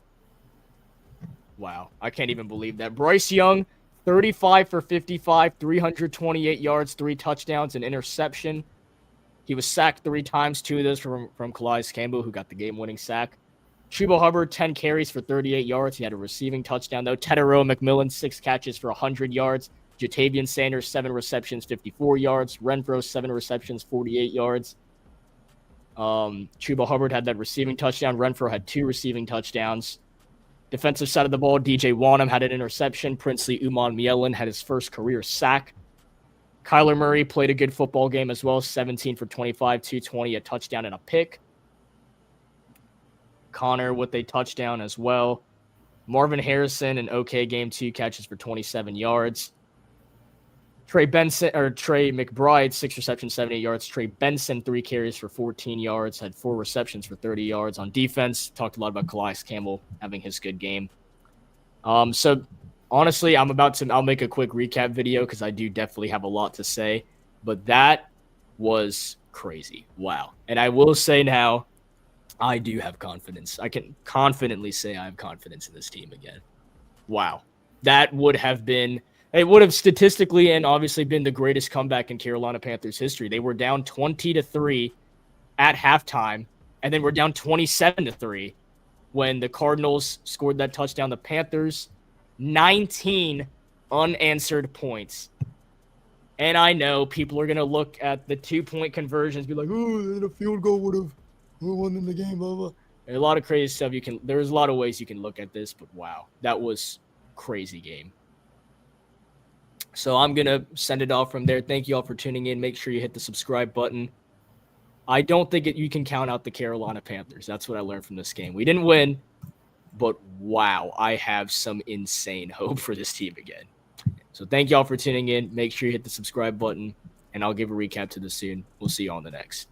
Wow. I can't even believe that. Bryce Young, 35 for 55, 328 yards, 3 touchdowns, an interception. He was sacked 3 times, 2 of those from Calais Campbell, who got the game-winning sack. Chuba Hubbard, 10 carries for 38 yards. He had a receiving touchdown, though. Tedero McMillan, 6 catches for 100 yards. Jatavian Sanders, 7 receptions, 54 yards. Renfro, 7 receptions, 48 yards. Chuba Hubbard had that receiving touchdown. Renfro had 2 receiving touchdowns. Defensive side of the ball, DJ Wanham had an interception. Princely Uman Mielin had his first career sack. Kyler Murray played a good football game as well, 17 for 25, 220, a touchdown and a pick. Connor with a touchdown as well. Marvin Harrison, an okay game, 2 catches for 27 yards. Trey McBride, 6 receptions, 78 yards. Trey Benson, 3 carries for 14 yards, had 4 receptions for 30 yards. On defense, talked a lot about Calais Campbell having his good game. So honestly, I'll make a quick recap video because I do definitely have a lot to say, but that was crazy. Wow. And I will say now, I do have confidence. I can confidently say I have confidence in this team again. Wow. It would have statistically and obviously been the greatest comeback in Carolina Panthers history. They were down 20-3 at halftime, and then we're down 27-3 when the Cardinals scored that touchdown. The Panthers, 19 unanswered points. And I know people are going to look at the 2-point conversions, be like, oh, the field goal would have won in the game, blah, blah. There's a lot of crazy stuff there's a lot of ways you can look at this, but wow, that was crazy game. So I'm going to send it off from there. Thank you all for tuning in. Make sure you hit the subscribe button. I don't think you can count out the Carolina Panthers. That's what I learned from this game. We didn't win, but wow, I have some insane hope for this team again. So thank you all for tuning in. Make sure you hit the subscribe button, and I'll give a recap to this soon. We'll see you on the next.